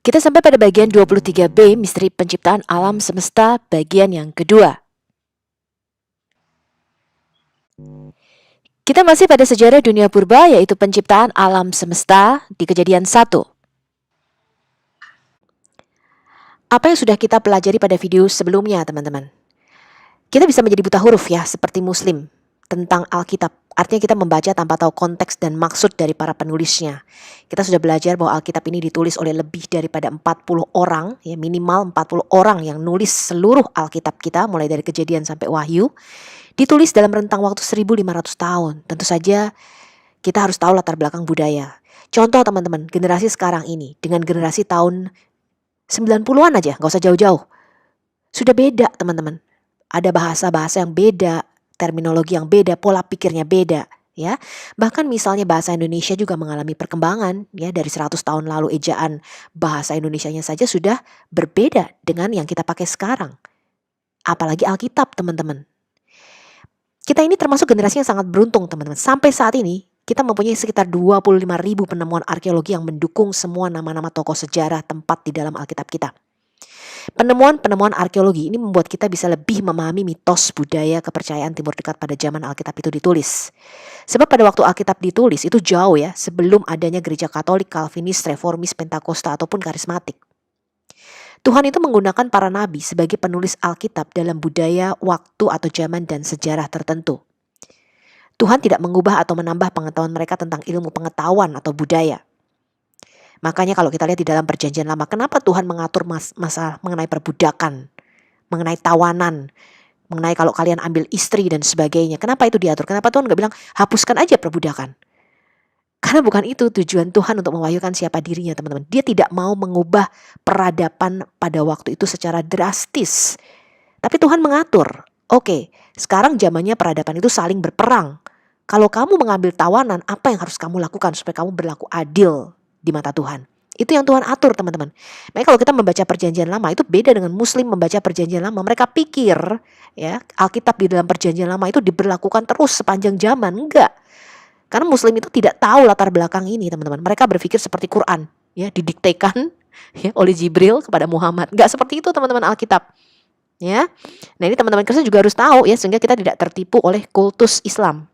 Kita sampai pada bagian 23B, misteri penciptaan alam semesta bagian yang kedua. Kita masih pada sejarah dunia purba, yaitu penciptaan alam semesta di Kejadian 1. Apa yang sudah kita pelajari pada video sebelumnya, teman-teman? Kita bisa menjadi buta huruf ya, seperti Muslim, tentang Alkitab. Artinya kita membaca tanpa tahu konteks dan maksud dari para penulisnya. Kita sudah belajar bahwa Alkitab ini ditulis oleh lebih daripada 40 orang, ya minimal 40 orang yang nulis seluruh Alkitab kita, mulai dari Kejadian sampai Wahyu. Ditulis dalam rentang waktu 1500 tahun. Tentu saja kita harus tahu latar belakang budaya. Contoh teman-teman, generasi sekarang ini dengan generasi tahun 90-an aja, gak usah jauh-jauh. Sudah beda teman-teman. Ada bahasa-bahasa yang beda, terminologi yang beda, pola pikirnya beda, ya. Bahkan misalnya bahasa Indonesia juga mengalami perkembangan, ya, dari 100 tahun lalu ejaan bahasa Indonesianya saja sudah berbeda dengan yang kita pakai sekarang. Apalagi Alkitab, teman-teman. Kita ini termasuk generasi yang sangat beruntung, teman-teman. Sampai saat ini, kita mempunyai sekitar 25.000 penemuan arkeologi yang mendukung semua nama-nama tokoh sejarah tempat di dalam Alkitab kita. Penemuan-penemuan arkeologi ini membuat kita bisa lebih memahami mitos budaya kepercayaan Timur Dekat pada zaman Alkitab itu ditulis. Sebab pada waktu Alkitab ditulis itu jauh ya sebelum adanya gereja Katolik, Calvinis, Reformis, Pentakosta ataupun karismatik. Tuhan itu menggunakan para nabi sebagai penulis Alkitab dalam budaya, waktu atau zaman dan sejarah tertentu. Tuhan tidak mengubah atau menambah pengetahuan mereka tentang ilmu pengetahuan atau budaya. Makanya kalau kita lihat di dalam perjanjian lama, kenapa Tuhan mengatur masalah mengenai perbudakan, mengenai tawanan, mengenai kalau kalian ambil istri dan sebagainya. Kenapa itu diatur? Kenapa Tuhan gak bilang hapuskan aja perbudakan? Karena bukan itu tujuan Tuhan untuk mewahyukan siapa dirinya, teman-teman. Dia tidak mau mengubah peradaban pada waktu itu secara drastis. Tapi Tuhan mengatur. Oke, sekarang zamannya peradaban itu saling berperang. Kalau kamu mengambil tawanan, apa yang harus kamu lakukan supaya kamu berlaku adil di mata Tuhan? Itu yang Tuhan atur, teman-teman. Makanya kalau kita membaca perjanjian lama, itu beda dengan Muslim membaca perjanjian lama. Mereka pikir ya Alkitab di dalam perjanjian lama itu diberlakukan terus sepanjang zaman. Enggak. Karena Muslim itu tidak tahu latar belakang ini, teman-teman. Mereka berpikir seperti Quran, ya didiktekan ya oleh Jibril kepada Muhammad. Enggak seperti itu, teman-teman, Alkitab. Ya. Nah, ini teman-teman Kristen juga harus tahu ya sehingga kita tidak tertipu oleh kultus Islam.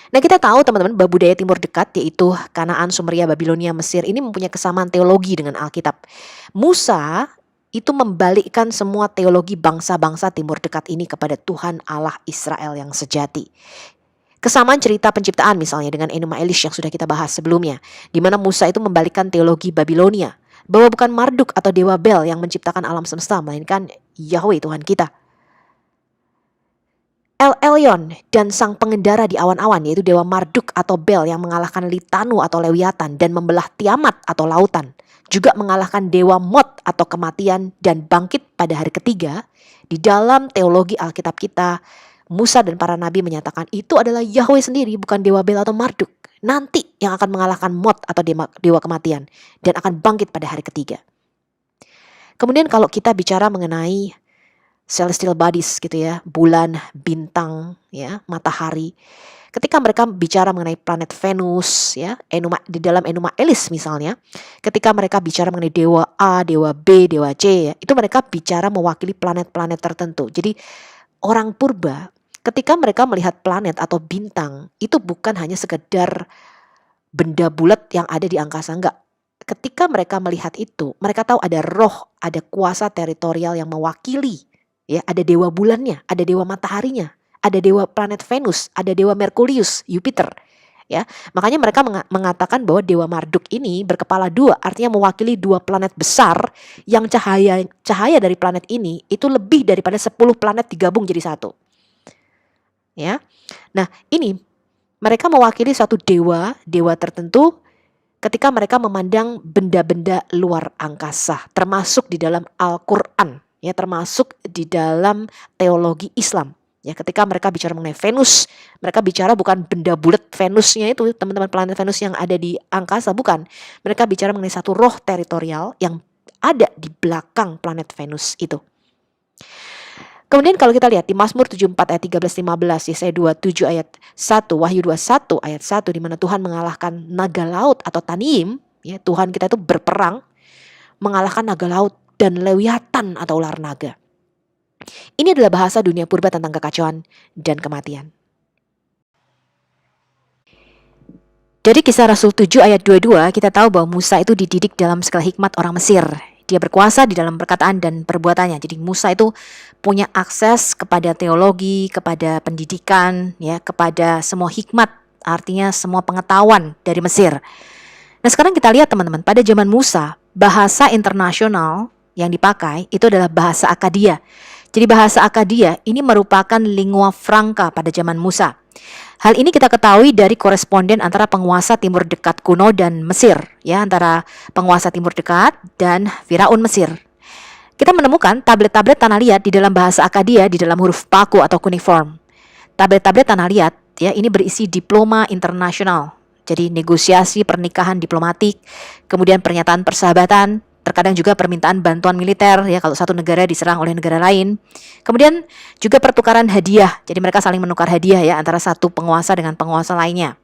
Nah, kita tahu teman-teman bahwa budaya Timur Dekat yaitu Kanaan, Sumeria, Babilonia, Mesir ini mempunyai kesamaan teologi dengan Alkitab. Musa itu membalikkan semua teologi bangsa-bangsa Timur Dekat ini kepada Tuhan Allah Israel yang sejati. Kesamaan cerita penciptaan misalnya dengan Enuma Elish yang sudah kita bahas sebelumnya, di mana Musa itu membalikkan teologi Babilonia, bahwa bukan Marduk atau Dewa Bel yang menciptakan alam semesta, melainkan Yahweh Tuhan kita. El Elyon dan sang pengendara di awan-awan yaitu Dewa Marduk atau Bel yang mengalahkan Litanu atau Lewiatan dan membelah Tiamat atau lautan, juga mengalahkan Dewa Mot atau kematian dan bangkit pada hari ketiga. Di dalam teologi Alkitab kita, Musa dan para nabi menyatakan itu adalah Yahweh sendiri, bukan Dewa Bel atau Marduk. Nanti yang akan mengalahkan Mot atau dewa kematian dan akan bangkit pada hari ketiga. Kemudian kalau kita bicara mengenai celestial bodies gitu ya, bulan, bintang, ya, matahari. Ketika mereka bicara mengenai planet Venus, ya, di dalam Enuma Elish misalnya, ketika mereka bicara mengenai dewa A, dewa B, dewa C, ya, itu mereka bicara mewakili planet-planet tertentu. Jadi orang purba ketika mereka melihat planet atau bintang itu bukan hanya sekedar benda bulat yang ada di angkasa, enggak. Ketika mereka melihat itu, mereka tahu ada roh, ada kuasa teritorial yang mewakili. Ya, ada dewa bulannya, ada dewa mataharinya, ada dewa planet Venus, ada dewa Merkurius, Jupiter. Ya, makanya mereka mengatakan bahwa dewa Marduk ini berkepala dua, artinya mewakili dua planet besar yang cahaya dari planet ini itu lebih daripada 10 planet digabung jadi satu. Ya, nah ini mereka mewakili suatu dewa tertentu ketika mereka memandang benda-benda luar angkasa, termasuk di dalam Al-Quran, ya, termasuk di dalam teologi Islam. Ya, ketika mereka bicara mengenai Venus, mereka bicara bukan benda bulat Venusnya itu, teman-teman, planet Venus yang ada di angkasa, bukan. Mereka bicara mengenai satu roh teritorial yang ada di belakang planet Venus itu. Kemudian kalau kita lihat di Mazmur 74 ayat 13-15, Yesaya 27 ayat 1, Wahyu 21 ayat 1, di mana Tuhan mengalahkan naga laut atau Taniim, Ya, Tuhan kita itu berperang mengalahkan naga laut dan lewiatan atau ular naga. Ini adalah bahasa dunia purba tentang kekacauan dan kematian. Dari Kisah Rasul 7 ayat 22, kita tahu bahwa Musa itu dididik dalam segala hikmat orang Mesir. Dia berkuasa di dalam perkataan dan perbuatannya. Jadi Musa itu punya akses kepada teologi, kepada pendidikan, ya, kepada semua hikmat, artinya semua pengetahuan dari Mesir. Nah, sekarang kita lihat teman-teman, pada zaman Musa, bahasa internasional yang dipakai itu adalah bahasa Akadia. Jadi bahasa Akadia ini merupakan lingua franca pada zaman Musa. Hal ini kita ketahui dari koresponden antara penguasa Timur Dekat kuno dan Mesir, ya, antara penguasa Timur Dekat dan Firaun Mesir. Kita menemukan tablet-tablet tanah liat di dalam bahasa Akadia di dalam huruf paku atau cuneiform. Tablet-tablet tanah liat, ya, ini berisi diploma internasional. Jadi negosiasi pernikahan diplomatik, kemudian pernyataan persahabatan, terkadang juga permintaan bantuan militer, ya, kalau satu negara diserang oleh negara lain. Kemudian juga pertukaran hadiah. Jadi mereka saling menukar hadiah, ya, antara satu penguasa dengan penguasa lainnya.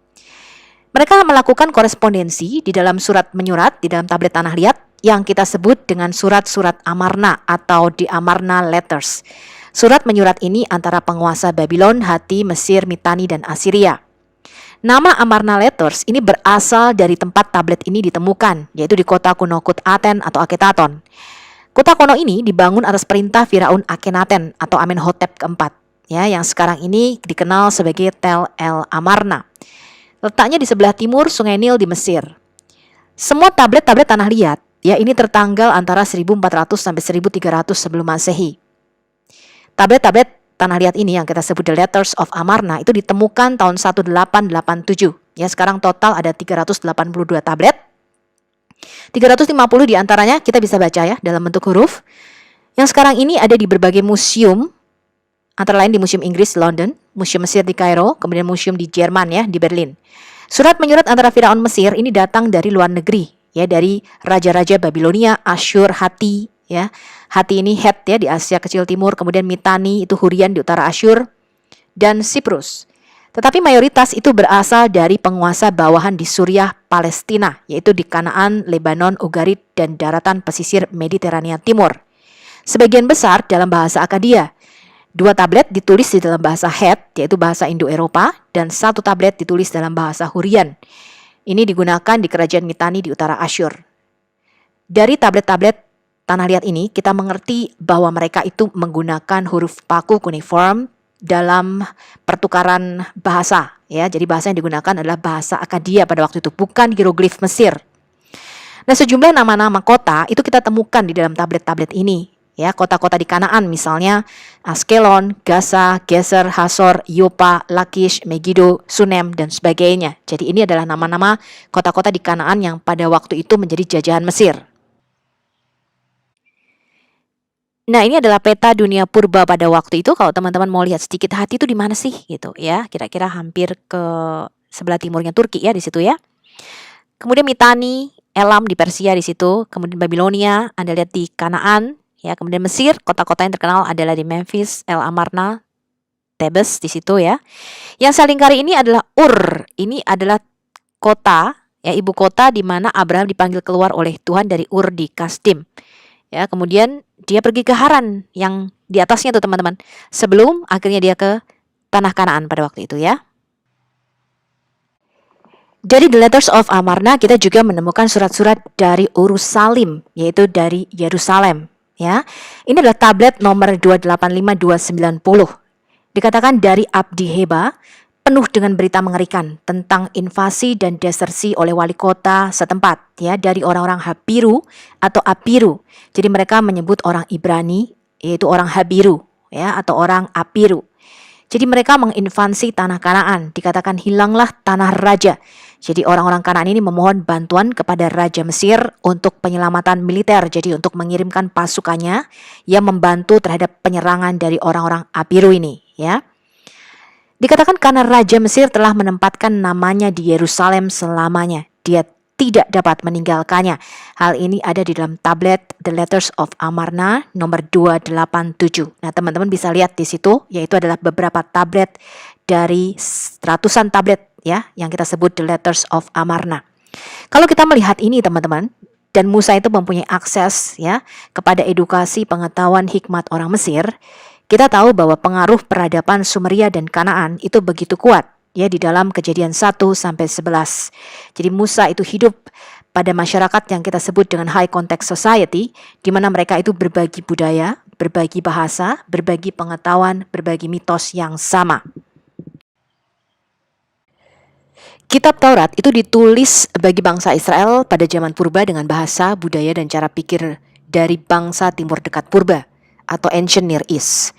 Mereka melakukan korespondensi di dalam surat menyurat di dalam tablet tanah liat yang kita sebut dengan surat-surat Amarna atau di Amarna Letters. Surat menyurat ini antara penguasa Babylon, Hatti, Mesir, Mitanni, dan Assyria. Nama Amarna Letters ini berasal dari tempat tablet ini ditemukan, yaitu di kota kuno Kut Aten atau Akhenaten. Kota kuno ini dibangun atas perintah Firaun Akhenaten atau Amenhotep keempat, ya, yang sekarang ini dikenal sebagai Tel El Amarna. Letaknya di sebelah timur Sungai Nil di Mesir. Semua tablet-tablet tanah liat, ya, ini tertanggal antara 1400 sampai 1300 sebelum Masehi. Tablet-tablet tanah liat ini yang kita sebut The Letters of Amarna itu ditemukan tahun 1887. Ya, sekarang total ada 382 tablet. 350 diantaranya kita bisa baca, ya, dalam bentuk huruf. Yang sekarang ini ada di berbagai museum, antara lain di Museum Inggris di London, Museum Mesir di Kairo, kemudian museum di Jerman, ya, di Berlin. Surat menyurat antara Firaun Mesir ini datang dari luar negeri, ya, dari raja-raja Babilonia, Asyur, Hatti, ya. Hatti ini Het, ya, di Asia Kecil Timur, kemudian Mitanni itu Hurrian di utara Asyur, dan Siprus. Tetapi mayoritas itu berasal dari penguasa bawahan di Suriah, Palestina, yaitu di Kanaan, Lebanon, Ugarit, dan daratan pesisir Mediterania Timur. Sebagian besar dalam bahasa Akadia. 2 tablet ditulis di dalam bahasa Het, yaitu bahasa Indo-Eropa, dan 1 tablet ditulis dalam bahasa Hurrian. Ini digunakan di kerajaan Mitanni di utara Asyur. Dari tablet-tablet tanah liat ini, kita mengerti bahwa mereka itu menggunakan huruf paku cuneiform dalam pertukaran bahasa, ya. Jadi bahasa yang digunakan adalah bahasa Akadia pada waktu itu, bukan hieroglif Mesir. Nah, sejumlah nama-nama kota itu kita temukan di dalam tablet-tablet ini, ya. Kota-kota di Kanaan misalnya Askelon, Gaza, Geser, Hasor, Yopa, Lakish, Megiddo, Sunem, dan sebagainya. Jadi ini adalah nama-nama kota-kota di Kanaan yang pada waktu itu menjadi jajahan Mesir. Nah, ini adalah peta dunia purba pada waktu itu. Kalau teman-teman mau lihat sedikit Hatti itu di mana sih, gitu, ya. Kira-kira hampir ke sebelah timurnya Turki, ya, di situ, ya. Kemudian Mitanni, Elam di Persia di situ. Kemudian Babilonia, Anda lihat di Kanaan, ya. Kemudian Mesir, kota-kota yang terkenal adalah di Memphis, El Amarna, Thebes di situ, ya. Yang saya lingkari ini adalah Ur. Ini adalah kota, ya, ibu kota di mana Abraham dipanggil keluar oleh Tuhan dari Ur di Kasdim. Ya, kemudian dia pergi ke Haran yang di atasnya tuh teman-teman. Sebelum akhirnya dia ke tanah Kanaan pada waktu itu, ya. Dari The Letters of Amarna kita juga menemukan surat-surat dari Urusalim, yaitu dari Yerusalem, ya. Ini adalah tablet nomor 285290. Dikatakan dari Abdi Heba, penuh dengan berita mengerikan tentang invasi dan desersi oleh wali kota setempat, ya, dari orang-orang Habiru atau Apiru. Jadi mereka menyebut orang Ibrani yaitu orang Habiru, ya, atau orang Apiru. Jadi mereka menginvasi tanah Kanaan, dikatakan hilanglah tanah raja. Jadi orang-orang Kanaan ini memohon bantuan kepada Raja Mesir untuk penyelamatan militer, jadi untuk mengirimkan pasukannya yang membantu terhadap penyerangan dari orang-orang Apiru ini, ya. Dikatakan karena Raja Mesir telah menempatkan namanya di Yerusalem selamanya, dia tidak dapat meninggalkannya. Hal ini ada di dalam tablet The Letters of Amarna nomor 287. Nah, teman-teman bisa lihat di situ, yaitu adalah beberapa tablet dari ratusan tablet, ya, yang kita sebut The Letters of Amarna. Kalau kita melihat ini teman-teman, dan Musa itu mempunyai akses ya kepada edukasi pengetahuan hikmat orang Mesir, kita tahu bahwa pengaruh peradaban Sumeria dan Kanaan itu begitu kuat ya di dalam Kejadian 1-11. Jadi Musa itu hidup pada masyarakat yang kita sebut dengan high context society, di mana mereka itu berbagi budaya, berbagi bahasa, berbagi pengetahuan, berbagi mitos yang sama. Kitab Taurat itu ditulis bagi bangsa Israel pada zaman purba dengan bahasa, budaya, dan cara pikir dari bangsa timur dekat purba atau Ancient Near East.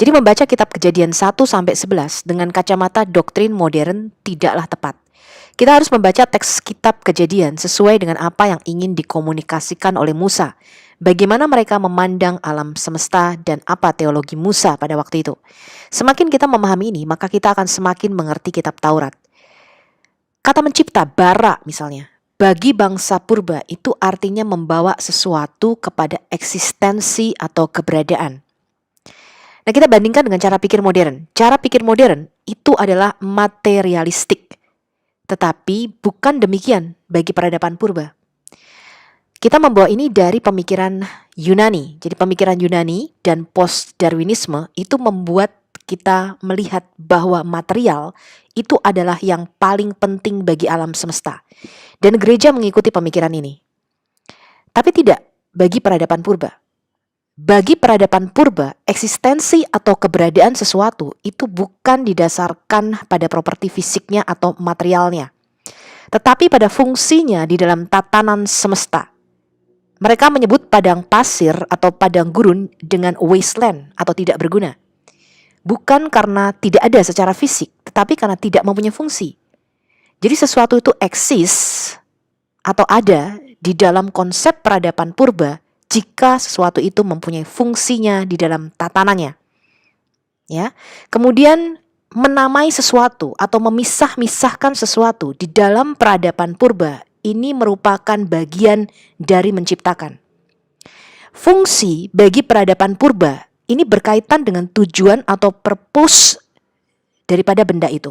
Jadi membaca kitab Kejadian 1-11 dengan kacamata doktrin modern tidaklah tepat. Kita harus membaca teks kitab Kejadian sesuai dengan apa yang ingin dikomunikasikan oleh Musa. Bagaimana mereka memandang alam semesta dan apa teologi Musa pada waktu itu. Semakin kita memahami ini, maka kita akan semakin mengerti kitab Taurat. Kata mencipta, bara misalnya, bagi bangsa purba itu artinya membawa sesuatu kepada eksistensi atau keberadaan. Nah, kita bandingkan dengan cara pikir modern. Cara pikir modern itu adalah materialistik. Tetapi bukan demikian bagi peradaban purba. Kita membawa ini dari pemikiran Yunani. Jadi pemikiran Yunani dan post-Darwinisme itu membuat kita melihat bahwa material itu adalah yang paling penting bagi alam semesta. Dan gereja mengikuti pemikiran ini. Tapi tidak bagi peradaban purba. Bagi peradaban purba, eksistensi atau keberadaan sesuatu itu bukan didasarkan pada properti fisiknya atau materialnya, tetapi pada fungsinya di dalam tatanan semesta. Mereka menyebut padang pasir atau padang gurun dengan wasteland atau tidak berguna. Bukan karena tidak ada secara fisik, tetapi karena tidak mempunyai fungsi. Jadi sesuatu itu eksis atau ada di dalam konsep peradaban purba jika sesuatu itu mempunyai fungsinya di dalam tatanannya. Ya. Kemudian menamai sesuatu atau memisah-misahkan sesuatu di dalam peradaban purba ini merupakan bagian dari menciptakan. Fungsi bagi peradaban purba ini berkaitan dengan tujuan atau purpose daripada benda itu.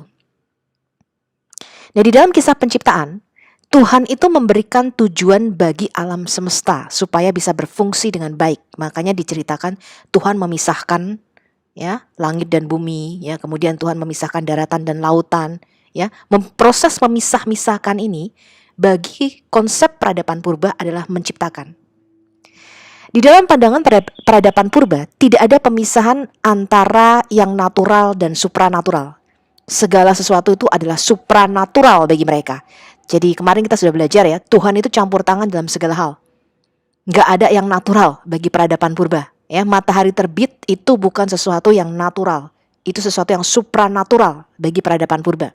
Nah, di dalam kisah penciptaan, Tuhan itu memberikan tujuan bagi alam semesta supaya bisa berfungsi dengan baik. Makanya diceritakan Tuhan memisahkan ya langit dan bumi, ya kemudian Tuhan memisahkan daratan dan lautan, ya. Proses memisah-misahkan ini bagi konsep peradaban purba adalah menciptakan. Di dalam pandangan peradaban purba tidak ada pemisahan antara yang natural dan supranatural. Segala sesuatu itu adalah supranatural bagi mereka. Jadi kemarin kita sudah belajar ya, Tuhan itu campur tangan dalam segala hal. Gak ada yang natural bagi peradaban purba. Ya, matahari terbit itu bukan sesuatu yang natural. Itu sesuatu yang supranatural bagi peradaban purba.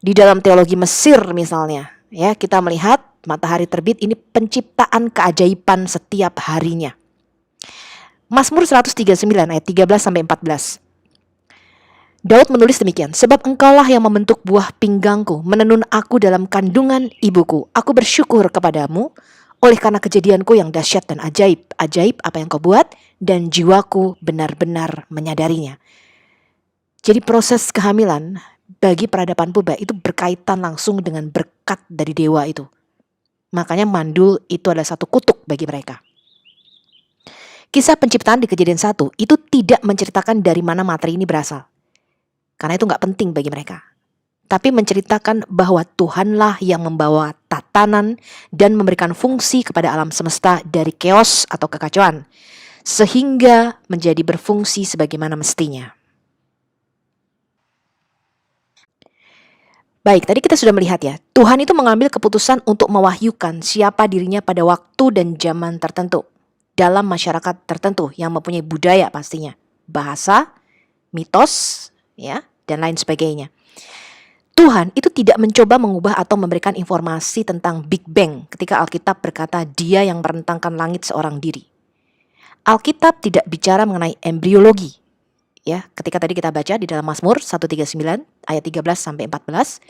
Di dalam teologi Mesir misalnya, ya kita melihat matahari terbit ini penciptaan keajaiban setiap harinya. Mazmur 139 ayat 13-14. Daud menulis demikian, sebab engkaulah yang membentuk buah pinggangku, menenun aku dalam kandungan ibuku. Aku bersyukur kepadamu, oleh karena kejadianku yang dahsyat dan ajaib. Ajaib apa yang kau buat, dan jiwaku benar-benar menyadarinya. Jadi proses kehamilan bagi peradaban purba itu berkaitan langsung dengan berkat dari dewa itu. Makanya mandul itu adalah satu kutuk bagi mereka. Kisah penciptaan di Kejadian 1 itu tidak menceritakan dari mana materi ini berasal. Karena itu gak penting bagi mereka. Tapi menceritakan bahwa Tuhanlah yang membawa tatanan dan memberikan fungsi kepada alam semesta dari chaos atau kekacauan, sehingga menjadi berfungsi sebagaimana mestinya. Baik, tadi kita sudah melihat ya, Tuhan itu mengambil keputusan untuk mewahyukan siapa dirinya pada waktu dan zaman tertentu, dalam masyarakat tertentu yang mempunyai budaya pastinya, bahasa, mitos, ya, dan lain sebagainya. Tuhan itu tidak mencoba mengubah atau memberikan informasi tentang Big Bang ketika Alkitab berkata dia yang merentangkan langit seorang diri. Alkitab tidak bicara mengenai embriologi. Ya, ketika tadi kita baca di dalam Mazmur 139 ayat 13-14,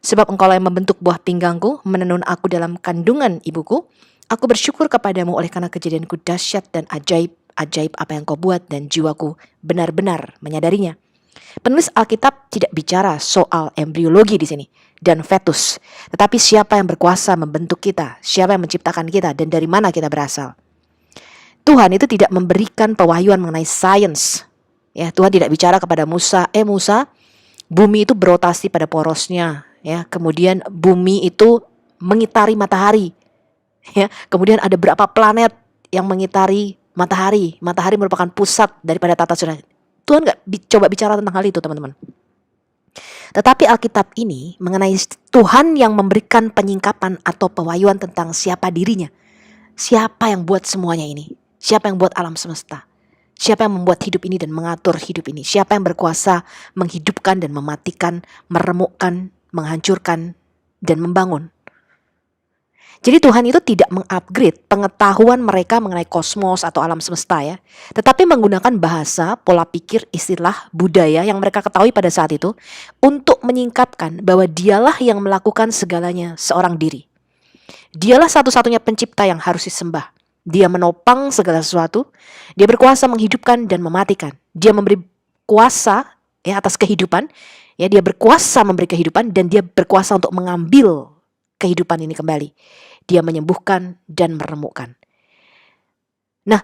sebab engkaulah yang membentuk buah pinggangku, menenun aku dalam kandungan ibuku, aku bersyukur kepadamu oleh karena kejadianku dahsyat dan ajaib, ajaib apa yang kau buat dan jiwaku benar-benar menyadarinya. Penulis Alkitab tidak bicara soal embriologi di sini, dan fetus. Tetapi siapa yang berkuasa membentuk kita? Siapa yang menciptakan kita dan dari mana kita berasal? Tuhan itu tidak memberikan pewahyuan mengenai sains. Ya, Tuhan tidak bicara kepada Musa, Musa, bumi itu berotasi pada porosnya, ya. Kemudian bumi itu mengitari matahari. Ya, kemudian ada berapa planet yang mengitari matahari. Matahari merupakan pusat daripada tata surya. Tuhan nggak coba bicara tentang hal itu, teman-teman. Tetapi Alkitab ini mengenai Tuhan yang memberikan penyingkapan atau pewahyuan tentang siapa dirinya. Siapa yang buat semuanya ini? Siapa yang buat alam semesta? Siapa yang membuat hidup ini dan mengatur hidup ini? Siapa yang berkuasa menghidupkan dan mematikan, meremukkan, menghancurkan, dan membangun? Jadi Tuhan itu tidak mengupgrade pengetahuan mereka mengenai kosmos atau alam semesta ya. Tetapi menggunakan bahasa, pola pikir, istilah, budaya yang mereka ketahui pada saat itu untuk menyingkapkan bahwa dialah yang melakukan segalanya seorang diri. Dialah satu-satunya pencipta yang harus disembah. Dia menopang segala sesuatu. Dia berkuasa menghidupkan dan mematikan. Dia memberi kuasa ya atas kehidupan. Ya, dia berkuasa memberi kehidupan dan dia berkuasa untuk mengambil kehidupan ini kembali. Dia menyembuhkan dan meremukkan. Nah,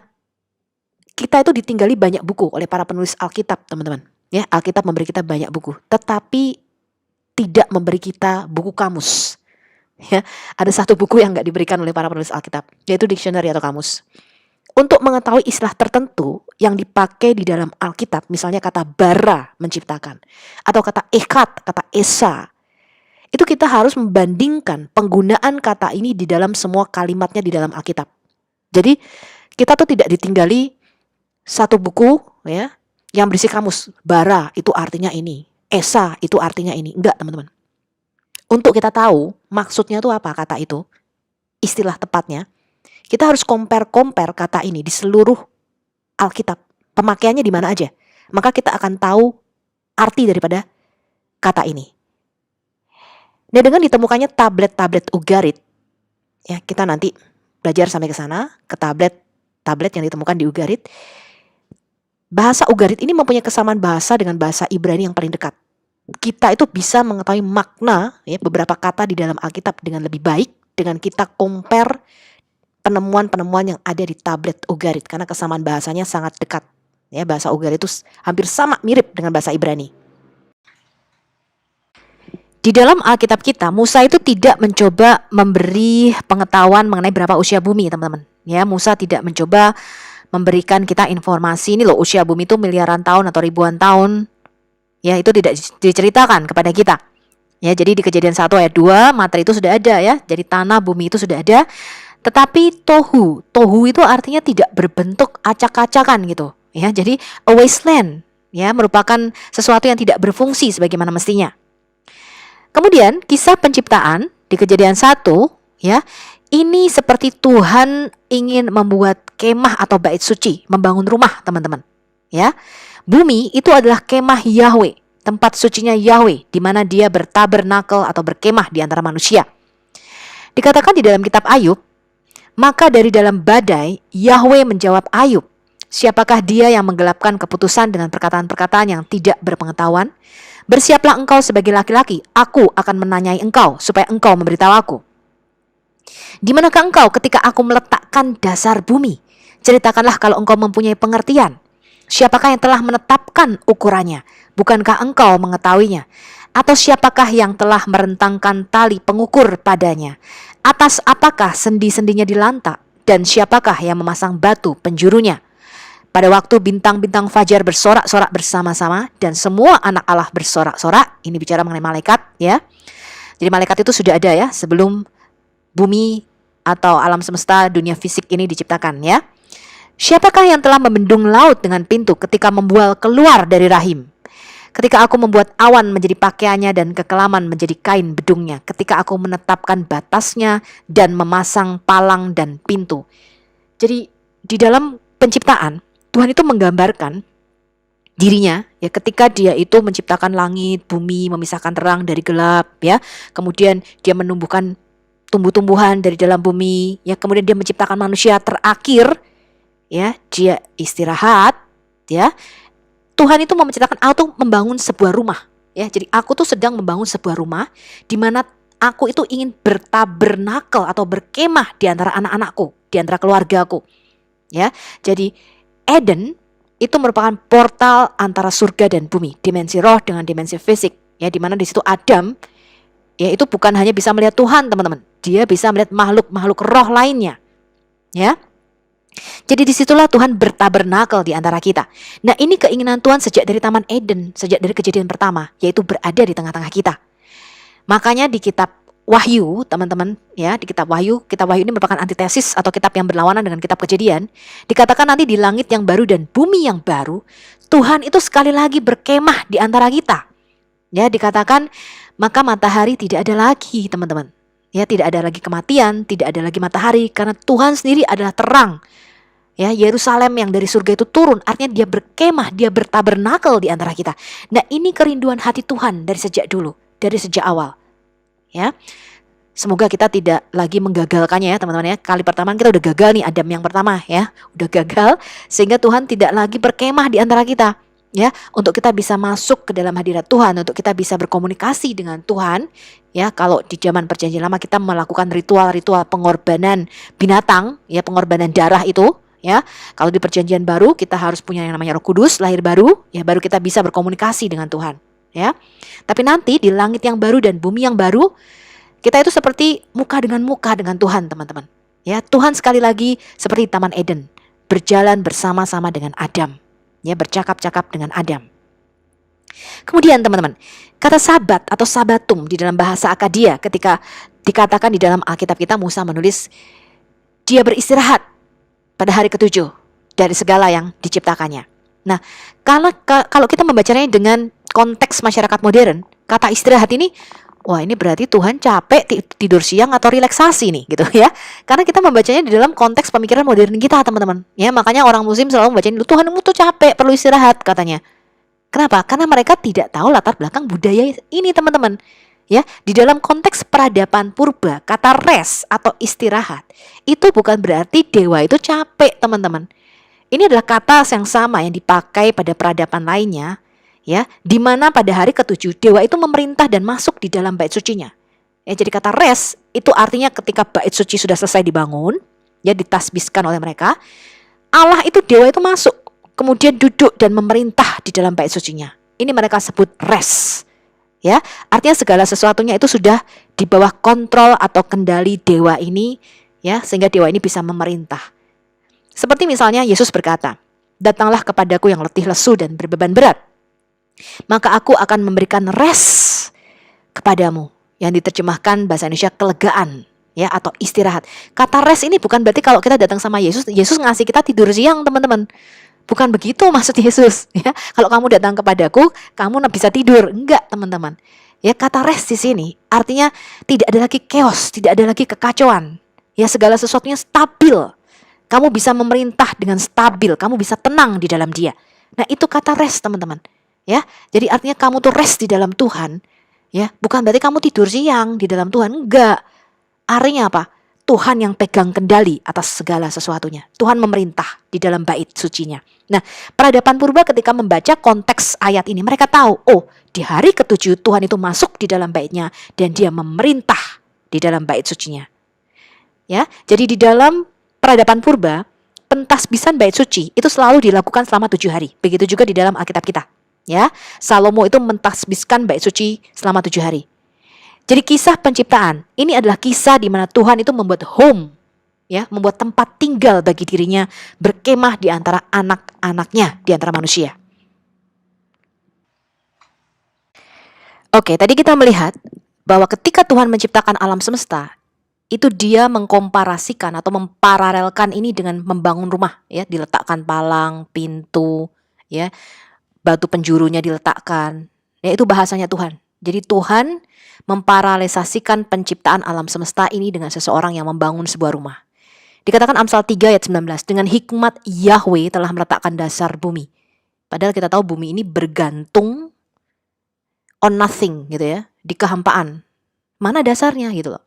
kita itu ditinggali banyak buku oleh para penulis Alkitab, teman-teman. Ya, Alkitab memberi kita banyak buku, tetapi tidak memberi kita buku kamus. Ya, ada satu buku yang nggak diberikan oleh para penulis Alkitab, yaitu dictionary atau kamus. Untuk mengetahui istilah tertentu yang dipakai di dalam Alkitab, misalnya kata bara menciptakan, atau kata ekat, kata esa, itu kita harus membandingkan penggunaan kata ini di dalam semua kalimatnya di dalam Alkitab. Jadi kita tuh tidak ditinggali satu buku ya yang berisi kamus. Bara itu artinya ini, esa itu artinya ini. Enggak, teman-teman. Untuk kita tahu maksudnya tuh apa kata itu, istilah tepatnya, kita harus compare kata ini di seluruh Alkitab. Pemakaiannya di mana aja. Maka kita akan tahu arti daripada kata ini. Nah, dengan ditemukannya tablet-tablet Ugarit, ya kita nanti belajar sampai ke sana, ke tablet yang ditemukan di Ugarit. Bahasa Ugarit ini mempunyai kesamaan bahasa dengan bahasa Ibrani yang paling dekat. Kita itu bisa mengetahui makna ya beberapa kata di dalam Alkitab dengan lebih baik dengan kita compare penemuan-penemuan yang ada di tablet Ugarit karena kesamaan bahasanya sangat dekat. Ya, bahasa Ugarit itu hampir sama mirip dengan bahasa Ibrani. Di dalam Alkitab kita, Musa itu tidak mencoba memberi pengetahuan mengenai berapa usia bumi, teman-teman. Ya, Musa tidak mencoba memberikan kita informasi ini loh usia bumi itu miliaran tahun atau ribuan tahun. Ya, itu tidak diceritakan kepada kita. Ya, jadi di Kejadian 1 ayat 2 materi itu sudah ada ya. Jadi tanah bumi itu sudah ada. Tetapi tohu itu artinya tidak berbentuk acak-acakan gitu. Ya, jadi a wasteland ya, merupakan sesuatu yang tidak berfungsi sebagaimana mestinya. Kemudian kisah penciptaan di Kejadian 1 ya, ini seperti Tuhan ingin membuat kemah atau bait suci, membangun rumah, teman-teman. Ya. Bumi itu adalah kemah Yahweh, tempat sucinya Yahweh di mana dia bertabernakel atau berkemah di antara manusia. Dikatakan di dalam kitab Ayub, maka dari dalam badai Yahweh menjawab Ayub, siapakah dia yang menggelapkan keputusan dengan perkataan-perkataan yang tidak berpengetahuan? Bersiaplah engkau sebagai laki-laki, aku akan menanyai engkau supaya engkau memberitahu aku. Di manakah engkau ketika aku meletakkan dasar bumi? Ceritakanlah kalau engkau mempunyai pengertian. Siapakah yang telah menetapkan ukurannya? Bukankah engkau mengetahuinya? Atau siapakah yang telah merentangkan tali pengukur padanya? Atas apakah sendi-sendinya dilantak? Dan siapakah yang memasang batu penjurunya? Pada waktu bintang-bintang fajar bersorak-sorak bersama-sama dan semua anak Allah bersorak-sorak, ini bicara mengenai malaikat ya. Jadi malaikat itu sudah ada ya sebelum bumi atau alam semesta dunia fisik ini diciptakan ya. Siapakah yang telah membendung laut dengan pintu ketika membual keluar dari rahim? Ketika aku membuat awan menjadi pakaiannya dan kekelaman menjadi kain bedungnya, ketika aku menetapkan batasnya dan memasang palang dan pintu. Jadi di dalam penciptaan Tuhan itu menggambarkan dirinya ya ketika dia itu menciptakan langit, bumi, memisahkan terang dari gelap ya. Kemudian dia menumbuhkan tumbuh-tumbuhan dari dalam bumi ya. Kemudian dia menciptakan manusia terakhir ya, dia istirahat ya. Tuhan itu menciptakan atau membangun sebuah rumah Ya, jadi aku tuh sedang membangun sebuah rumah di mana aku itu ingin bertabernakel atau berkemah di antara anak-anakku, di antara keluargaku. Ya, jadi Eden itu merupakan portal antara surga dan bumi, dimensi roh dengan dimensi fisik. Ya, di mana di situ Adam, ya itu bukan hanya bisa melihat Tuhan, teman-teman. Dia bisa melihat makhluk-makhluk roh lainnya. Ya. Jadi disitulah Tuhan bertabernakel di antara kita. Nah, ini keinginan Tuhan sejak dari Taman Eden, sejak dari kejadian pertama, yaitu berada di tengah-tengah kita. Makanya di kitab Wahyu, teman-teman, ya, di kitab Wahyu ini merupakan antitesis atau kitab yang berlawanan dengan kitab Kejadian. Dikatakan nanti di langit yang baru dan bumi yang baru, Tuhan itu sekali lagi berkemah di antara kita. Ya, dikatakan maka matahari tidak ada lagi, teman-teman. Ya, tidak ada lagi kematian, tidak ada lagi matahari karena Tuhan sendiri adalah terang. Ya, Yerusalem yang dari surga itu turun, artinya dia berkemah, dia bertabernakel di antara kita. Nah, ini kerinduan hati Tuhan dari sejak dulu, dari sejak awal. Ya, semoga kita tidak lagi menggagalkannya ya teman-teman ya. Kali pertama kita udah gagal nih, Adam yang pertama ya, udah gagal sehingga Tuhan tidak lagi berkemah di antara kita ya, untuk kita bisa masuk ke dalam hadirat Tuhan, untuk kita bisa berkomunikasi dengan Tuhan ya. Kalau di zaman perjanjian lama kita melakukan ritual-ritual pengorbanan binatang ya, pengorbanan darah itu ya. Kalau di perjanjian baru kita harus punya yang namanya Roh Kudus, lahir baru ya, baru kita bisa berkomunikasi dengan Tuhan ya. Tapi nanti di langit yang baru dan bumi yang baru, kita itu seperti muka dengan Tuhan, teman-teman. Ya, Tuhan sekali lagi seperti Taman Eden, berjalan bersama-sama dengan Adam. Ya, bercakap-cakap dengan Adam. Kemudian teman-teman, kata sabat atau sabatum di dalam bahasa Akadia ketika dikatakan di dalam Alkitab kita, Musa menulis dia beristirahat pada hari ketujuh dari segala yang diciptakannya. Nah, kalau kita membacanya dengan konteks masyarakat modern, kata istirahat ini, wah ini berarti Tuhan capek tidur siang atau relaksasi nih gitu ya. Karena kita membacanya di dalam konteks pemikiran modern kita, teman-teman. Ya, makanya orang muslim selalu membacanya, Tuhan tuh capek, perlu istirahat katanya. Kenapa? Karena mereka tidak tahu latar belakang budaya ini, teman-teman. Ya, di dalam konteks peradaban purba, kata rest atau istirahat itu bukan berarti dewa itu capek, teman-teman. Ini adalah kata yang sama yang dipakai pada peradaban lainnya, ya, di mana pada hari ketujuh dewa itu memerintah dan masuk di dalam bait sucinya. Ya, jadi kata rest itu artinya ketika bait suci sudah selesai dibangun, ya ditasbihkan oleh mereka, Allah itu dewa itu masuk, kemudian duduk dan memerintah di dalam bait sucinya. Ini mereka sebut rest. Ya, artinya segala sesuatunya itu sudah di bawah kontrol atau kendali dewa ini, ya, sehingga dewa ini bisa memerintah. Seperti misalnya Yesus berkata, "Datanglah kepadaku yang letih lesu dan berbeban berat, maka aku akan memberikan rest kepadamu," yang diterjemahkan bahasa Indonesia kelegaan, ya, atau istirahat. Kata rest ini bukan berarti kalau kita datang sama Yesus, Yesus ngasih kita tidur siang, teman-teman. Bukan begitu maksud Yesus, ya. Kalau kamu datang kepadaku, kamu bisa tidur. Enggak, teman-teman. Ya, kata rest di sini artinya tidak ada lagi chaos, tidak ada lagi kekacauan. Ya, segala sesuatunya stabil. Kamu bisa memerintah dengan stabil, kamu bisa tenang di dalam Dia. Nah, itu kata rest, teman-teman. Ya, jadi artinya kamu tuh rest di dalam Tuhan. Ya, bukan berarti kamu tidur siang di dalam Tuhan, enggak. Artinya apa? Tuhan yang pegang kendali atas segala sesuatunya. Tuhan memerintah di dalam bait sucinya. Nah, peradaban purba ketika membaca konteks ayat ini, mereka tahu, oh, di hari ketujuh Tuhan itu masuk di dalam baitnya dan Dia memerintah di dalam bait sucinya. Ya, jadi di dalam peradaban purba, pentasbisan bait suci itu selalu dilakukan selama 7 hari. Begitu juga di dalam Alkitab kita. Ya, Salomo itu mentasbiskan bait suci selama 7 hari. Jadi kisah penciptaan ini adalah kisah di mana Tuhan itu membuat home, ya, membuat tempat tinggal bagi dirinya, berkemah di antara anak-anaknya, di antara manusia. Oke, tadi kita melihat bahwa ketika Tuhan menciptakan alam semesta, itu Dia mengkomparasikan atau memparalelkan ini dengan membangun rumah, ya, diletakkan palang, pintu, ya, batu penjurunya diletakkan. Ya, itu bahasanya Tuhan. Jadi Tuhan memparalelasikan penciptaan alam semesta ini dengan seseorang yang membangun sebuah rumah. Dikatakan Amsal 3 ayat 19, dengan hikmat Yahweh telah meletakkan dasar bumi. Padahal kita tahu bumi ini bergantung on nothing gitu ya, di kehampaan. Mana dasarnya gitu loh.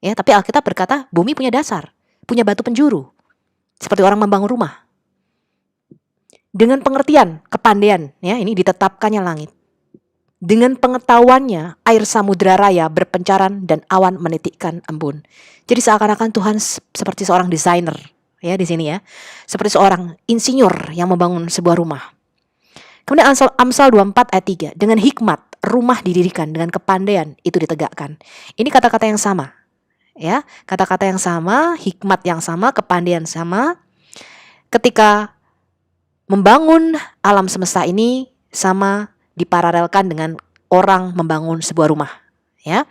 Ya, tapi Alkitab berkata bumi punya dasar, punya batu penjuru. Seperti orang membangun rumah. Dengan pengertian, kepandaian, ya, ini ditetapkannya langit. Dengan pengetahuannya, air samudra raya berpencaran dan awan menitikkan embun. Jadi seakan-akan Tuhan seperti seorang desainer, ya di sini ya. Seperti seorang insinyur yang membangun sebuah rumah. Kemudian Amsal 24 ayat 3. Dengan hikmat, rumah didirikan, dengan kepandaian itu ditegakkan. Ini kata-kata yang sama. Ya, kata-kata yang sama, hikmat yang sama, kepandaian sama. Ketika membangun alam semesta ini sama diparalelkan dengan orang membangun sebuah rumah, ya.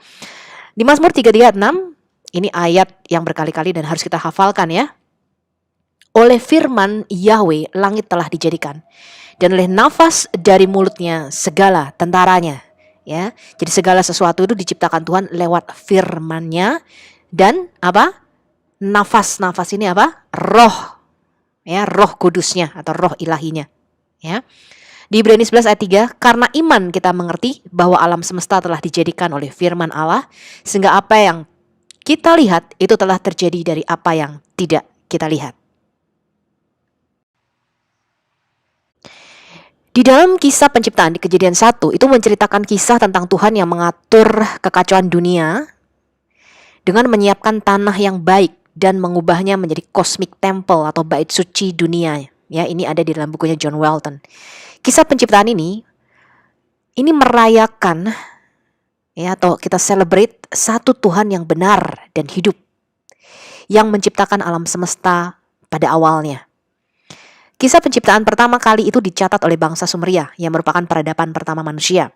Di Mazmur 33 ayat 6, ini ayat yang berkali-kali dan harus kita hafalkan ya. Oleh firman Yahweh langit telah dijadikan, dan oleh nafas dari mulutnya segala tentaranya, ya. Jadi segala sesuatu itu diciptakan Tuhan lewat firman-Nya dan apa? Nafas ini apa? Roh, ya, Roh Kudusnya atau Roh Ilahinya, ya. Di Ibrani 11 ayat 3, karena iman kita mengerti bahwa alam semesta telah dijadikan oleh firman Allah, sehingga apa yang kita lihat itu telah terjadi dari apa yang tidak kita lihat. Di dalam kisah penciptaan di Kejadian 1, itu menceritakan kisah tentang Tuhan yang mengatur kekacauan dunia dengan menyiapkan tanah yang baik dan mengubahnya menjadi cosmic temple atau bait suci dunia. Ya, ini ada di dalam bukunya John Walton. Kisah penciptaan ini merayakan, ya, atau kita celebrate satu Tuhan yang benar dan hidup, yang menciptakan alam semesta pada awalnya. Kisah penciptaan pertama kali itu dicatat oleh bangsa Sumeria yang merupakan peradaban pertama manusia.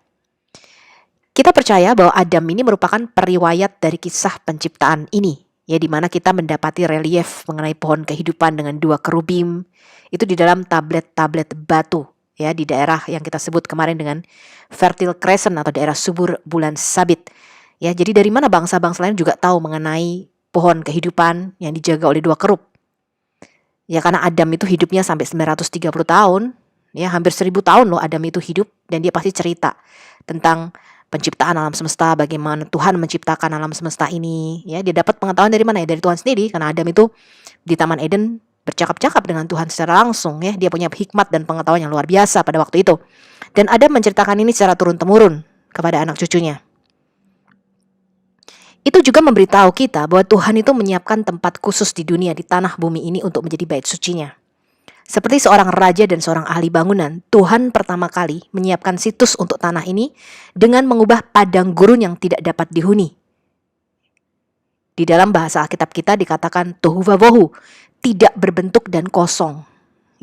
Kita percaya bahwa Adam ini merupakan periwayat dari kisah penciptaan ini, ya, di mana kita mendapati relief mengenai pohon kehidupan dengan 2 kerubim itu di dalam tablet-tablet batu, ya, di daerah yang kita sebut kemarin dengan Fertile Crescent atau daerah subur bulan sabit. Ya, jadi dari mana bangsa-bangsa lain juga tahu mengenai pohon kehidupan yang dijaga oleh 2 kerub. Ya, karena Adam itu hidupnya sampai 930 tahun, ya, hampir 1000 tahun loh Adam itu hidup, dan dia pasti cerita tentang penciptaan alam semesta, bagaimana Tuhan menciptakan alam semesta ini, ya. Dia dapat pengetahuan dari mana ya? Dari Tuhan sendiri, karena Adam itu di Taman Eden bercakap-cakap dengan Tuhan secara langsung, ya. Dia punya hikmat dan pengetahuan yang luar biasa pada waktu itu. Dan Adam menceritakan ini secara turun-temurun kepada anak cucunya. Itu juga memberitahu kita bahwa Tuhan itu menyiapkan tempat khusus di dunia, di tanah bumi ini untuk menjadi bait sucinya. Seperti seorang raja dan seorang ahli bangunan, Tuhan pertama kali menyiapkan situs untuk tanah ini dengan mengubah padang gurun yang tidak dapat dihuni. Di dalam bahasa Alkitab kita dikatakan tohu vavohu, tidak berbentuk dan kosong.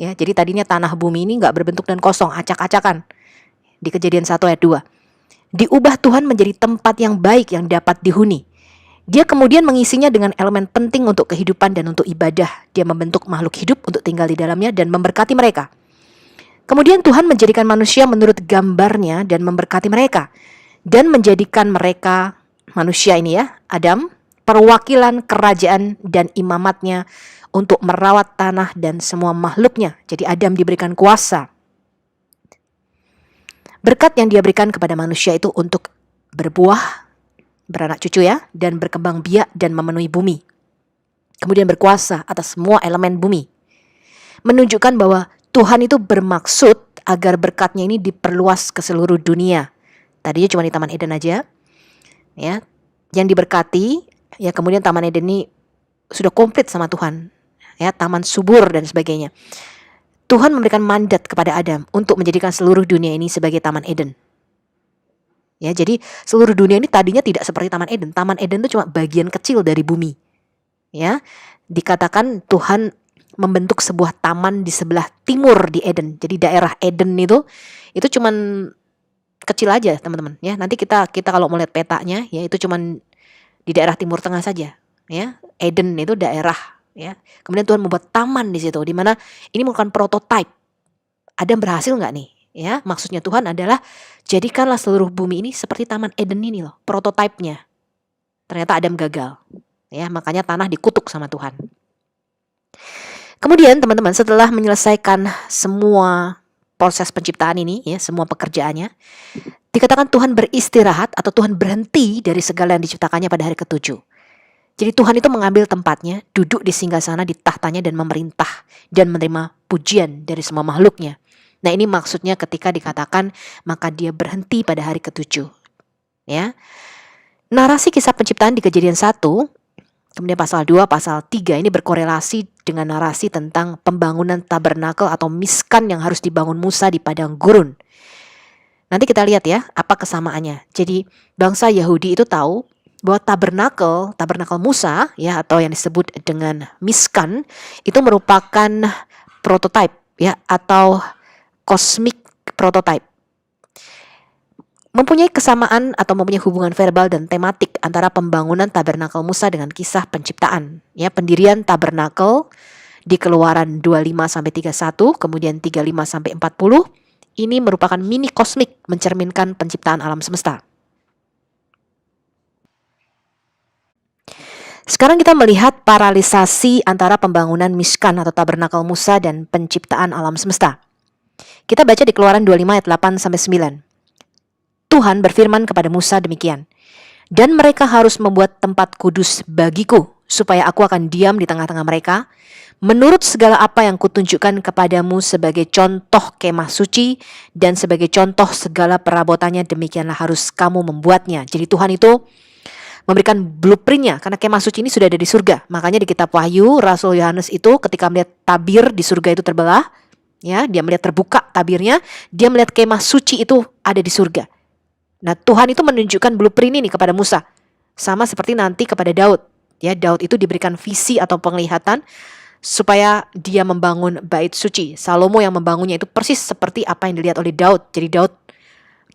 Ya, jadi tadinya tanah bumi ini nggak berbentuk dan kosong, acak-acakan. Di Kejadian 1 ayat 2. Diubah Tuhan menjadi tempat yang baik yang dapat dihuni. Dia kemudian mengisinya dengan elemen penting untuk kehidupan dan untuk ibadah. Dia membentuk makhluk hidup untuk tinggal di dalamnya dan memberkati mereka. Kemudian Tuhan menjadikan manusia menurut gambarnya dan memberkati mereka. Dan menjadikan mereka, manusia ini ya, Adam, perwakilan kerajaan dan imamatnya untuk merawat tanah dan semua makhluknya. Jadi Adam diberikan kuasa. Berkat yang dia berikan kepada manusia itu untuk berbuah, beranak cucu ya, dan berkembang biak dan memenuhi bumi. Kemudian berkuasa atas semua elemen bumi. Menunjukkan bahwa Tuhan itu bermaksud agar berkatnya ini diperluas ke seluruh dunia. Tadinya cuma di Taman Eden aja, ya, yang diberkati, ya, kemudian Taman Eden ini sudah komplit sama Tuhan, ya, taman subur dan sebagainya. Tuhan memberikan mandat kepada Adam untuk menjadikan seluruh dunia ini sebagai Taman Eden. Ya, jadi seluruh dunia ini tadinya tidak seperti Taman Eden. Taman Eden itu cuma bagian kecil dari bumi. Ya, dikatakan Tuhan membentuk sebuah taman di sebelah timur di Eden. Jadi daerah Eden itu cuman kecil aja, teman-teman. Ya, nanti kita kalau mau lihat petanya, ya, itu cuman di daerah timur tengah saja. Ya, Eden itu daerah. Ya, kemudian Tuhan membuat taman di situ, di mana ini merupakan prototipe. Adam berhasil nggak nih? Ya, maksudnya Tuhan adalah jadikanlah seluruh bumi ini seperti Taman Eden ini loh, prototipenya. Ternyata Adam gagal. Ya, makanya tanah dikutuk sama Tuhan. Kemudian teman-teman, setelah menyelesaikan semua proses penciptaan ini, ya, semua pekerjaannya, dikatakan Tuhan beristirahat atau Tuhan berhenti dari segala yang diciptakannya pada hari ke-7. Jadi Tuhan itu mengambil tempatnya, duduk di singgasana di tahtanya dan memerintah dan menerima pujian dari semua makhluknya. Nah, ini maksudnya ketika dikatakan maka dia berhenti pada hari ketujuh. Ya. Narasi kisah penciptaan di Kejadian 1, kemudian pasal 2, pasal 3 ini berkorelasi dengan narasi tentang pembangunan tabernakel atau miskan yang harus dibangun Musa di padang gurun. Nanti kita lihat ya, apa kesamaannya. Jadi, bangsa Yahudi itu tahu bahwa tabernakel Musa ya, atau yang disebut dengan miskan, itu merupakan prototype ya, atau cosmic prototype. Mempunyai kesamaan atau mempunyai hubungan verbal dan tematik antara pembangunan tabernakel Musa dengan kisah penciptaan. Ya, pendirian tabernakel di Keluaran 25 sampai 31, kemudian 35 sampai 40, ini merupakan mini kosmik mencerminkan penciptaan alam semesta. Sekarang kita melihat paralelisasi antara pembangunan Mishkan atau tabernakel Musa dan penciptaan alam semesta. Kita baca di Keluaran 25 ayat 8 sampai 9. Tuhan berfirman kepada Musa demikian, "Dan mereka harus membuat tempat kudus bagiku, supaya aku akan diam di tengah-tengah mereka, menurut segala apa yang kutunjukkan kepadamu sebagai contoh kemah suci, dan sebagai contoh segala perabotannya, demikianlah harus kamu membuatnya." Jadi Tuhan itu memberikan blueprintnya, karena kemah suci ini sudah ada di surga. Makanya di kitab Wahyu, Rasul Yohanes itu ketika melihat tabir di surga itu terbelah, ya, dia melihat terbuka tabirnya, dia melihat kemah suci itu ada di surga. Nah, Tuhan itu menunjukkan blueprint ini kepada Musa. Sama seperti nanti kepada Daud. Ya, Daud itu diberikan visi atau penglihatan supaya dia membangun bait suci. Salomo yang membangunnya itu persis seperti apa yang dilihat oleh Daud. Jadi Daud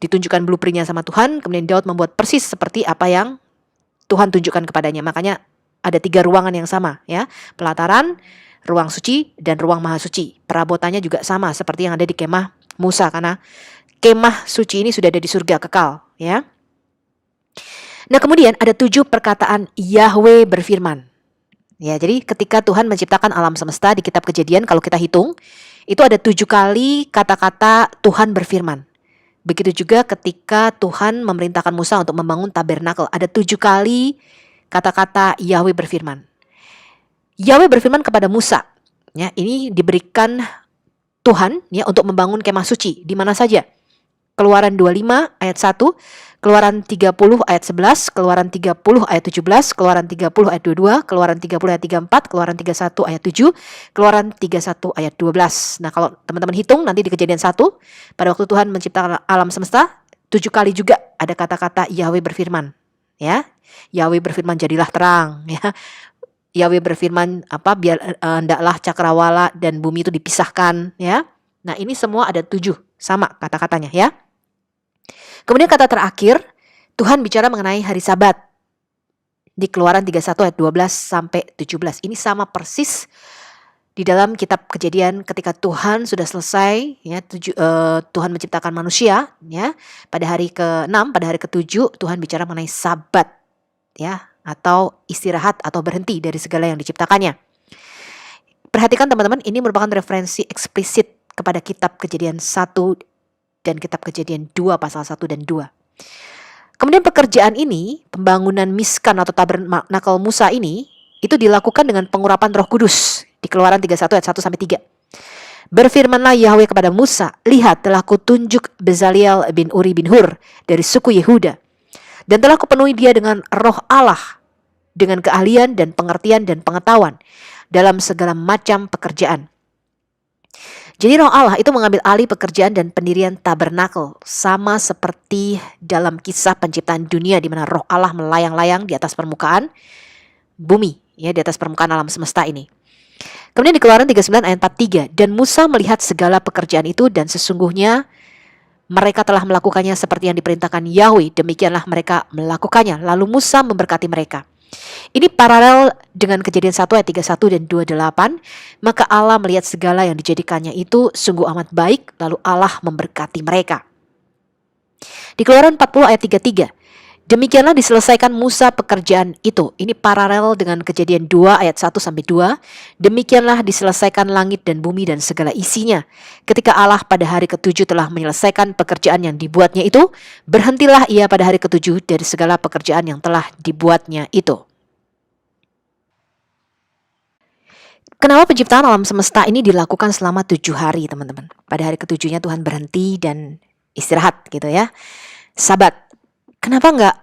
ditunjukkan blueprintnya sama Tuhan, kemudian Daud membuat persis seperti apa yang Tuhan tunjukkan kepadanya. Makanya ada 3 ruangan yang sama, ya. Pelataran, ruang suci, dan ruang maha suci. Perabotannya juga sama seperti yang ada di kemah Musa, karena kemah suci ini sudah ada di surga kekal, ya. Nah, kemudian ada 7 perkataan Yahweh berfirman. Ya, jadi ketika Tuhan menciptakan alam semesta di kitab Kejadian, kalau kita hitung, itu ada 7 kali kata-kata Tuhan berfirman. Begitu juga ketika Tuhan memerintahkan Musa untuk membangun tabernakel, ada 7 kali kata-kata Yahweh berfirman. Yahweh berfirman kepada Musa, ya, ini diberikan Tuhan ya untuk membangun kemah suci di mana saja. Keluaran 25 ayat 1, Keluaran 30 ayat 11, Keluaran 30 ayat 17, Keluaran 30 ayat 22, Keluaran 30 ayat 34, Keluaran 31 ayat 7, Keluaran 31 ayat 12. Nah, kalau teman-teman hitung nanti di Kejadian 1, pada waktu Tuhan menciptakan alam semesta, 7 kali juga ada kata-kata Yahweh berfirman, ya. Yahweh berfirman, jadilah terang, ya. Yahweh berfirman biar hendaklah cakrawala dan bumi itu dipisahkan, ya. Nah, ini semua ada 7 sama kata-katanya, ya. Kemudian kata terakhir, Tuhan bicara mengenai hari Sabat di Keluaran 31 ayat 12 sampai 17. Ini sama persis di dalam kitab Kejadian ketika Tuhan sudah selesai, ya, Tuhan menciptakan manusia, ya. Pada hari ke-6, pada hari ke-7 Tuhan bicara mengenai Sabat, ya, atau istirahat atau berhenti dari segala yang diciptakannya. Perhatikan teman-teman, ini merupakan referensi eksplisit kepada kitab Kejadian 1 dan kitab Kejadian 2 pasal 1 dan 2. Kemudian pekerjaan ini, pembangunan Mishkan atau tabernakel Musa ini, itu dilakukan dengan pengurapan Roh Kudus di Keluaran 31 ayat 1 sampai 3. Berfirmanlah Yahweh kepada Musa, "Lihat, telah kutunjuk Bezaliel bin Uri bin Hur dari suku Yehuda, dan telah kupenuhi dia dengan roh Allah, dengan keahlian dan pengertian dan pengetahuan dalam segala macam pekerjaan." Jadi roh Allah itu mengambil alih pekerjaan dan pendirian tabernakel, sama seperti dalam kisah penciptaan dunia di mana roh Allah melayang-layang di atas permukaan bumi, ya, di atas permukaan alam semesta ini. Kemudian di Keluaran 39 ayat 43, "Dan Musa melihat segala pekerjaan itu, dan sesungguhnya mereka telah melakukannya seperti yang diperintahkan Yahweh, demikianlah mereka melakukannya. Lalu Musa memberkati mereka." Ini paralel dengan Kejadian 1 ayat 31 dan 28. Maka Allah melihat segala yang dijadikannya itu sungguh amat baik, lalu Allah memberkati mereka. Di Keluaran 40 ayat 33, "Demikianlah diselesaikan Musa pekerjaan itu." Ini paralel dengan Kejadian 2 ayat 1 sampai 2. "Demikianlah diselesaikan langit dan bumi dan segala isinya. Ketika Allah pada hari ke-7 telah menyelesaikan pekerjaan yang dibuatnya itu, berhentilah ia pada hari ke-7 dari segala pekerjaan yang telah dibuatnya itu." Kenapa penciptaan alam semesta ini dilakukan selama 7 hari, teman-teman? Pada hari ketujuhnya Tuhan berhenti dan istirahat gitu ya. Sabat, kenapa nggak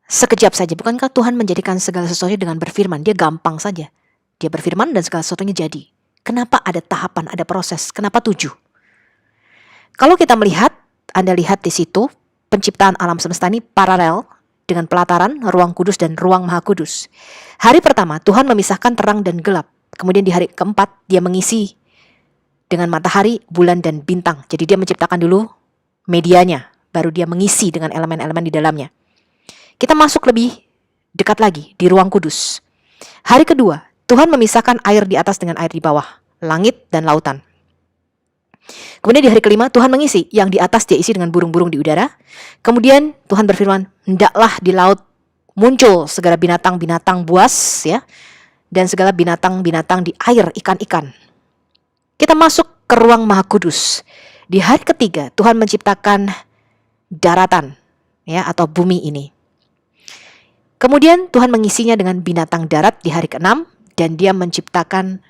sekejap saja? Bukankah Tuhan menjadikan segala sesuatu dengan berfirman? Dia gampang saja. Dia berfirman dan segala sesuatunya jadi. Kenapa ada tahapan, ada proses? Kenapa 7? Kalau kita melihat, Anda lihat di situ, penciptaan alam semesta ini paralel dengan pelataran, ruang kudus dan ruang maha kudus. Hari pertama, Tuhan memisahkan terang dan gelap. Kemudian di hari keempat, dia mengisi dengan matahari, bulan, dan bintang. Jadi dia menciptakan dulu medianya, baru dia mengisi dengan elemen-elemen di dalamnya. Kita masuk lebih dekat lagi di ruang kudus. Hari kedua, Tuhan memisahkan air di atas dengan air di bawah, langit dan lautan. Kemudian di hari kelima, Tuhan mengisi yang di atas dia isi dengan burung-burung di udara. Kemudian Tuhan berfirman, hendaklah di laut muncul segala binatang-binatang buas ya, dan segala binatang-binatang di air, ikan-ikan. Kita masuk ke ruang maha kudus. Di hari ketiga, Tuhan menciptakan daratan ya, atau bumi ini. Kemudian Tuhan mengisinya dengan binatang darat di hari keenam, dan dia menciptakan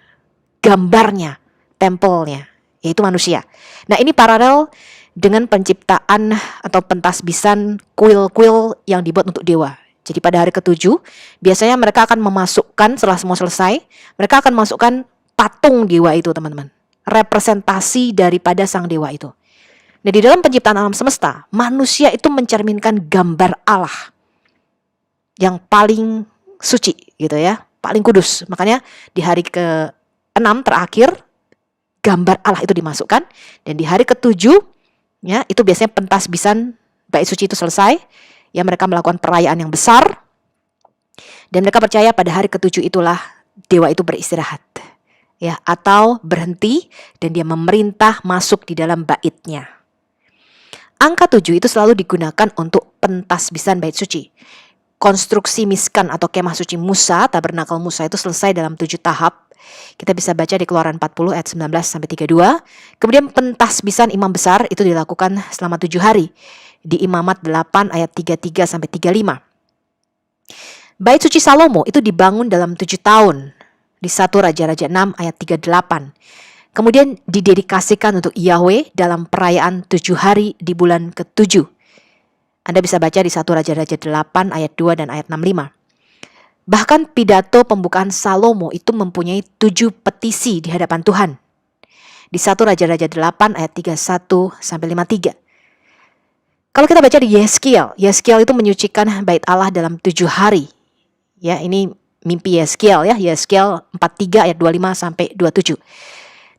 gambarnya, tempelnya, yaitu manusia. Nah, ini paralel dengan penciptaan atau pentasbisan kuil-kuil yang dibuat untuk dewa. Jadi pada hari ketujuh, biasanya mereka akan memasukkan, setelah semua selesai, mereka akan masukkan patung dewa itu, teman-teman. Representasi daripada sang dewa itu. Nah, di dalam penciptaan alam semesta, manusia itu mencerminkan gambar Allah yang paling suci gitu ya, paling kudus. Makanya di hari ke-6 terakhir, gambar Allah itu dimasukkan. Dan di hari ketujuh, ya, itu biasanya pentasbisan bait suci itu selesai. Ya, mereka melakukan perayaan yang besar. Dan mereka percaya pada hari ketujuh itulah dewa itu beristirahat. Ya, atau berhenti dan dia memerintah masuk di dalam baitnya. Angka 7 itu selalu digunakan untuk pentasbisan bait suci. Konstruksi miskan atau kemah suci Musa, tabernakel Musa itu selesai dalam 7 tahap. Kita bisa baca di Keluaran 40 ayat 19-32. Kemudian pentasbisan imam besar itu dilakukan selama 7 hari. Di Imamat 8 ayat 33-35. Bait suci Salomo itu dibangun dalam 7 tahun. Di 1 Raja-Raja 6 ayat 38. Kemudian didedikasikan untuk Yahweh dalam perayaan 7 hari di bulan ke-7. Anda bisa baca di 1 Raja-Raja 8 ayat 2 dan ayat 65. Bahkan pidato pembukaan Salomo itu mempunyai 7 petisi di hadapan Tuhan. Di 1 Raja-Raja 8 ayat 31-53. Kalau kita baca di Yeskiel itu menyucikan bait Allah dalam 7 hari. Ya, ini mimpi Yeskiel ya, Yeskiel 43 ayat 25-27.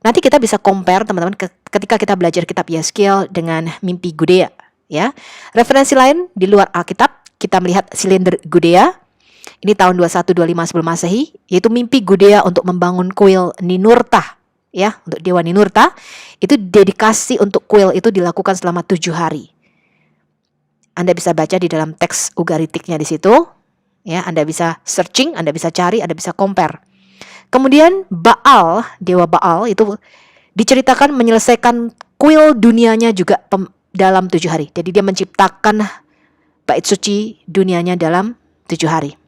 Nanti kita bisa compare teman-teman ketika kita belajar kitab Yeskiel dengan mimpi Gudea ya. Referensi lain di luar Alkitab, kita melihat silinder Gudea. Ini tahun 2125 sebelum Masehi, yaitu mimpi Gudea untuk membangun kuil Ninurta ya, untuk dewa Ninurta. Itu dedikasi untuk kuil itu dilakukan selama 7 hari. Anda bisa baca di dalam teks ugaritiknya di situ. Ya, Anda bisa searching, Anda bisa cari, Anda bisa compare. Kemudian Baal, dewa Baal itu diceritakan menyelesaikan kuil dunianya juga dalam 7 hari. Jadi dia menciptakan bait suci dunianya dalam 7 hari.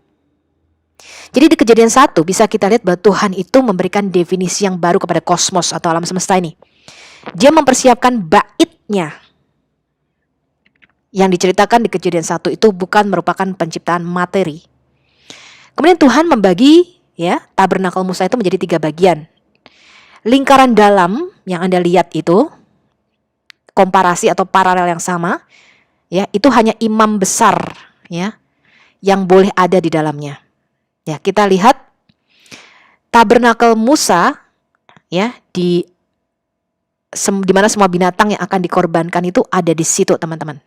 Jadi di Kejadian 1 bisa kita lihat bahwa Tuhan itu memberikan definisi yang baru kepada kosmos atau alam semesta ini. Dia mempersiapkan baitnya. Yang diceritakan di Kejadian 1 itu bukan merupakan penciptaan materi. Kemudian Tuhan membagi ya tabernakel Musa itu menjadi 3 bagian. Lingkaran dalam yang Anda lihat itu, komparasi atau paralel yang sama, ya, itu hanya imam besar ya yang boleh ada di dalamnya. Ya, kita lihat tabernakel Musa ya di mana semua binatang yang akan dikorbankan itu ada di situ, teman-teman.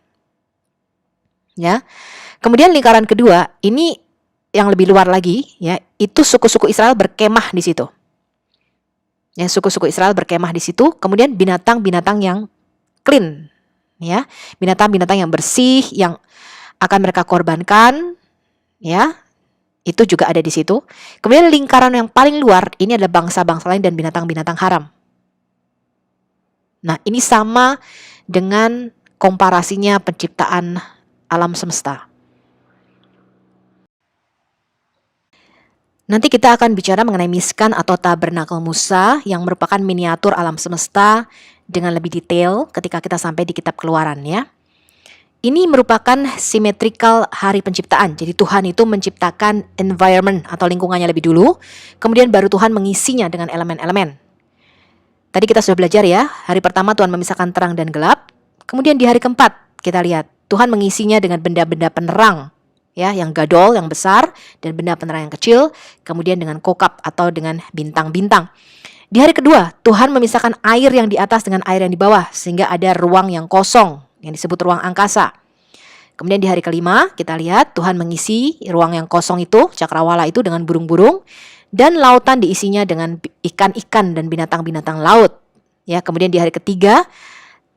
Ya. Kemudian lingkaran kedua, ini yang lebih luar lagi ya, itu suku-suku Israel berkemah di situ. Ya, suku-suku Israel berkemah di situ, kemudian binatang-binatang yang clean ya, binatang-binatang yang bersih yang akan mereka korbankan ya, itu juga ada di situ. Kemudian lingkaran yang paling luar ini adalah bangsa-bangsa lain dan binatang-binatang haram. Nah, ini sama dengan komparasinya penciptaan alam semesta. Nanti kita akan bicara mengenai Mishkan atau Tabernakel Musa yang merupakan miniatur alam semesta dengan lebih detail ketika kita sampai di kitab Keluaran ya. Ini merupakan symmetrical hari penciptaan. Jadi Tuhan itu menciptakan environment atau lingkungannya lebih dulu, kemudian baru Tuhan mengisinya dengan elemen-elemen. Tadi kita sudah belajar ya, hari pertama Tuhan memisahkan terang dan gelap, kemudian di hari keempat kita lihat Tuhan mengisinya dengan benda-benda penerang, ya, yang gadol, yang besar, dan benda penerang yang kecil, kemudian dengan kokap atau dengan bintang-bintang. Di hari kedua, Tuhan memisahkan air yang di atas dengan air yang di bawah, sehingga ada ruang yang kosong, yang disebut ruang angkasa. Kemudian di hari kelima, kita lihat Tuhan mengisi ruang yang kosong itu, cakrawala itu dengan burung-burung, dan lautan diisinya dengan ikan-ikan dan binatang-binatang laut. Ya, kemudian di hari ketiga,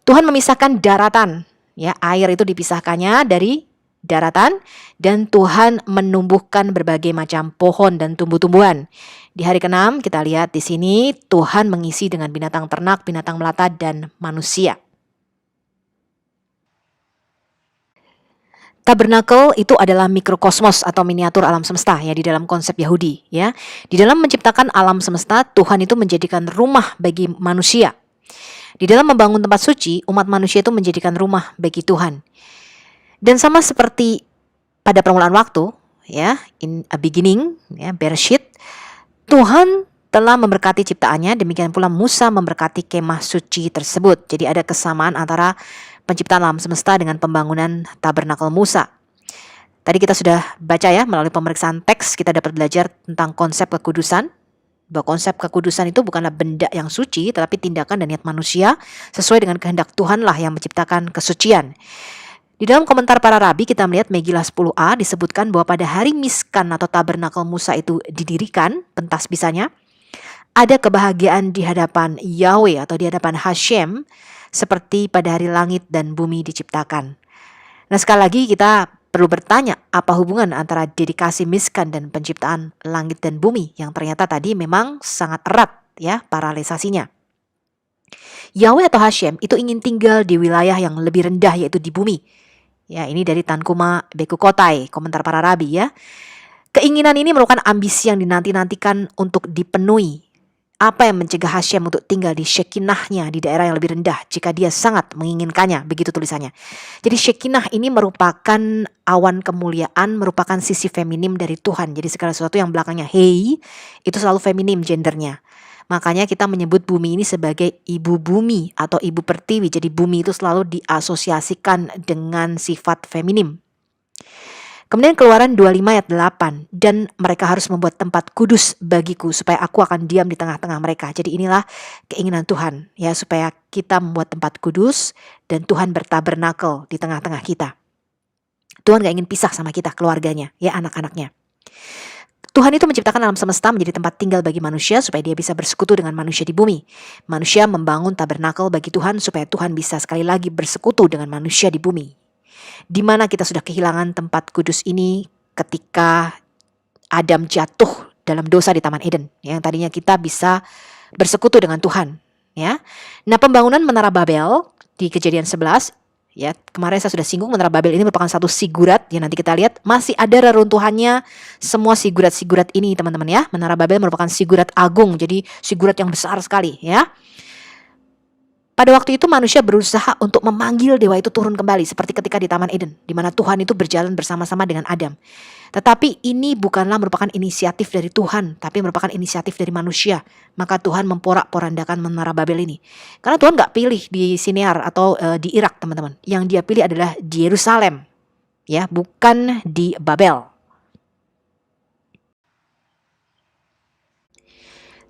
Tuhan memisahkan daratan. Ya, air itu dipisahkannya dari daratan, dan Tuhan menumbuhkan berbagai macam pohon dan tumbuh-tumbuhan. Di hari keenam kita lihat di sini Tuhan mengisi dengan binatang ternak, binatang melata dan manusia. Tabernakel itu adalah mikrokosmos atau miniatur alam semesta ya di dalam konsep Yahudi ya. Di dalam menciptakan alam semesta, Tuhan itu menjadikan rumah bagi manusia. Di dalam membangun tempat suci, umat manusia itu menjadikan rumah bagi Tuhan. Dan sama seperti pada permulaan waktu, ya, in a beginning, ya, Bereshit, Tuhan telah memberkati ciptaannya, demikian pula Musa memberkati kemah suci tersebut. Jadi ada kesamaan antara penciptaan alam semesta dengan pembangunan tabernakel Musa. Tadi kita sudah baca ya, melalui pemeriksaan teks kita dapat belajar tentang konsep kekudusan. Bahwa konsep kekudusan itu bukanlah benda yang suci, tetapi tindakan dan niat manusia sesuai dengan kehendak Tuhanlah yang menciptakan kesucian. Di dalam komentar para rabi kita melihat Megillah 10a disebutkan bahwa pada hari Mishkan atau tabernakel Musa itu didirikan, pentas bisanya, ada kebahagiaan di hadapan Yahweh atau di hadapan Hashem seperti pada hari langit dan bumi diciptakan. Nah, sekali lagi kita perlu bertanya apa hubungan antara dedikasi Mishkan dan penciptaan langit dan bumi yang ternyata tadi memang sangat erat ya paralelisasinya. Yahweh atau Hashem itu ingin tinggal di wilayah yang lebih rendah yaitu di bumi. Ya, ini dari Tankuma Bekukotai, komentar para rabi ya. Keinginan ini merupakan ambisi yang dinanti-nantikan untuk dipenuhi. Apa yang mencegah Hashem untuk tinggal di Shekinah-nya di daerah yang lebih rendah jika dia sangat menginginkannya, begitu tulisannya. Jadi Shekinah ini merupakan awan kemuliaan, merupakan sisi feminim dari Tuhan. Jadi segala sesuatu yang belakangnya hey, itu selalu feminim gendernya. Makanya kita menyebut bumi ini sebagai ibu bumi atau ibu pertiwi. Jadi bumi itu selalu diasosiasikan dengan sifat feminim. Kemudian Keluaran 25 ayat 8, dan mereka harus membuat tempat kudus bagiku supaya aku akan diam di tengah-tengah mereka. Jadi inilah keinginan Tuhan ya, supaya kita membuat tempat kudus dan Tuhan bertabernakel di tengah-tengah kita. Tuhan gak ingin pisah sama kita, keluarganya, ya anak-anaknya. Tuhan itu menciptakan alam semesta menjadi tempat tinggal bagi manusia supaya dia bisa bersekutu dengan manusia di bumi. Manusia membangun tabernakel bagi Tuhan supaya Tuhan bisa sekali lagi bersekutu dengan manusia di bumi. Di mana kita sudah kehilangan tempat kudus ini ketika Adam jatuh dalam dosa di Taman Eden, yang tadinya kita bisa bersekutu dengan Tuhan. Ya, nah pembangunan Menara Babel di Kejadian 11, ya kemarin saya sudah singgung, Menara Babel ini merupakan satu sigurat. Ya nanti kita lihat masih ada reruntuhannya semua sigurat-sigurat ini teman-teman ya. Menara Babel merupakan sigurat agung, jadi sigurat yang besar sekali ya. Pada waktu itu manusia berusaha untuk memanggil dewa itu turun kembali seperti ketika di Taman Eden, di mana Tuhan itu berjalan bersama-sama dengan Adam. Tetapi ini bukanlah merupakan inisiatif dari Tuhan, tapi merupakan inisiatif dari manusia. Maka Tuhan memporak-porandakan Menara Babel ini. Karena Tuhan gak pilih di Sinear atau di Irak teman-teman. Yang dia pilih adalah di Yerusalem, ya, bukan di Babel.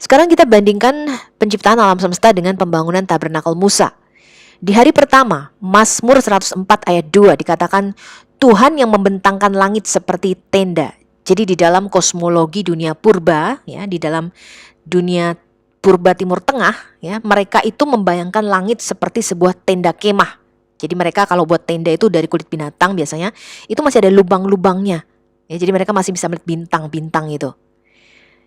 Sekarang kita bandingkan penciptaan alam semesta dengan pembangunan tabernakel Musa. Di hari pertama, Mazmur 104 ayat 2 dikatakan Tuhan yang membentangkan langit seperti tenda. Jadi di dalam kosmologi dunia purba, ya, di dalam dunia purba Timur Tengah, ya, mereka itu membayangkan langit seperti sebuah tenda kemah. Jadi mereka kalau buat tenda itu dari kulit binatang biasanya, itu masih ada lubang-lubangnya. Ya, jadi mereka masih bisa melihat bintang-bintang itu.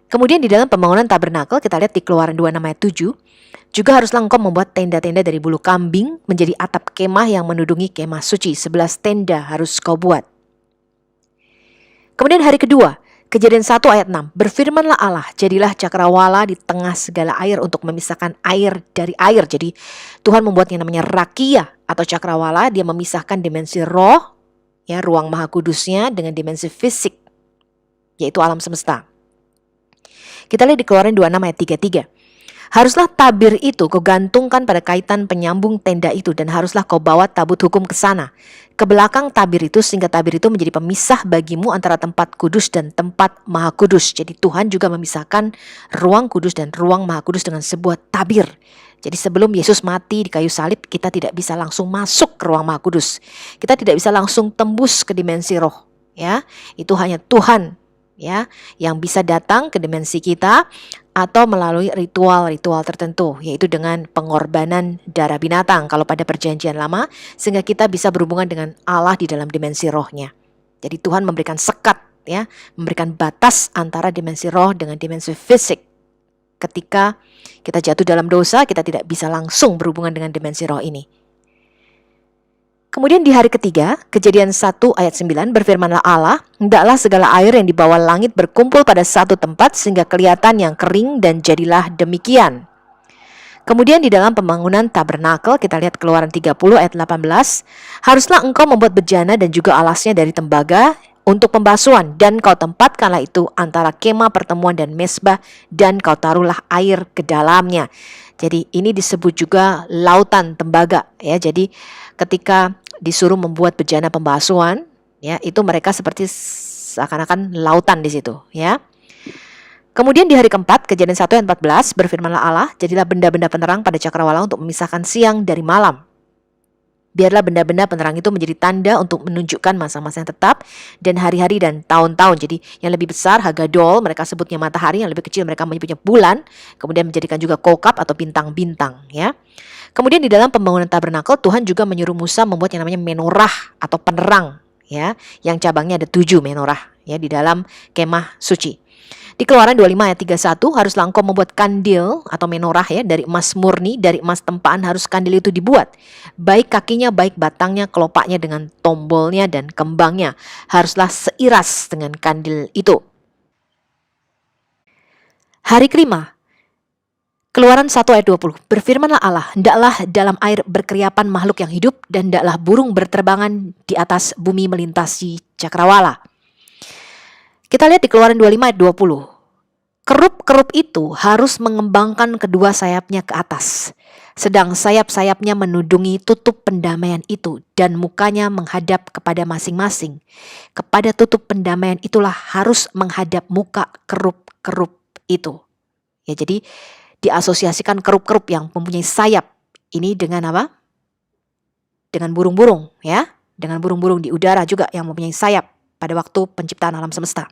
Kemudian di dalam pembangunan tabernakel kita lihat di Keluaran 26 ayat 7, juga haruslah engkau membuat tenda-tenda dari bulu kambing menjadi atap kemah yang menudungi kemah suci. 11 tenda harus kau buat. Kemudian hari kedua, Kejadian 1 ayat 6, berfirmanlah Allah, jadilah cakrawala di tengah segala air untuk memisahkan air dari air. Jadi Tuhan membuat yang namanya rakia atau cakrawala, dia memisahkan dimensi roh, ya, ruang maha kudusnya dengan dimensi fisik, yaitu alam semesta. Kita lihat di Keluaran 26 ayat 33. Haruslah tabir itu kau gantungkan pada kaitan penyambung tenda itu, dan haruslah kau bawa tabut hukum ke sana, ke belakang tabir itu, sehingga tabir itu menjadi pemisah bagimu antara tempat kudus dan tempat maha kudus. Jadi Tuhan juga memisahkan ruang kudus dan ruang maha kudus dengan sebuah tabir. Jadi sebelum Yesus mati di kayu salib, kita tidak bisa langsung masuk ke ruang maha kudus. Kita tidak bisa langsung tembus ke dimensi roh, ya. Itu hanya Tuhan, ya, yang bisa datang ke dimensi kita atau melalui ritual-ritual tertentu, yaitu dengan pengorbanan darah binatang kalau pada perjanjian lama, sehingga kita bisa berhubungan dengan Allah di dalam dimensi rohnya. Jadi Tuhan memberikan sekat, ya, memberikan batas antara dimensi roh dengan dimensi fisik. Ketika kita jatuh dalam dosa, kita tidak bisa langsung berhubungan dengan dimensi roh ini. Kemudian di hari ketiga, Kejadian 1 ayat 9, berfirmanlah Allah, hendaklah segala air yang di bawah langit berkumpul pada satu tempat sehingga kelihatan yang kering, dan jadilah demikian. Kemudian di dalam pembangunan tabernakel, kita lihat Keluaran 30 ayat 18, haruslah engkau membuat bejana dan juga alasnya dari tembaga untuk pembasuhan, dan kau tempatkanlah itu antara kemah pertemuan dan mesbah, dan kau taruhlah air ke dalamnya. Jadi ini disebut juga lautan tembaga, ya. Jadi ketika disuruh membuat bejana pembasuhan, ya, itu mereka seperti seakan-akan lautan di situ, ya. Kemudian di hari keempat, Kejadian 1 ayat 14, berfirmanlah Allah, jadilah benda-benda penerang pada cakrawala untuk memisahkan siang dari malam. Biarlah benda-benda penerang itu menjadi tanda untuk menunjukkan masa-masa yang tetap dan hari-hari dan tahun-tahun. Jadi yang lebih besar Hagadol, mereka sebutnya matahari, yang lebih kecil mereka menyebutnya bulan, kemudian menjadikan juga kokab atau bintang-bintang, ya. Kemudian di dalam pembangunan tabernakel, Tuhan juga menyuruh Musa membuat yang namanya menorah atau penerang, ya, yang cabangnya ada 7 menorah, ya, di dalam kemah suci. Di Keluaran 25 ayat 31, haruslah engkau membuat kandil atau menorah, ya, dari emas murni, dari emas tempaan harus kandil itu dibuat. Baik kakinya, baik batangnya, kelopaknya dengan tombolnya dan kembangnya haruslah seiras dengan kandil itu. Hari kelima, Keluaran 1 ayat 20, berfirmanlah Allah, hendaklah dalam air berkeriapan makhluk yang hidup, dan hendaklah burung berterbangan di atas bumi melintasi cakrawala. Kita lihat di Keluaran 25 ayat 20, kerup-kerup itu harus mengembangkan kedua sayapnya ke atas, sedang sayap-sayapnya menudungi tutup pendamaian itu, dan mukanya menghadap kepada masing-masing. Kepada tutup pendamaian itulah harus menghadap muka kerup-kerup itu. Ya, jadi diasosiasikan kerup-kerup yang mempunyai sayap ini dengan apa? Dengan burung-burung, ya, dengan burung-burung di udara juga yang mempunyai sayap pada waktu penciptaan alam semesta.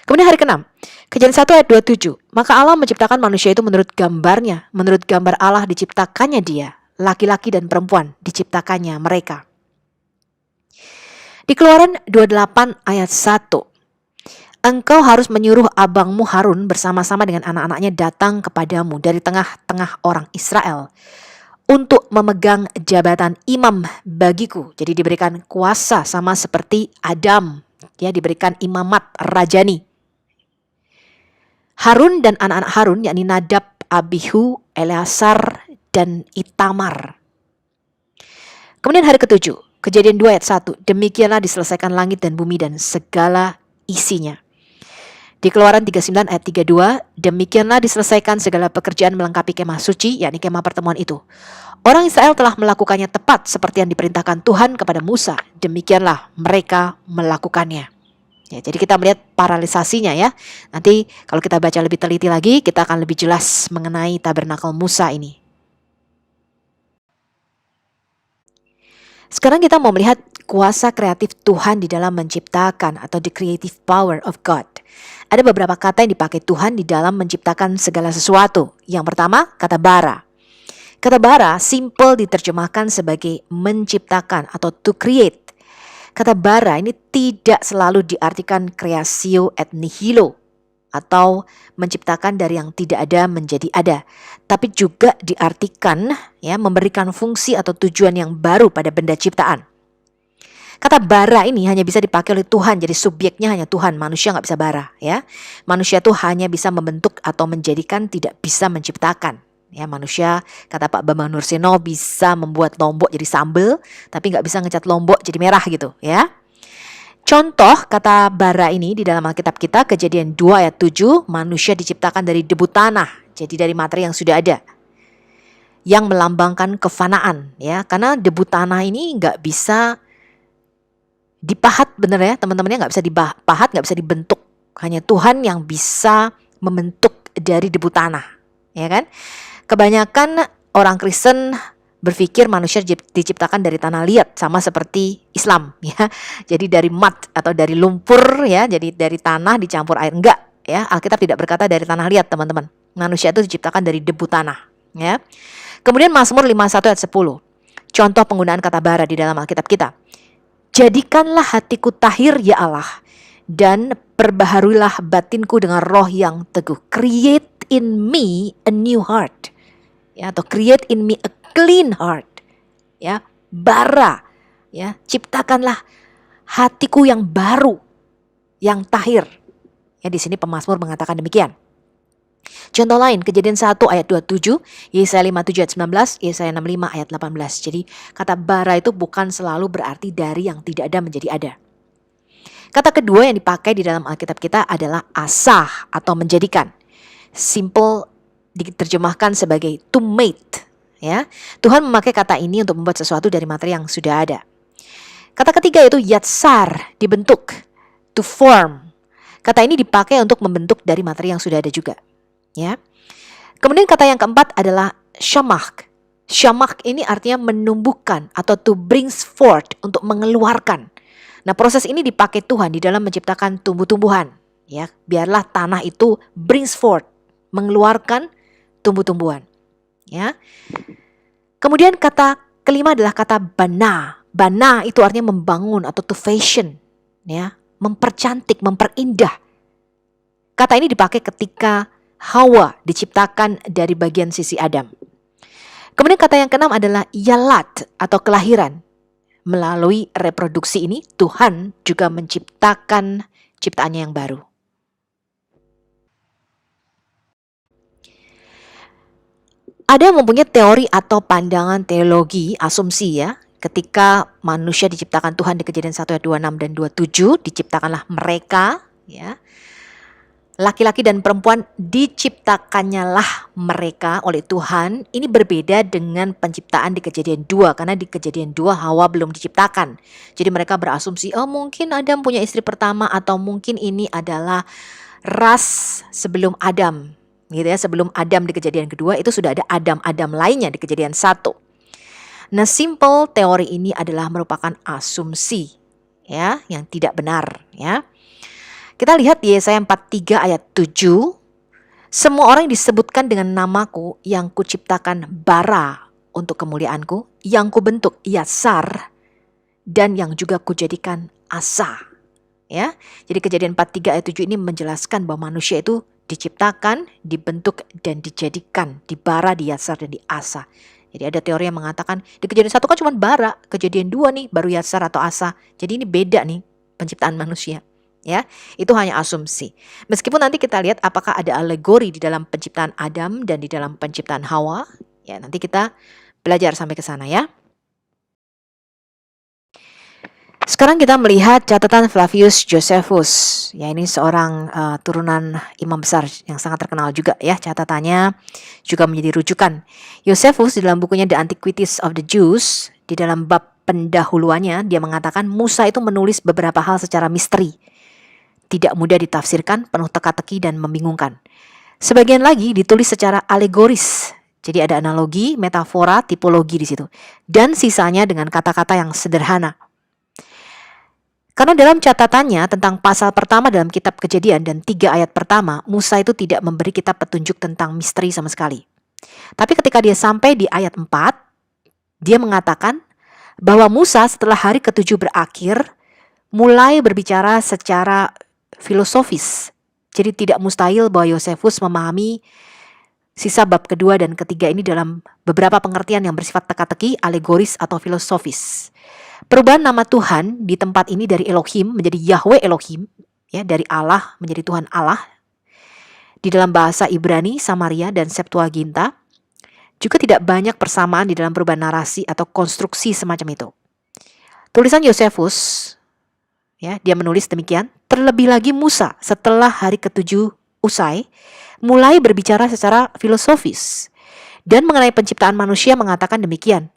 Kemudian hari ke-6, Kejadian 1 ayat 27, maka Allah menciptakan manusia itu menurut gambarnya, menurut gambar Allah diciptakannya dia, laki-laki dan perempuan diciptakannya mereka. Di Keluaran 28 ayat 1, engkau harus menyuruh abangmu Harun bersama-sama dengan anak-anaknya datang kepadamu dari tengah-tengah orang Israel untuk memegang jabatan imam bagiku. Jadi diberikan kuasa sama seperti Adam, ya, diberikan imamat rajani. Harun dan anak-anak Harun, yakni Nadab, Abihu, Eleazar, dan Itamar. Kemudian hari ke-7, Kejadian 2 ayat 1, demikianlah diselesaikan langit dan bumi dan segala isinya. Di Keluaran 39 ayat 32, demikianlah diselesaikan segala pekerjaan melengkapi kemah suci, yakni kemah pertemuan itu. Orang Israel telah melakukannya tepat seperti yang diperintahkan Tuhan kepada Musa, demikianlah mereka melakukannya. Ya, jadi kita melihat paralisasinya, ya. Nanti kalau kita baca lebih teliti lagi, kita akan lebih jelas mengenai tabernakel Musa ini. Sekarang kita mau melihat kuasa kreatif Tuhan di dalam menciptakan atau the creative power of God. Ada beberapa kata yang dipakai Tuhan di dalam menciptakan segala sesuatu. Yang pertama, kata bara. Kata bara simple diterjemahkan sebagai menciptakan atau to create. Kata bara ini tidak selalu diartikan creatio et nihilo atau menciptakan dari yang tidak ada menjadi ada, tapi juga diartikan, ya, memberikan fungsi atau tujuan yang baru pada benda ciptaan. Kata bara ini hanya bisa dipakai oleh Tuhan, jadi subjeknya hanya Tuhan, manusia nggak bisa bara ya. Manusia tuh hanya bisa membentuk atau menjadikan, tidak bisa menciptakan. Ya, manusia, kata Pak Bambang Nursino, bisa membuat lombok jadi sambel, tapi nggak bisa ngecat lombok jadi merah gitu ya. Contoh kata bara ini di dalam Alkitab kita, Kejadian 2 ayat 7, manusia diciptakan dari debu tanah, jadi dari materi yang sudah ada, yang melambangkan kefanaan ya, karena debu tanah ini nggak bisa dipahat, bener ya teman-temannya, nggak bisa dipahat, nggak bisa dibentuk. Hanya Tuhan yang bisa membentuk dari debu tanah, ya kan? Kebanyakan orang Kristen berpikir manusia diciptakan dari tanah liat, sama seperti Islam ya. Jadi dari mud atau dari lumpur ya, jadi dari tanah dicampur air. Enggak ya, Alkitab tidak berkata dari tanah liat, teman-teman. Manusia itu diciptakan dari debu tanah ya. Kemudian Mazmur 51 ayat 10. Contoh penggunaan kata bara di dalam Alkitab kita. Jadikanlah hatiku tahir ya Allah, dan perbaharuilah batinku dengan roh yang teguh. Create in me a new heart. Ya, atau create in me a clean heart. Ya, bara. Ya, ciptakanlah hatiku yang baru, yang tahir. Ya, di sini pemazmur mengatakan demikian. Contoh lain, Kejadian 1 ayat 27, Yesaya 57 ayat 19, Yesaya 65 ayat 18. Jadi kata bara itu bukan selalu berarti dari yang tidak ada menjadi ada. Kata kedua yang dipakai di dalam Alkitab kita adalah asah atau menjadikan. Simple diterjemahkan sebagai to make. Ya, Tuhan memakai kata ini untuk membuat sesuatu dari materi yang sudah ada. Kata ketiga itu yatsar, dibentuk, to form. Kata ini dipakai untuk membentuk dari materi yang sudah ada juga. Ya. Kemudian kata yang keempat adalah syamak. Syamak ini artinya menumbuhkan atau to brings forth, untuk mengeluarkan. Nah, proses ini dipakai Tuhan di dalam menciptakan tumbuh-tumbuhan. Ya, biarlah tanah itu brings forth, mengeluarkan tumbuh-tumbuhan. Ya. Kemudian kata kelima adalah kata bana. Bana itu artinya membangun atau to fashion, ya, mempercantik, memperindah. Kata ini dipakai ketika Hawa diciptakan dari bagian sisi Adam. Kemudian kata yang keenam adalah yalat atau kelahiran. Melalui reproduksi ini Tuhan juga menciptakan ciptaannya yang baru. Ada yang mempunyai teori atau pandangan teologi, asumsi ya, ketika manusia diciptakan Tuhan di Kejadian 1 ayat 26 dan 27, diciptakanlah mereka ya. Laki-laki dan perempuan diciptakannya lah mereka oleh Tuhan. Ini berbeda dengan penciptaan di Kejadian 2. Karena di Kejadian 2 Hawa belum diciptakan. Jadi mereka berasumsi, oh mungkin Adam punya istri pertama, atau mungkin ini adalah ras sebelum Adam. Gitu ya, sebelum Adam di Kejadian kedua itu sudah ada Adam-Adam lainnya di Kejadian 1. Nah, simple teori ini adalah merupakan asumsi ya, yang tidak benar ya. Kita lihat di Yesaya 43 ayat 7. Semua orang yang disebutkan dengan namaku, yang kuciptakan bara untuk kemuliaanku, yang kubentuk yatsar, dan yang juga kujadikan asa. Ya, jadi Kejadian 43 ayat 7 ini menjelaskan bahwa manusia itu diciptakan, dibentuk, dan dijadikan, dibara, diyatsar, dan diasa. Jadi ada teori yang mengatakan di Kejadian 1 kan cuma bara, Kejadian 2 nih baru yatsar atau asa. Jadi ini beda nih penciptaan manusia. Ya, itu hanya asumsi. Meskipun nanti kita lihat apakah ada alegori di dalam penciptaan Adam dan di dalam penciptaan Hawa. Ya, nanti kita belajar sampai ke sana ya. Sekarang kita melihat catatan Flavius Josephus. Ya, ini seorang turunan imam besar yang sangat terkenal juga ya. Catatannya juga menjadi rujukan. Josephus di dalam bukunya The Antiquities of the Jews, di dalam bab pendahuluannya dia mengatakan Musa itu menulis beberapa hal secara misteri. Tidak mudah ditafsirkan, penuh teka-teki dan membingungkan. Sebagian lagi ditulis secara alegoris. Jadi ada analogi, metafora, tipologi di situ. Dan sisanya dengan kata-kata yang sederhana. Karena dalam catatannya tentang pasal pertama dalam kitab Kejadian dan 3 ayat pertama, Musa itu tidak memberi kita petunjuk tentang misteri sama sekali. Tapi ketika dia sampai di ayat 4, dia mengatakan bahwa Musa setelah hari ke-7 berakhir, mulai berbicara secara filosofis. Jadi tidak mustahil bahwa Josephus memahami sisa bab kedua dan ketiga ini dalam beberapa pengertian yang bersifat teka-teki, alegoris atau filosofis. Perubahan nama Tuhan di tempat ini dari Elohim menjadi Yahweh Elohim, ya, dari Allah menjadi Tuhan Allah. Di dalam bahasa Ibrani, Samaria, dan Septuaginta juga tidak banyak persamaan di dalam perubahan narasi atau konstruksi semacam itu. Tulisan Yosefus, ya, dia menulis demikian, terlebih lagi Musa setelah hari ke-7 usai, mulai berbicara secara filosofis. Dan mengenai penciptaan manusia mengatakan demikian,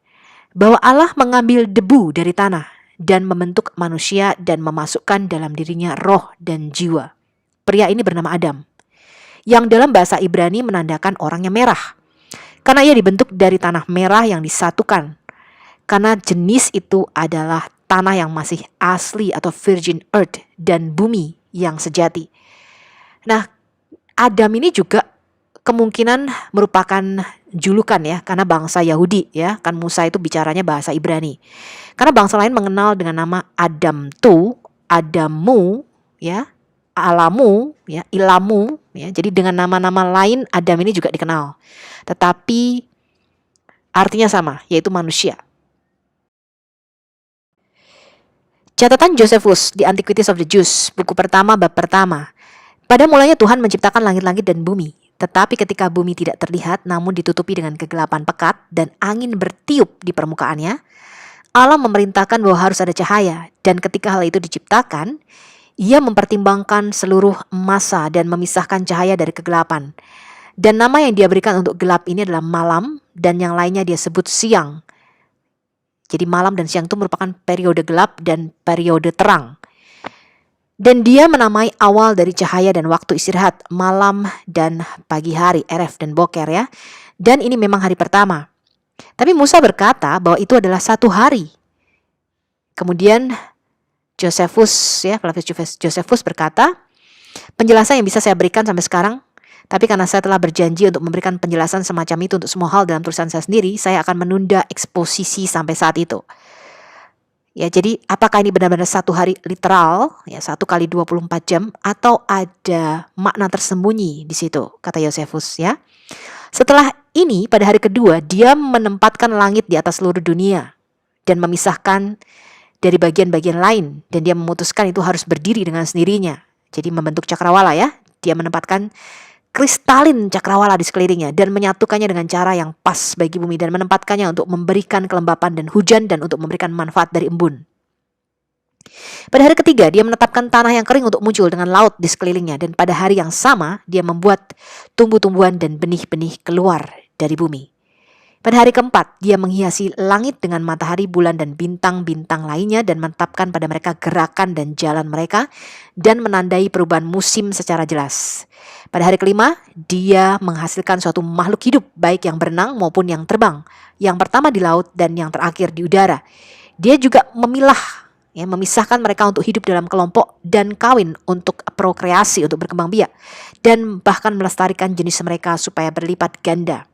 bahwa Allah mengambil debu dari tanah dan membentuk manusia dan memasukkan dalam dirinya roh dan jiwa. Pria ini bernama Adam, yang dalam bahasa Ibrani menandakan orangnya merah, karena ia dibentuk dari tanah merah yang disatukan. Karena jenis itu adalah tanah yang masih asli atau virgin earth dan bumi yang sejati. Nah, Adam ini juga kemungkinan merupakan julukan, ya, karena bangsa Yahudi, ya, kan Musa itu bicaranya bahasa Ibrani. Karena bangsa lain mengenal dengan nama Adam tu, Adamu, ya, Alamu, ya, Ilamu, ya. Jadi dengan nama-nama lain Adam ini juga dikenal. Tetapi artinya sama, yaitu manusia. Catatan Josephus di Antiquities of the Jews, buku pertama bab pertama. Pada mulanya Tuhan menciptakan langit-langit dan bumi. Tetapi ketika bumi tidak terlihat namun ditutupi dengan kegelapan pekat dan angin bertiup di permukaannya, Allah memerintahkan bahwa harus ada cahaya. Dan ketika hal itu diciptakan, ia mempertimbangkan seluruh masa dan memisahkan cahaya dari kegelapan. Dan nama yang dia berikan untuk gelap ini adalah malam, dan yang lainnya dia sebut siang. Jadi malam dan siang itu merupakan periode gelap dan periode terang. Dan dia menamai awal dari cahaya dan waktu istirahat, malam dan pagi hari, Eref dan Boker, ya. Dan ini memang hari pertama. Tapi Musa berkata bahwa itu adalah satu hari. Kemudian Josephus, ya, Flavius Josephus berkata, penjelasan yang bisa saya berikan sampai sekarang, tapi karena saya telah berjanji untuk memberikan penjelasan semacam itu untuk semua hal dalam tulisan saya sendiri, saya akan menunda eksposisi sampai saat itu. Ya, jadi apakah ini benar-benar satu hari literal, ya, 1 kali 24 jam, atau ada makna tersembunyi di situ, kata Josephus, ya. Setelah ini, pada hari kedua, dia menempatkan langit di atas seluruh dunia dan memisahkan dari bagian-bagian lain, dan dia memutuskan itu harus berdiri dengan sendirinya. Jadi membentuk cakrawala, ya. Dia menempatkan kristalin cakrawala di sekelilingnya dan menyatukannya dengan cara yang pas bagi bumi dan menempatkannya untuk memberikan kelembapan dan hujan dan untuk memberikan manfaat dari embun. Pada hari ketiga, dia menetapkan tanah yang kering untuk muncul dengan laut di sekelilingnya, dan pada hari yang sama dia membuat tumbuh-tumbuhan dan benih-benih keluar dari bumi. Pada hari keempat, dia menghiasi langit dengan matahari, bulan, dan bintang-bintang lainnya dan menetapkan pada mereka gerakan dan jalan mereka dan menandai perubahan musim secara jelas. Pada hari kelima, dia menghasilkan suatu makhluk hidup, baik yang berenang maupun yang terbang. Yang pertama di laut dan yang terakhir di udara. Dia juga memilah, ya, memisahkan mereka untuk hidup dalam kelompok dan kawin untuk prokreasi, untuk berkembang biak, dan bahkan melestarikan jenis mereka supaya berlipat ganda.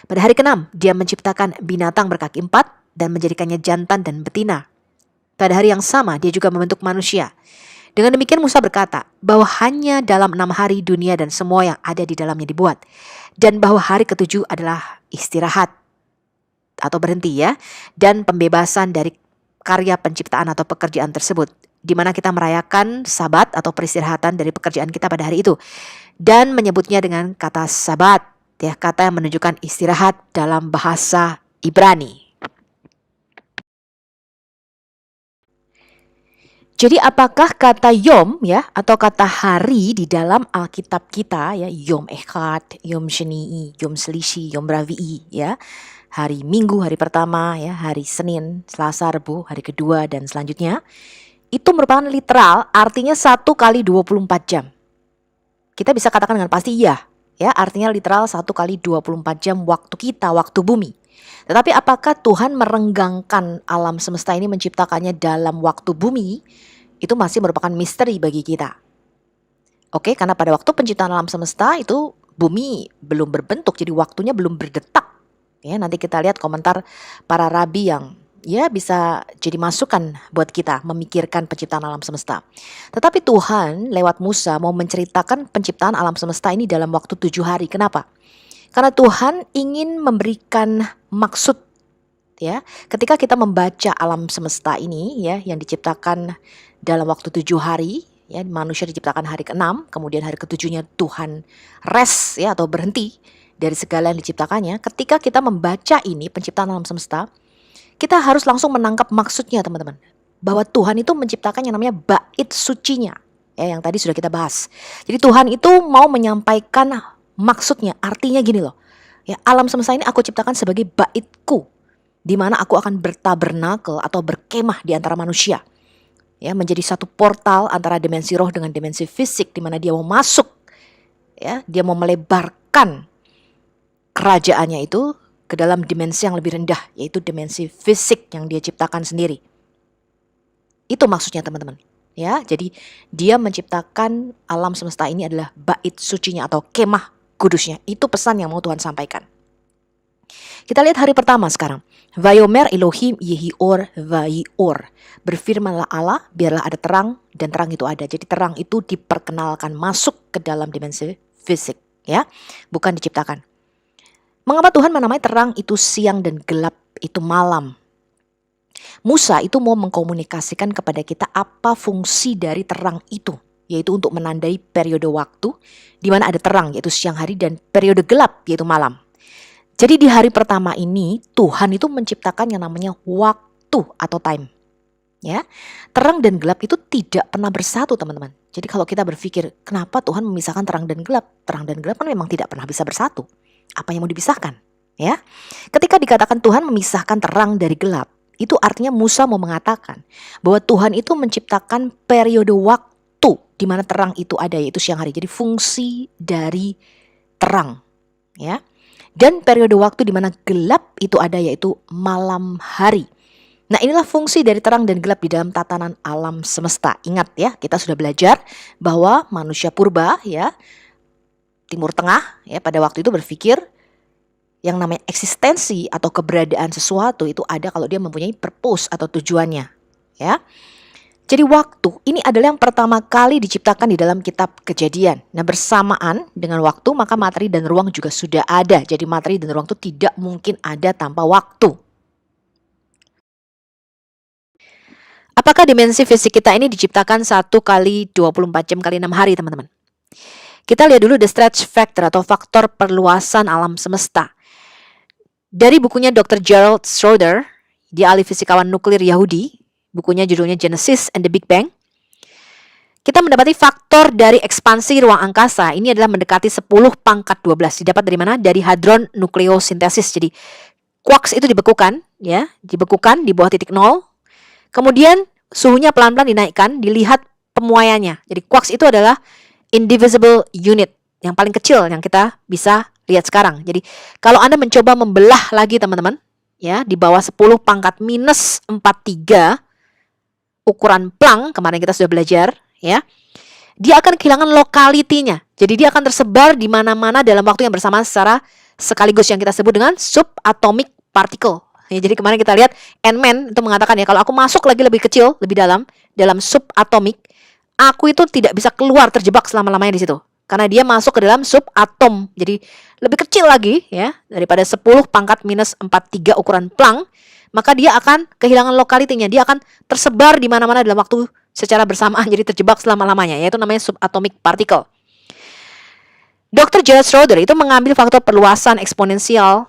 Pada hari ke-6, dia menciptakan binatang berkaki 4 dan menjadikannya jantan dan betina. Pada hari yang sama, dia juga membentuk manusia. Dengan demikian Musa berkata bahwa hanya dalam 6 hari dunia dan semua yang ada di dalamnya dibuat. Dan bahwa hari ke-7 adalah istirahat atau berhenti, ya, dan pembebasan dari karya penciptaan atau pekerjaan tersebut, di mana kita merayakan sabat atau peristirahatan dari pekerjaan kita pada hari itu, dan menyebutnya dengan kata sabat, ya, kata yang menunjukkan istirahat dalam bahasa Ibrani. Jadi apakah kata yom, ya, atau kata hari di dalam Alkitab kita, ya, yom echad, yom sheni, yom selishi, yom ravi'i, ya, hari Minggu, hari pertama, ya, hari Senin, Selasa, Rebu, hari kedua, dan selanjutnya, itu merupakan literal, artinya 1 kali 24 jam. Kita bisa katakan dengan pasti iya, ya, artinya literal 1 kali 24 jam waktu kita, waktu bumi. Tetapi apakah Tuhan merenggangkan alam semesta ini, menciptakannya dalam waktu bumi? Itu masih merupakan misteri bagi kita. Oke, karena pada waktu penciptaan alam semesta itu bumi belum berbentuk, jadi waktunya belum berdetak. Ya, nanti kita lihat komentar para rabi yang, ya, bisa jadi masukan buat kita memikirkan penciptaan alam semesta. Tetapi Tuhan lewat Musa mau menceritakan penciptaan alam semesta ini dalam waktu 7 hari. Kenapa? Karena Tuhan ingin memberikan maksud ya. Ketika kita membaca alam semesta ini ya, yang diciptakan dalam waktu 7 hari, ya, manusia diciptakan hari ke-6, kemudian hari ke-7-nya Tuhan rest ya, atau berhenti dari segala yang diciptakannya. Ketika kita membaca ini penciptaan alam semesta, kita harus langsung menangkap maksudnya, teman-teman. Bahwa Tuhan itu menciptakan yang namanya bait sucinya, ya, yang tadi sudah kita bahas. Jadi Tuhan itu mau menyampaikan maksudnya, artinya gini loh. Ya, alam semesta ini aku ciptakan sebagai baitku, di mana aku akan bertabernakel atau berkemah di antara manusia. Ya, menjadi satu portal antara dimensi roh dengan dimensi fisik, di mana dia mau masuk, ya, dia mau melebarkan kerajaannya itu ke dalam dimensi yang lebih rendah, yaitu dimensi fisik yang dia ciptakan sendiri. Itu maksudnya, teman-teman. Ya, jadi dia menciptakan alam semesta ini adalah bait sucinya atau kemah kudusnya. Itu pesan yang mau Tuhan sampaikan. Kita lihat hari pertama sekarang. Vayomer Elohim Yehior Vaior. Berfirmanlah Allah, biarlah ada terang, dan terang itu ada. Jadi terang itu diperkenalkan masuk ke dalam dimensi fisik, ya, bukan diciptakan. Mengapa Tuhan menamai terang itu siang dan gelap itu malam? Musa itu mau mengkomunikasikan kepada kita apa fungsi dari terang itu, yaitu untuk menandai periode waktu di mana ada terang, yaitu siang hari, dan periode gelap, yaitu malam. Jadi di hari pertama ini Tuhan itu menciptakan yang namanya waktu atau time. Ya, terang dan gelap itu tidak pernah bersatu, teman-teman. Jadi kalau kita berpikir kenapa Tuhan memisahkan terang dan gelap kan memang tidak pernah bisa bersatu. Apa yang mau dipisahkan? Ya, ketika dikatakan Tuhan memisahkan terang dari gelap, itu artinya Musa mau mengatakan bahwa Tuhan itu menciptakan periode waktu di mana terang itu ada, yaitu siang hari. Jadi fungsi dari terang, ya. Dan periode waktu di mana gelap itu ada, yaitu malam hari. Nah, inilah fungsi dari terang dan gelap di dalam tatanan alam semesta. Ingat ya, kita sudah belajar bahwa manusia purba, ya, Timur Tengah, ya, pada waktu itu berpikir yang namanya eksistensi atau keberadaan sesuatu itu ada kalau dia mempunyai purpose atau tujuannya, ya. Jadi waktu ini adalah yang pertama kali diciptakan di dalam kitab Kejadian. Nah, bersamaan dengan waktu maka materi dan ruang juga sudah ada. Jadi materi dan ruang itu tidak mungkin ada tanpa waktu. Apakah dimensi fisik kita ini diciptakan 1 kali 24 jam kali 6 hari, teman-teman? Kita lihat dulu the stretch factor atau faktor perluasan alam semesta. Dari bukunya Dr. Gerald Schroeder, dia ahli fisikawan nuklir Yahudi, bukunya judulnya Genesis and the Big Bang. Kita mendapati faktor dari ekspansi ruang angkasa ini adalah mendekati 10 pangkat 12. Didapat dari mana? Dari hadron nukleosintesis. Jadi quarks itu dibekukan, ya, dibekukan di bawah titik 0. Kemudian suhunya pelan-pelan dinaikkan, dilihat pemuaiannya. Jadi quarks itu adalah indivisible unit, yang paling kecil yang kita bisa lihat sekarang. Jadi kalau Anda mencoba membelah lagi, teman-teman, ya, di bawah 10 pangkat minus 43 ukuran Planck, kemarin kita sudah belajar, ya, dia akan kehilangan lokalitinya. Jadi dia akan tersebar di mana-mana dalam waktu yang bersamaan secara sekaligus, yang kita sebut dengan subatomic particle. Ya, jadi kemarin kita lihat Ant-Man itu mengatakan, ya, kalau aku masuk lagi lebih kecil, lebih dalam subatomik, aku itu tidak bisa keluar, terjebak selama-lamanya di situ. Karena dia masuk ke dalam subatom. Jadi lebih kecil lagi, ya, daripada 10 pangkat minus 43 ukuran Planck, maka dia akan kehilangan lokalitinya. Dia akan tersebar di mana-mana dalam waktu secara bersamaan, jadi terjebak selama-lamanya, yaitu namanya subatomic particle. Dr. Gerald Schroeder itu mengambil faktor perluasan eksponensial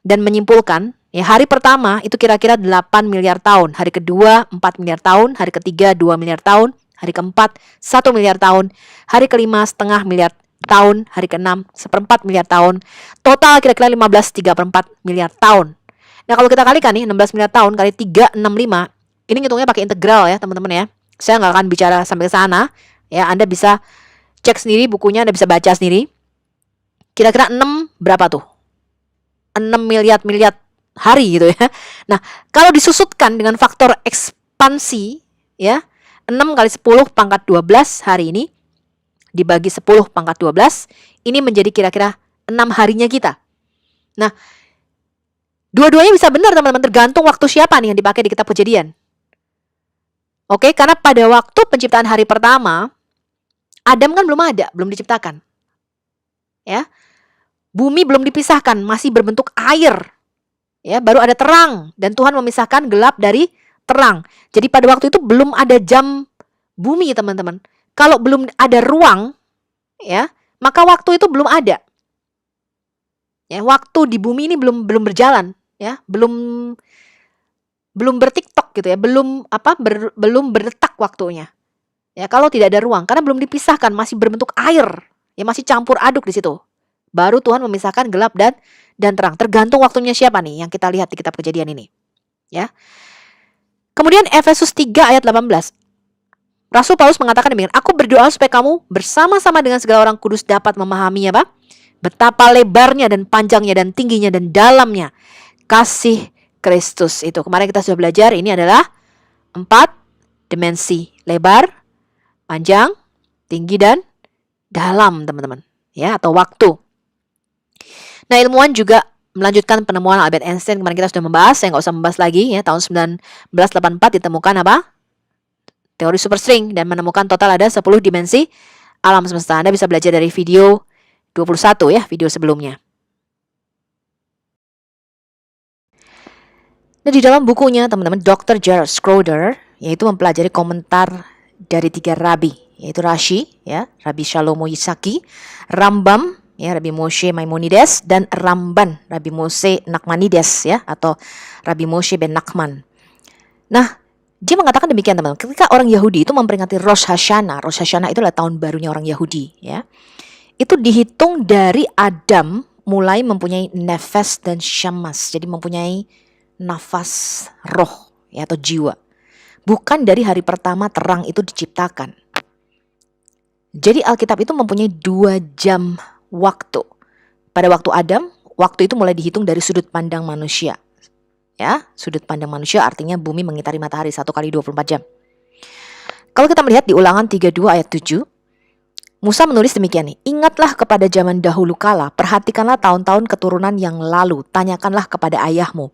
dan menyimpulkan, ya, hari pertama itu kira-kira 8 miliar tahun, hari kedua 4 miliar tahun, hari ketiga 2 miliar tahun, hari keempat 1 miliar tahun, hari kelima setengah miliar tahun, hari keenam 1/4 miliar tahun, total kira-kira 15/3/4 miliar tahun. Nah, kalau kita kalikan nih 16 miliar tahun kali 365, ini ngitungnya pakai integral ya, teman-teman ya. Saya nggak akan bicara sampai ke sana, ya. Anda bisa cek sendiri bukunya, Anda bisa baca sendiri. Kira-kira 6 berapa tuh? 6 miliar hari gitu ya. Nah, kalau disusutkan dengan faktor ekspansi, ya, 6 kali 10 pangkat 12 hari ini dibagi 10 pangkat 12, ini menjadi kira-kira 6 harinya kita. Nah, dua-duanya bisa benar, teman-teman, tergantung waktu siapa nih yang dipakai di kitab Kejadian. Oke, karena pada waktu penciptaan hari pertama, Adam kan belum ada, belum diciptakan. Ya. Bumi belum dipisahkan, masih berbentuk air. Ya, baru ada terang dan Tuhan memisahkan gelap dari terang. Jadi pada waktu itu belum ada jam bumi, teman-teman. Kalau belum ada ruang, ya, maka waktu itu belum ada. Ya, waktu di bumi ini belum berjalan, ya, belum bertiktok gitu ya, belum berdetak waktunya. Ya, kalau tidak ada ruang karena belum dipisahkan, masih berbentuk air, ya masih campur aduk di situ. Baru Tuhan memisahkan gelap dan terang. Tergantung waktunya siapa nih yang kita lihat di kitab Kejadian ini. Ya. Kemudian Efesus 3 ayat 18. Rasul Paulus mengatakan demikian, aku berdoa supaya kamu bersama-sama dengan segala orang kudus dapat memahami apa? Betapa lebarnya dan panjangnya dan tingginya dan dalamnya kasih Kristus itu. Kemarin kita sudah belajar, ini adalah 4 dimensi. Lebar, panjang, tinggi, dan dalam, teman-teman. Ya, atau waktu. Nah, ilmuwan juga melanjutkan penemuan Albert Einstein. Kemarin kita sudah membahas, saya nggak usah membahas lagi. Ya, tahun 1984 ditemukan apa? Teori superstring, dan menemukan total ada 10 dimensi alam semesta. Anda bisa belajar dari video 21 ya, video sebelumnya. Nah, di dalam bukunya teman-teman, Dr. Gerald Schroeder yaitu mempelajari komentar dari 3 rabi, yaitu Rashi, ya, Rabbi Shalomo Yisaki, Rambam, ya, Rabbi Moshe Maimonides, dan Ramban, Rabbi Moshe Nachmanides, ya, atau Rabbi Moshe ben Nachman. Nah, dia mengatakan demikian, teman-teman. Ketika orang Yahudi itu memperingati Rosh Hashanah itu adalah tahun barunya orang Yahudi, ya. Itu dihitung dari Adam mulai mempunyai nefes dan syamas, jadi mempunyai nafas roh, ya, atau jiwa. Bukan dari hari pertama terang itu diciptakan. Jadi Alkitab itu mempunyai 2 jam waktu. Pada waktu Adam, waktu itu mulai dihitung dari sudut pandang manusia. Ya, sudut pandang manusia artinya bumi mengitari matahari 1 kali 24 jam. Kalau kita melihat di Ulangan 32 ayat 7, Musa menulis demikian nih, ingatlah kepada zaman dahulu kala, perhatikanlah tahun-tahun keturunan yang lalu, tanyakanlah kepada ayahmu.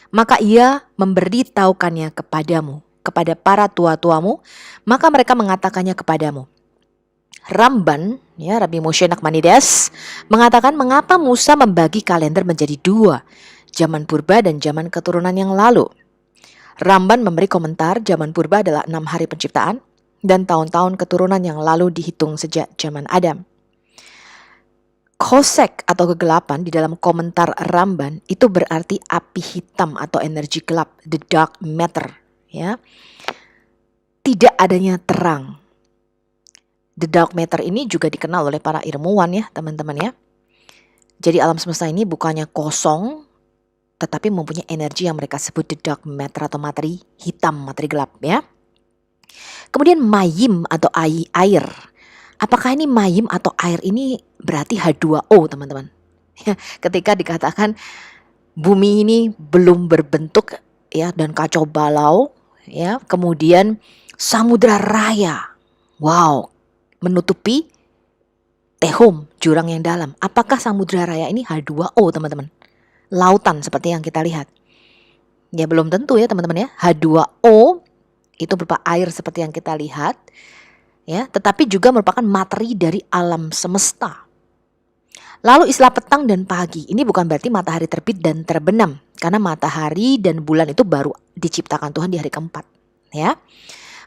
Maka ia memberitahukannya kepadamu, kepada para tua-tuamu, maka mereka mengatakannya kepadamu. Ramban, ya, Rabbi Moshe Nachmanides mengatakan mengapa Musa membagi kalender menjadi 2, zaman purba dan zaman keturunan yang lalu. Ramban memberi komentar zaman purba adalah 6 hari penciptaan dan tahun-tahun keturunan yang lalu dihitung sejak zaman Adam. Kosek atau kegelapan di dalam komentar Ramban itu berarti api hitam atau energi gelap, the dark matter, ya. Tidak adanya terang. The dark matter ini juga dikenal oleh para ilmuwan, ya, teman-teman, ya. Jadi alam semesta ini bukannya kosong, tetapi mempunyai energi yang mereka sebut the dark matter atau materi hitam, materi gelap, ya. Kemudian mayim atau air. Apakah ini mayim atau air ini berarti H2O, teman-teman? Ya, ketika dikatakan bumi ini belum berbentuk, ya, dan kacau balau, ya, kemudian samudra raya, wow, menutupi tehom, jurang yang dalam. Apakah samudra raya ini H2O, teman-teman? Lautan seperti yang kita lihat. Ya, belum tentu ya, teman-teman, ya. H2O itu berupa air seperti yang kita lihat, ya, tetapi juga merupakan materi dari alam semesta. Lalu istilah petang dan pagi, ini bukan berarti matahari terbit dan terbenam, karena matahari dan bulan itu baru diciptakan Tuhan di hari keempat, ya.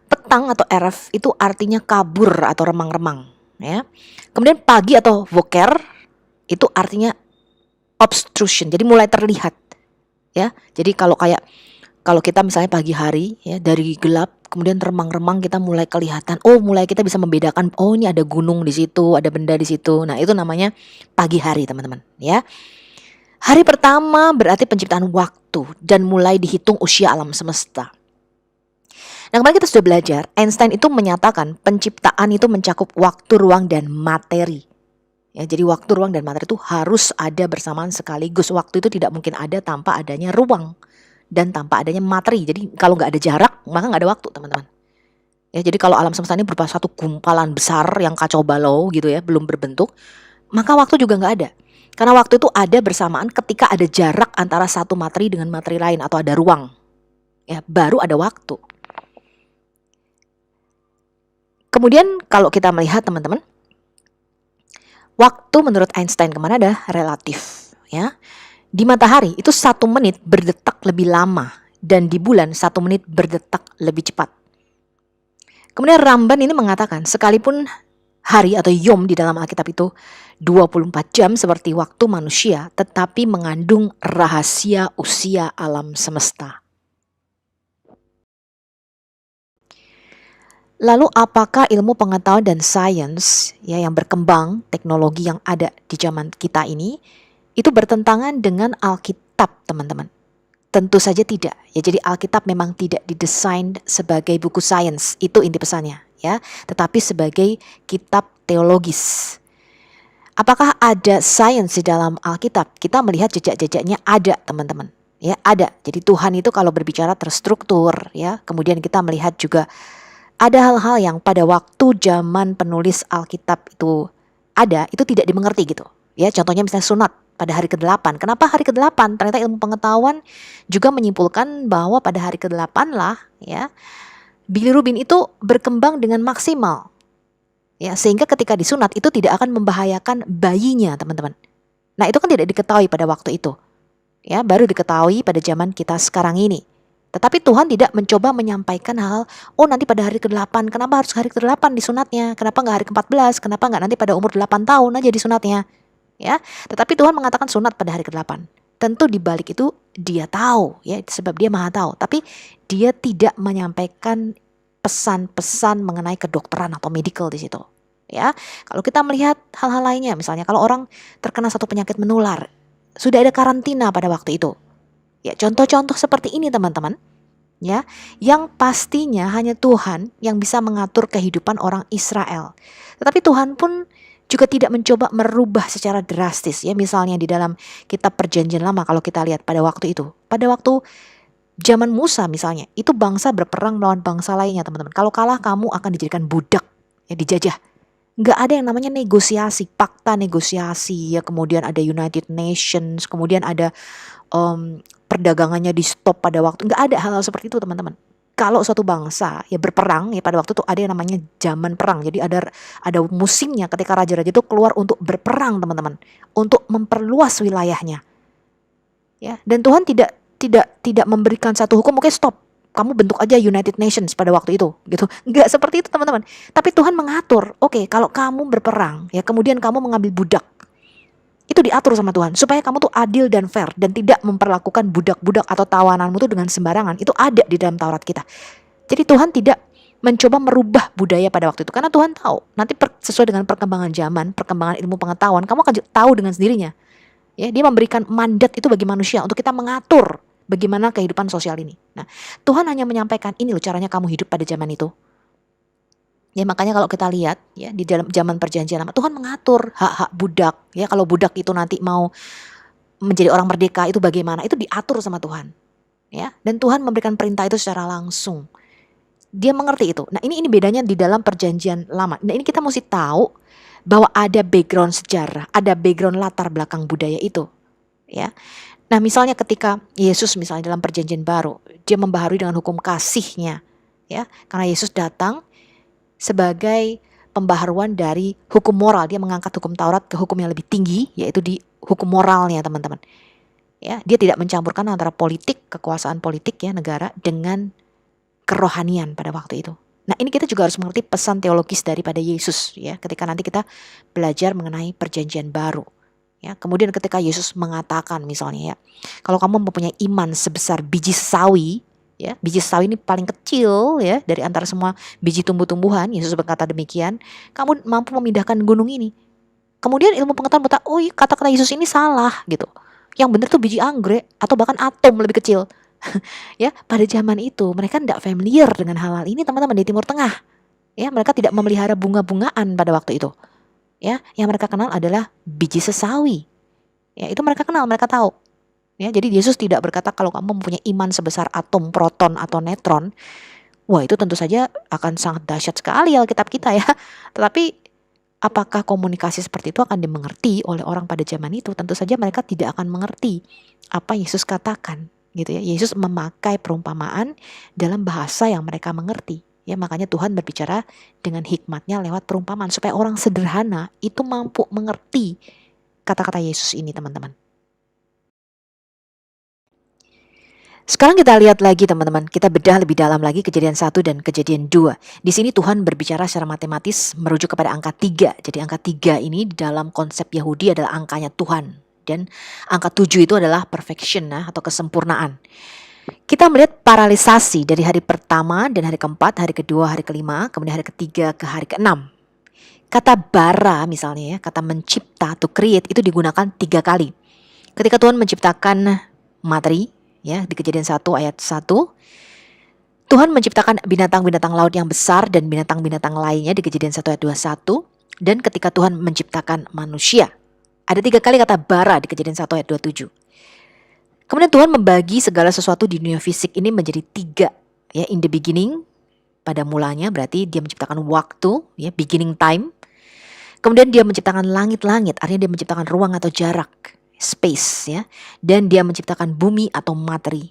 Petang atau eref itu artinya kabur atau remang-remang, ya. Kemudian pagi atau voker itu artinya obstruction, jadi mulai terlihat, ya. Jadi kalau kita misalnya pagi hari, ya, dari gelap kemudian remang-remang kita mulai kelihatan, oh, mulai kita bisa membedakan, oh, ini ada gunung di situ, ada benda di situ. Nah, itu namanya pagi hari, teman-teman, ya. Hari pertama berarti penciptaan waktu dan mulai dihitung usia alam semesta. Nah, kemarin kita sudah belajar, Einstein itu menyatakan penciptaan itu mencakup waktu, ruang, dan materi. Ya, jadi waktu, ruang, dan materi itu harus ada bersamaan sekaligus. Waktu itu tidak mungkin ada tanpa adanya ruang dan tanpa adanya materi. Jadi kalau nggak ada jarak, maka nggak ada waktu, teman-teman. Ya, jadi kalau alam semesta ini berupa satu gumpalan besar yang kacau balau gitu ya, belum berbentuk, maka waktu juga nggak ada. Karena waktu itu ada bersamaan ketika ada jarak antara satu materi dengan materi lain atau ada ruang. Ya, baru ada waktu. Kemudian kalau kita melihat, teman-teman, waktu menurut Einstein kemana ada relatif, ya. Di matahari itu 1 menit berdetak lebih lama, dan di bulan 1 menit berdetak lebih cepat. Kemudian Ramban ini mengatakan, sekalipun hari atau yom di dalam Alkitab itu 24 jam seperti waktu manusia, tetapi mengandung rahasia usia alam semesta. Lalu apakah ilmu pengetahuan dan sains ya yang berkembang, teknologi yang ada di zaman kita ini, itu bertentangan dengan Alkitab, teman-teman? Tentu saja tidak. Ya, jadi Alkitab memang tidak didesain sebagai buku sains, itu inti pesannya, ya, tetapi sebagai kitab teologis. Apakah ada sains di dalam Alkitab? Kita melihat jejak-jejaknya ada, teman-teman. Ya, ada. Jadi Tuhan itu kalau berbicara terstruktur, ya. Kemudian kita melihat juga ada hal-hal yang pada waktu zaman penulis Alkitab itu ada, itu tidak dimengerti gitu. Ya, contohnya misalnya sunat pada hari ke-8. Kenapa hari ke-8? Ternyata ilmu pengetahuan juga menyimpulkan bahwa pada hari ke-8 lah, ya, bilirubin itu berkembang dengan maksimal. Ya, sehingga ketika disunat itu tidak akan membahayakan bayinya, teman-teman. Nah, itu kan tidak diketahui pada waktu itu. Ya, baru diketahui pada zaman kita sekarang ini. Tetapi Tuhan tidak mencoba menyampaikan hal, oh nanti pada hari ke-8, kenapa harus hari ke-8 disunatnya? Kenapa nggak hari ke-14? Kenapa nggak nanti pada umur 8 tahun aja disunatnya? Ya, tetapi Tuhan mengatakan sunat pada hari ke-8. Tentu di balik itu dia tahu, ya, sebab dia Maha tahu. Tapi dia tidak menyampaikan pesan-pesan mengenai kedokteran atau medical di situ. Ya, kalau kita melihat hal-hal lainnya, misalnya kalau orang terkena satu penyakit menular, sudah ada karantina pada waktu itu. Ya, contoh-contoh seperti ini, teman-teman. Ya, yang pastinya hanya Tuhan yang bisa mengatur kehidupan orang Israel. Tetapi Tuhan pun juga tidak mencoba merubah secara drastis, ya. Misalnya di dalam kitab Perjanjian Lama kalau kita lihat pada waktu itu. Pada waktu zaman Musa misalnya, itu bangsa berperang melawan bangsa lainnya, teman-teman. Kalau kalah kamu akan dijadikan budak, ya, dijajah. Nggak ada yang namanya negosiasi, fakta negosiasi, ya, kemudian ada United Nations, kemudian ada perdagangannya di stop pada waktu. Nggak ada hal-hal seperti itu, teman-teman. Kalau suatu bangsa ya berperang, ya pada waktu itu ada yang namanya zaman perang. Jadi ada musimnya ketika raja-raja itu keluar untuk berperang, teman-teman, untuk memperluas wilayahnya. Ya, dan Tuhan tidak memberikan satu hukum, oke stop, kamu bentuk aja United Nations pada waktu itu, gitu. Nggak seperti itu, teman-teman. Tapi Tuhan mengatur, oke, kalau kamu berperang, ya kemudian kamu mengambil budak, itu diatur sama Tuhan supaya kamu tuh adil dan fair dan tidak memperlakukan budak-budak atau tawananmu tuh dengan sembarangan. Itu ada di dalam Taurat kita. Jadi Tuhan tidak mencoba merubah budaya pada waktu itu karena Tuhan tahu nanti sesuai dengan perkembangan zaman, perkembangan ilmu pengetahuan, kamu akan tahu dengan sendirinya. Ya, dia memberikan mandat itu bagi manusia untuk kita mengatur bagaimana kehidupan sosial ini. Nah, Tuhan hanya menyampaikan ini loh caranya kamu hidup pada zaman itu. Ya, makanya kalau kita lihat ya di dalam zaman Perjanjian Lama, Tuhan mengatur hak-hak budak. Ya, kalau budak itu nanti mau menjadi orang merdeka itu bagaimana? Itu diatur sama Tuhan. Ya, dan Tuhan memberikan perintah itu secara langsung. Dia mengerti itu. Nah, ini bedanya di dalam Perjanjian Lama. Nah, ini kita mesti tahu bahwa ada background sejarah, ada background latar belakang budaya itu. Ya. Nah, misalnya ketika Yesus misalnya dalam Perjanjian Baru, dia membaharui dengan hukum kasihnya. Ya, karena Yesus datang sebagai pembaharuan dari hukum moral. Dia mengangkat hukum Taurat ke hukum yang lebih tinggi, yaitu di hukum moralnya, teman-teman. Ya, dia tidak mencampurkan antara politik, kekuasaan politik ya negara dengan kerohanian pada waktu itu. Nah, ini kita juga harus mengerti pesan teologis daripada Yesus ya, ketika nanti kita belajar mengenai Perjanjian Baru. Ya, kemudian ketika Yesus mengatakan misalnya ya, kalau kamu mempunyai iman sebesar biji sawi, ya, biji sawi ini paling kecil ya dari antara semua biji tumbuh-tumbuhan, Yesus berkata demikian, kamu mampu memindahkan gunung ini. Kemudian ilmu pengetahuan berkata, oh iya, kata-kata Yesus ini salah gitu. Yang benar tuh biji anggrek atau bahkan atom lebih kecil. Ya, pada zaman itu mereka tidak familiar dengan hal-hal ini, teman-teman, di Timur Tengah. Ya, mereka tidak memelihara bunga-bungaan pada waktu itu. Ya, yang mereka kenal adalah biji sesawi. Ya, itu mereka kenal, mereka tahu. Ya, jadi Yesus tidak berkata kalau kamu mempunyai iman sebesar atom, proton atau neutron, wah itu tentu saja akan sangat dahsyat sekali Alkitab kita ya. Tetapi apakah komunikasi seperti itu akan dimengerti oleh orang pada zaman itu? Tentu saja mereka tidak akan mengerti apa Yesus katakan. Gitu ya, Yesus memakai perumpamaan dalam bahasa yang mereka mengerti. Ya, makanya Tuhan berbicara dengan hikmatnya lewat perumpamaan supaya orang sederhana itu mampu mengerti kata-kata Yesus ini, teman-teman. Sekarang kita lihat lagi teman-teman, kita bedah lebih dalam lagi kejadian 1 dan kejadian 2. Di sini Tuhan berbicara secara matematis merujuk kepada angka 3. Jadi angka 3 ini dalam konsep Yahudi adalah angkanya Tuhan. Dan angka 7 itu adalah perfection atau kesempurnaan. Kita melihat paralisasi dari hari pertama dan hari keempat, hari kedua, hari kelima, kemudian hari ketiga ke hari keenam. Kata bara misalnya ya, kata mencipta atau create itu digunakan 3 kali. Ketika Tuhan menciptakan materi, ya di kejadian 1 ayat 1, Tuhan menciptakan binatang-binatang laut yang besar dan binatang-binatang lainnya di kejadian 1 ayat 21. Dan ketika Tuhan menciptakan manusia, ada 3 kali kata bara di kejadian 1 ayat 27. Kemudian Tuhan membagi segala sesuatu di dunia fisik ini menjadi 3. Ya, in the beginning, pada mulanya berarti dia menciptakan waktu, ya, beginning time. Kemudian dia menciptakan langit-langit, artinya dia menciptakan ruang atau jarak, space, ya. Dan dia menciptakan bumi atau materi.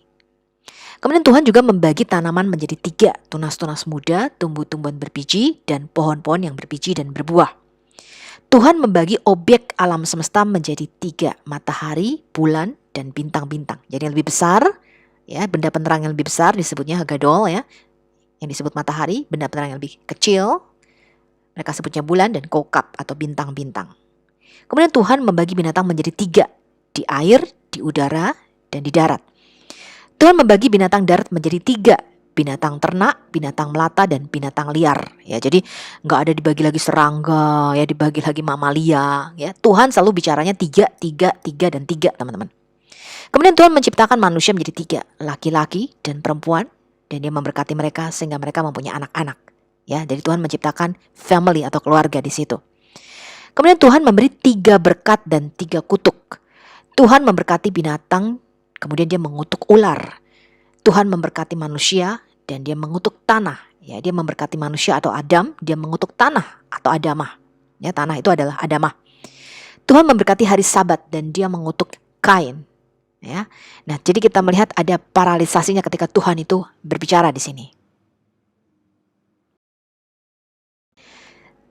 Kemudian Tuhan juga membagi tanaman menjadi 3, tunas-tunas muda, tumbuh-tumbuhan berbiji, dan pohon-pohon yang berbiji dan berbuah. Tuhan membagi objek alam semesta menjadi 3, matahari, bulan, dan bintang-bintang. Jadi yang lebih besar, ya, benda penerang yang lebih besar disebutnya Hagadol, ya, yang disebut matahari. Benda penerang yang lebih kecil, mereka sebutnya bulan dan kokab atau bintang-bintang. Kemudian Tuhan membagi binatang menjadi 3, di air, di udara, dan di darat. Tuhan membagi binatang darat menjadi 3, binatang ternak, binatang melata, dan binatang liar. Ya, jadi nggak ada dibagi lagi serangga, ya, dibagi lagi mamalia. Ya, Tuhan selalu bicaranya 3, 3, 3, dan 3, teman-teman. Kemudian Tuhan menciptakan manusia menjadi 3, laki-laki dan perempuan, dan dia memberkati mereka sehingga mereka mempunyai anak-anak. Ya, jadi Tuhan menciptakan family atau keluarga di situ. Kemudian Tuhan memberi 3 berkat dan 3 kutuk. Tuhan memberkati binatang, kemudian dia mengutuk ular. Tuhan memberkati manusia dan dia mengutuk tanah. Ya, dia memberkati manusia atau Adam, dia mengutuk tanah atau Adamah. Ya, tanah itu adalah Adamah. Tuhan memberkati hari Sabat dan dia mengutuk Kain. Ya. Nah, jadi kita melihat ada paralisasinya ketika Tuhan itu berbicara di sini.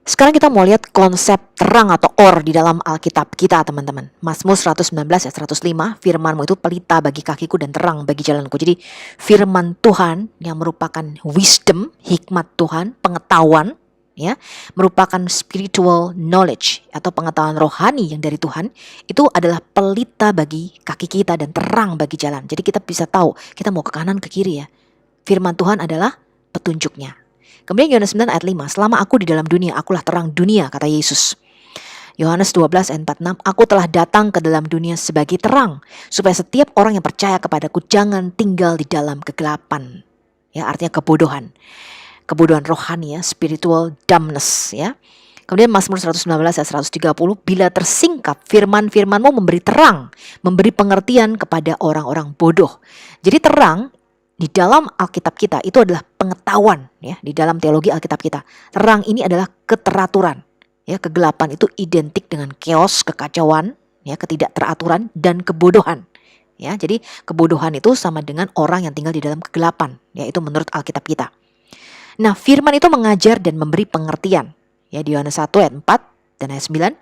Sekarang kita mau lihat konsep terang atau or di dalam Alkitab kita, teman-teman. Mazmur 119 ayat 105, firman-Mu itu pelita bagi kakiku dan terang bagi jalanku. Jadi firman Tuhan yang merupakan wisdom, hikmat Tuhan, pengetahuan, ya, merupakan spiritual knowledge atau pengetahuan rohani yang dari Tuhan, itu adalah pelita bagi kaki kita dan terang bagi jalan. Jadi kita bisa tahu kita mau ke kanan ke kiri, ya. Firman Tuhan adalah petunjuknya. Kemudian Yohanes 9 ayat 5, selama aku di dalam dunia, akulah terang dunia, kata Yesus. Yohanes 12 ayat 46, aku telah datang ke dalam dunia sebagai terang, supaya setiap orang yang percaya kepadaku jangan tinggal di dalam kegelapan. Ya, artinya kebodohan. Kebodohan rohani, ya, spiritual dumbness, ya. Kemudian Mazmur 119 ayat 130, bila tersingkap firman-firman-Mu memberi terang, memberi pengertian kepada orang-orang bodoh. Jadi terang di dalam Alkitab kita itu adalah pengetahuan, ya, di dalam teologi Alkitab kita. Terang ini adalah keteraturan, ya, kegelapan itu identik dengan chaos, kekacauan, ya, ketidakteraturan dan kebodohan. Ya, jadi kebodohan itu sama dengan orang yang tinggal di dalam kegelapan, ya, itu menurut Alkitab kita. Nah, firman itu mengajar dan memberi pengertian. Ya, di Yohanes 1 ayat 4 dan ayat 9,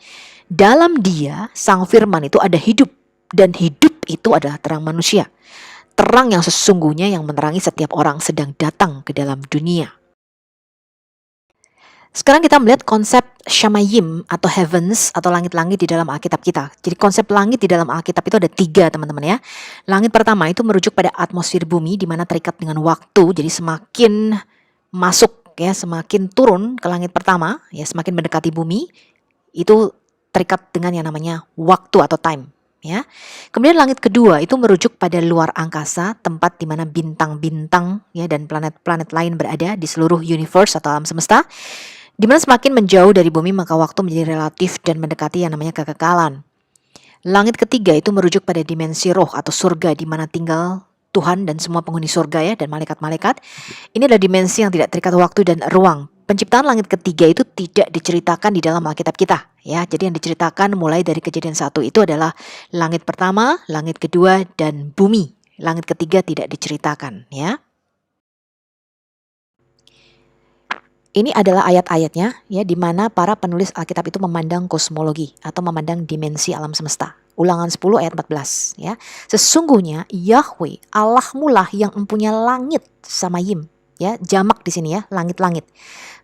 dalam Dia sang firman itu ada hidup, dan hidup itu adalah terang manusia. Terang yang sesungguhnya yang menerangi setiap orang sedang datang ke dalam dunia. Sekarang kita melihat konsep Shamayim atau heavens atau langit-langit di dalam Alkitab kita. Jadi konsep langit di dalam Alkitab itu ada 3, teman-teman, ya. Langit pertama itu merujuk pada atmosfer bumi di mana terikat dengan waktu. Jadi semakin masuk, ya, semakin turun ke langit pertama, ya, semakin mendekati bumi, itu terikat dengan yang namanya waktu atau time. Ya. Kemudian langit kedua itu merujuk pada luar angkasa, tempat di mana bintang-bintang, ya, dan planet-planet lain berada di seluruh universe atau alam semesta. Di mana semakin menjauh dari bumi maka waktu menjadi relatif dan mendekati yang namanya kekekalan. Langit ketiga itu merujuk pada dimensi roh atau surga di mana tinggal Tuhan dan semua penghuni surga, ya, dan malaikat-malaikat. Ini adalah dimensi yang tidak terikat waktu dan ruang. Penciptaan langit ketiga itu tidak diceritakan di dalam Alkitab kita, ya. Jadi yang diceritakan mulai dari kejadian 1 itu adalah langit pertama, langit kedua, dan bumi. Langit ketiga tidak diceritakan, ya. Ini adalah ayat-ayatnya, ya, di mana para penulis Alkitab itu memandang kosmologi atau memandang dimensi alam semesta. Ulangan 10 ayat 14 ya. Sesungguhnya Yahweh Allahmu lah yang mempunyai langit samayim ya, jamak di sini ya, langit-langit.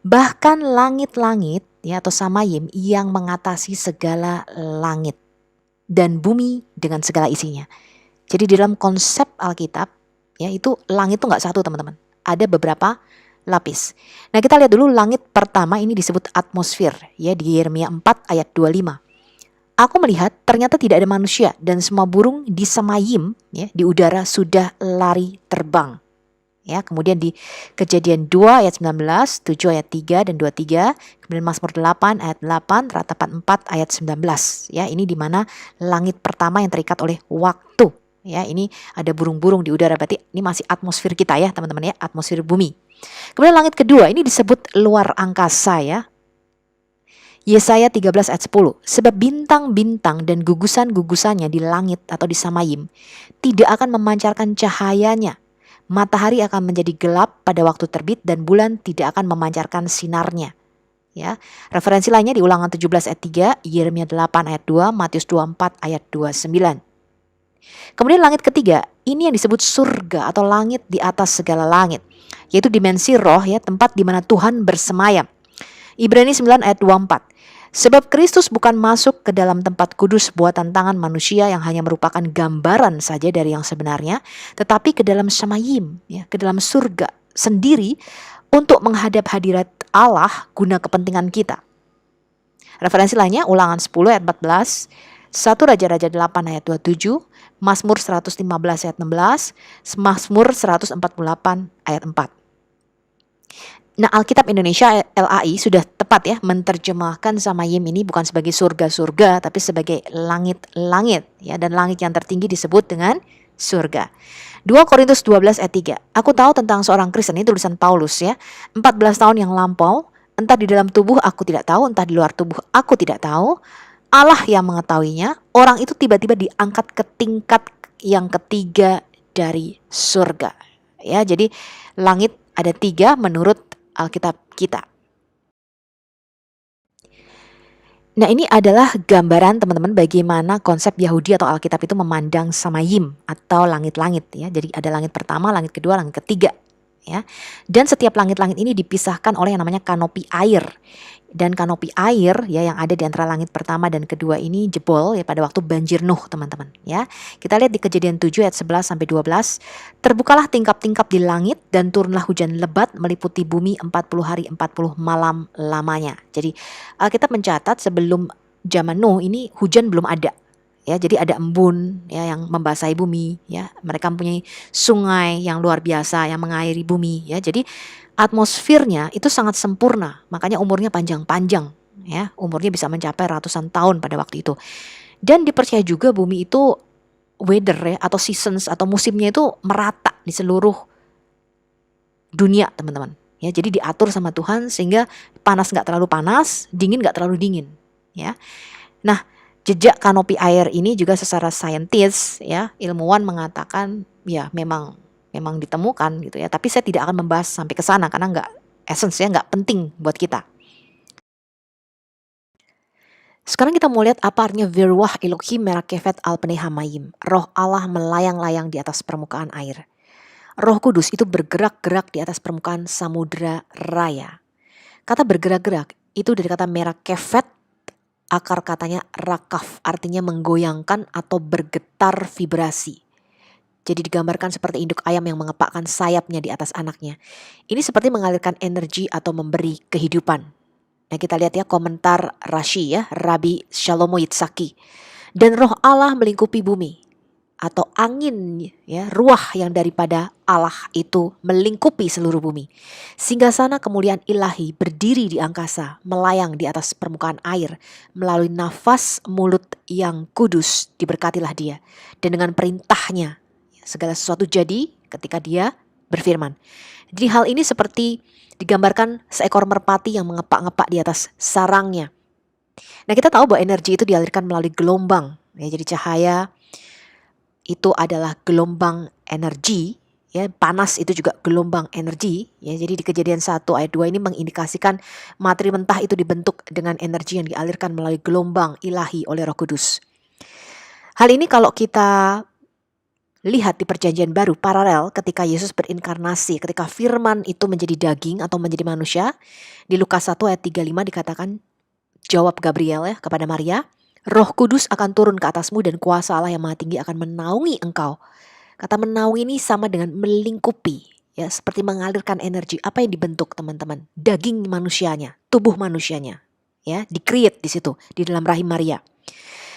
Bahkan langit-langit ya atau samayim yang mengatasi segala langit dan bumi dengan segala isinya. Jadi di dalam konsep Alkitab ya itu langit itu nggak satu teman-teman. Ada beberapa lapis. Nah kita lihat dulu langit pertama ini disebut atmosfer ya di Yeremia 4 ayat 25. Aku melihat ternyata tidak ada manusia dan semua burung di samayim ya di udara sudah lari terbang. Ya, kemudian di Kejadian 2 ayat 19, 7 ayat 3 dan 23, kemudian Mazmur 8 ayat 8, Ratapan 4 ayat 19. Ya, ini di mana langit pertama yang terikat oleh waktu. Ya, ini ada burung-burung di udara, berarti ini masih atmosfer kita ya, teman-teman ya, atmosfer bumi. Kemudian langit kedua ini disebut luar angkasa ya. Yesaya 13 ayat 10. Sebab bintang-bintang dan gugusan-gugusannya di langit atau di samayim tidak akan memancarkan cahayanya. Matahari akan menjadi gelap pada waktu terbit dan bulan tidak akan memancarkan sinarnya. Ya, referensi lainnya di Ulangan 17 ayat 3, Yeremia 8 ayat 2, Matius 24 ayat 29. Kemudian langit ketiga, ini yang disebut surga atau langit di atas segala langit, yaitu dimensi roh ya, tempat di mana Tuhan bersemayam. Ibrani 9 ayat 24. Sebab Kristus bukan masuk ke dalam tempat kudus buatan tangan manusia yang hanya merupakan gambaran saja dari yang sebenarnya, tetapi ke dalam samayim, ya, ke dalam surga sendiri untuk menghadap hadirat Allah guna kepentingan kita. Referensi lainnya Ulangan 10 ayat 14, 1 Raja-Raja 8 ayat 27, Mazmur 115 ayat 16, Mazmur 148 ayat 4. Nah, Alkitab Indonesia LAI sudah tepat ya menerjemahkan samayim ini bukan sebagai surga-surga tapi sebagai langit-langit ya, dan langit yang tertinggi disebut dengan surga. 2 Korintus 12 ayat 3. Aku tahu tentang seorang Kristen, ini tulisan Paulus ya. 14 tahun yang lampau, entah di dalam tubuh aku tidak tahu, entah di luar tubuh aku tidak tahu, Allah yang mengetahuinya, orang itu tiba-tiba diangkat ke tingkat yang ketiga dari surga. Ya, jadi langit ada 3 menurut Alkitab kita. Nah, ini adalah gambaran teman-teman bagaimana konsep Yahudi atau Alkitab itu memandang samayim atau langit-langit ya. Jadi ada langit pertama, langit kedua, langit ketiga ya. Dan setiap langit-langit ini dipisahkan oleh yang namanya kanopi air. Dan kanopi air ya yang ada di antara langit pertama dan kedua ini jebol ya pada waktu banjir Nuh, teman-teman ya. Kita lihat di Kejadian 7 ayat 11 sampai 12. Terbukalah tingkap-tingkap di langit dan turunlah hujan lebat meliputi bumi 40 hari 40 malam lamanya. Jadi kita mencatat sebelum zaman Nuh ini hujan belum ada. Ya, jadi ada embun ya yang membasahi bumi ya. Mereka mempunyai sungai yang luar biasa yang mengairi bumi ya. Jadi atmosfernya itu sangat sempurna, makanya umurnya panjang-panjang ya. Umurnya bisa mencapai ratusan tahun pada waktu itu. Dan dipercaya juga bumi itu weather ya atau seasons atau musimnya itu merata di seluruh dunia, teman-teman. Ya, jadi diatur sama Tuhan sehingga panas nggak terlalu panas, dingin nggak terlalu dingin ya. Nah, jejak kanopi air ini juga secara saintis ya, ilmuwan mengatakan ya memang ditemukan gitu ya, tapi saya tidak akan membahas sampai ke sana karena nggak essence ya, nggak penting buat kita. Sekarang kita mau lihat apa artinya Virwah Elohim Merakefet al Pnei Hamayim, roh Allah melayang-layang di atas permukaan air. Roh Kudus itu bergerak-gerak di atas permukaan samudra raya. Kata bergerak-gerak itu dari kata Merakefet, akar katanya rakaf, artinya menggoyangkan atau bergetar vibrasi. Jadi digambarkan seperti induk ayam yang mengepakkan sayapnya di atas anaknya. Ini seperti mengalirkan energi atau memberi kehidupan. Nah, kita lihat ya komentar Rashi ya, Rabbi Shalomo Yitzhaki. Dan roh Allah melingkupi bumi atau angin ya, ruah yang daripada Allah itu melingkupi seluruh bumi. Singgasana kemuliaan ilahi berdiri di angkasa, melayang di atas permukaan air. Melalui nafas mulut yang kudus diberkatilah dia. Dan dengan perintahnya segala sesuatu jadi ketika dia berfirman. Jadi hal ini seperti digambarkan seekor merpati yang mengepak-ngepak di atas sarangnya. Nah, kita tahu bahwa energi itu dialirkan melalui gelombang. Ya, jadi cahaya itu adalah gelombang energi. Ya, panas itu juga gelombang energi. Ya, jadi di Kejadian 1 ayat 2 ini mengindikasikan materi mentah itu dibentuk dengan energi yang dialirkan melalui gelombang ilahi oleh Roh Kudus. Hal ini kalau kita lihat di Perjanjian Baru paralel ketika Yesus berinkarnasi, ketika firman itu menjadi daging atau menjadi manusia, di Lukas 1 ayat 35 dikatakan, jawab Gabriel ya kepada Maria, Roh Kudus akan turun ke atasmu dan kuasa Allah yang Maha Tinggi akan menaungi engkau. Kata menaungi ini sama dengan melingkupi, ya, seperti mengalirkan energi. Apa yang dibentuk, teman-teman? Daging manusianya, tubuh manusianya, ya, di-create di situ, di dalam rahim Maria.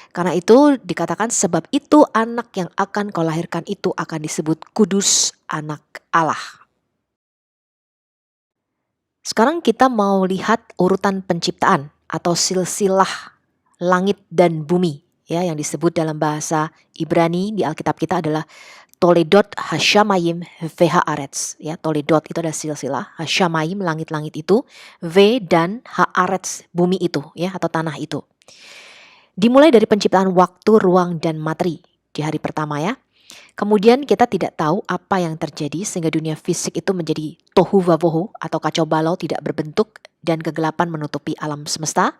Karena itu dikatakan sebab itu anak yang akan kau lahirkan itu akan disebut kudus, anak Allah. Sekarang kita mau lihat urutan penciptaan atau silsilah langit dan bumi, ya, yang disebut dalam bahasa Ibrani di Alkitab kita adalah Toledot Hashamayim V'Haaretz, ya. Toledot itu adalah silsilah, Hashamayim langit-langit itu, V dan Haaretz bumi itu, ya, atau tanah itu. Dimulai dari penciptaan waktu, ruang, dan materi di hari pertama, ya. Kemudian kita tidak tahu apa yang terjadi sehingga dunia fisik itu menjadi tohu wabohu atau kacau balau, tidak berbentuk, dan kegelapan menutupi alam semesta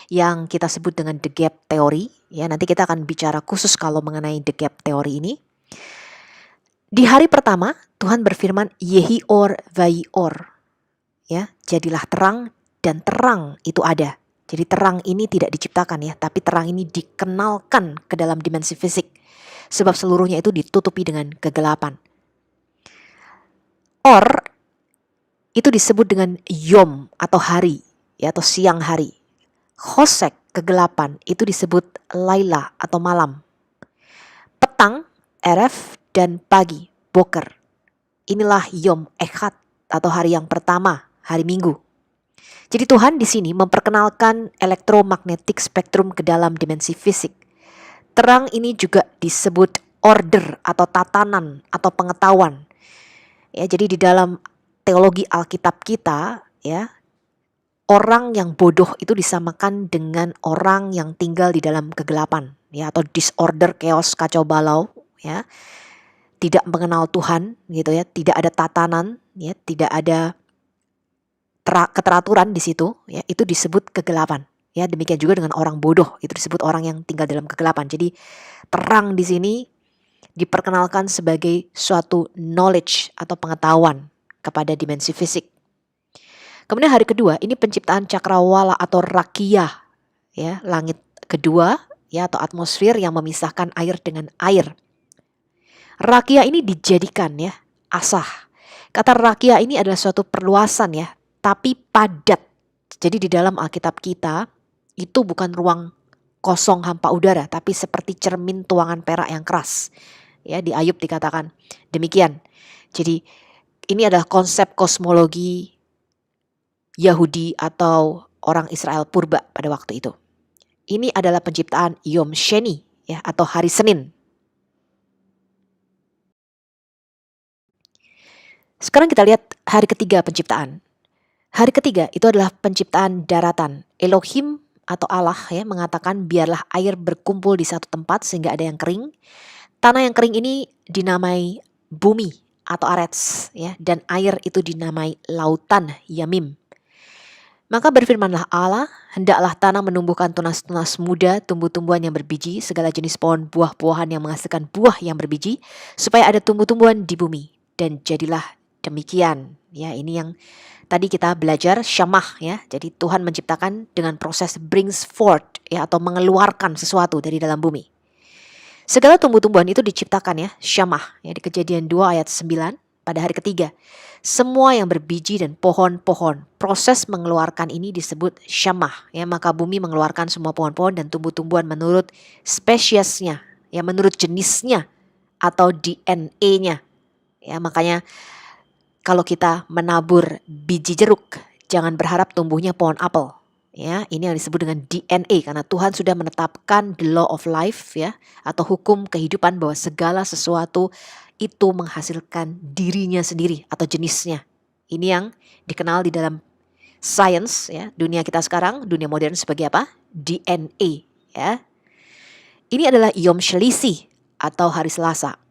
yang kita sebut dengan the gap theory, ya. Nanti kita akan bicara khusus kalau mengenai the gap theory ini. Di hari pertama Tuhan berfirman Yehi or vai or, ya, jadilah terang, dan terang itu ada. Jadi terang ini tidak diciptakan, ya, tapi terang ini dikenalkan ke dalam dimensi fisik. Sebab seluruhnya itu ditutupi dengan kegelapan. Or itu disebut dengan yom atau hari, ya, atau siang hari. Chosek, kegelapan, itu disebut laila atau malam. Petang, eref, dan pagi, boker. Inilah yom echad atau hari yang pertama, hari Minggu. Jadi Tuhan di sini memperkenalkan elektromagnetik spektrum ke dalam dimensi fisik. Terang ini juga disebut order atau tatanan atau pengetahuan. Ya, jadi di dalam teologi Alkitab kita, ya, orang yang bodoh itu disamakan dengan orang yang tinggal di dalam kegelapan, ya, atau disorder, chaos, kacau balau, ya. Tidak mengenal Tuhan, gitu ya, tidak ada tatanan, ya, tidak ada keteraturan di situ, ya, itu disebut kegelapan. Ya, demikian juga dengan orang bodoh, itu disebut orang yang tinggal dalam kegelapan. Jadi terang di sini diperkenalkan sebagai suatu knowledge atau pengetahuan kepada dimensi fisik. Kemudian hari kedua ini penciptaan cakrawala atau rakiyah, ya, langit kedua, ya, atau atmosfer yang memisahkan air dengan air. Rakiyah ini dijadikan, ya, asah. Kata rakiyah ini adalah suatu perluasan, ya, tapi padat. Jadi di dalam Alkitab kita itu bukan ruang kosong hampa udara, tapi seperti cermin tuangan perak yang keras. Ya, di Ayub dikatakan demikian. Jadi ini adalah konsep kosmologi Yahudi atau orang Israel purba pada waktu itu. Ini adalah penciptaan Yom Sheni, ya, atau hari Senin. Sekarang kita lihat hari ketiga penciptaan. Hari ketiga itu adalah penciptaan daratan. Elohim atau Allah, ya, mengatakan biarlah air berkumpul di satu tempat sehingga ada yang kering. Tanah yang kering ini dinamai bumi atau arets, ya, dan air itu dinamai lautan, yamim. Maka berfirmanlah Allah, hendaklah tanah menumbuhkan tunas-tunas muda, tumbuh-tumbuhan yang berbiji, segala jenis pohon buah-buahan yang menghasilkan buah yang berbiji, supaya ada tumbuh-tumbuhan di bumi. Dan jadilah demikian. Ya, ini yang tadi kita belajar syamah, ya. Jadi Tuhan menciptakan dengan proses brings forth, ya, atau mengeluarkan sesuatu dari dalam bumi. Segala tumbuh-tumbuhan itu diciptakan, ya, syamah, ya, di Kejadian 2 ayat 9 pada hari ketiga. Semua yang berbiji dan pohon-pohon, proses mengeluarkan ini disebut syamah, ya. Maka bumi mengeluarkan semua pohon-pohon dan tumbuh-tumbuhan menurut spesiesnya, ya, menurut jenisnya atau DNA-nya. Ya, makanya kalau kita menabur biji jeruk, jangan berharap tumbuhnya pohon apel. Ya, ini yang disebut dengan DNA karena Tuhan sudah menetapkan the law of life, ya, atau hukum kehidupan bahwa segala sesuatu itu menghasilkan dirinya sendiri atau jenisnya. Ini yang dikenal di dalam sains, ya, dunia kita sekarang, dunia modern sebagai apa? DNA, ya. Ini adalah Yom Shelisi atau hari Selasa.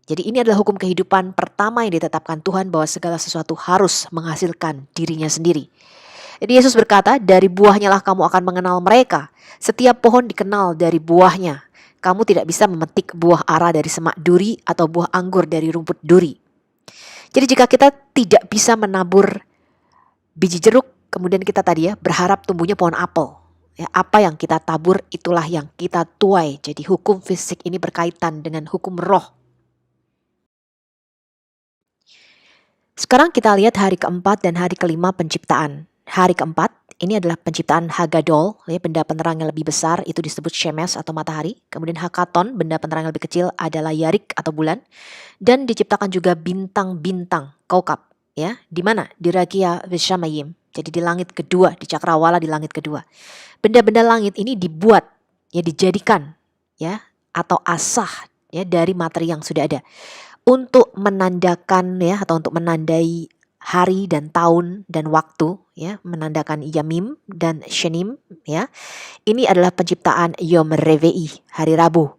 Jadi ini adalah hukum kehidupan pertama yang ditetapkan Tuhan bahwa segala sesuatu harus menghasilkan dirinya sendiri. Jadi Yesus berkata, dari buahnya lah kamu akan mengenal mereka. Setiap pohon dikenal dari buahnya. Kamu tidak bisa memetik buah ara dari semak duri atau buah anggur dari rumput duri. Jadi jika kita tidak bisa menabur biji jeruk, kemudian kita tadi ya berharap tumbuhnya pohon apel. Ya, apa yang kita tabur itulah yang kita tuai. Jadi hukum fisik ini berkaitan dengan hukum roh. Sekarang kita lihat hari keempat dan hari kelima penciptaan. Hari keempat ini adalah penciptaan Hagadol, ya, benda penerang yang lebih besar itu disebut Shemes atau matahari. Kemudian Hakaton, benda penerang yang lebih kecil adalah Yarik atau bulan. Dan diciptakan juga bintang-bintang, kaukab, ya, di mana? Di Ragia Vishamayim. Jadi di langit kedua, di cakrawala di langit kedua. Benda-benda langit ini dibuat, ya, dijadikan, ya, atau asah, ya, dari materi yang sudah ada untuk menandakan, ya, atau untuk menandai hari dan tahun dan waktu, ya, menandakan Yamim dan Shenim, ya. Ini adalah penciptaan Yom Reve'i, hari Rabu.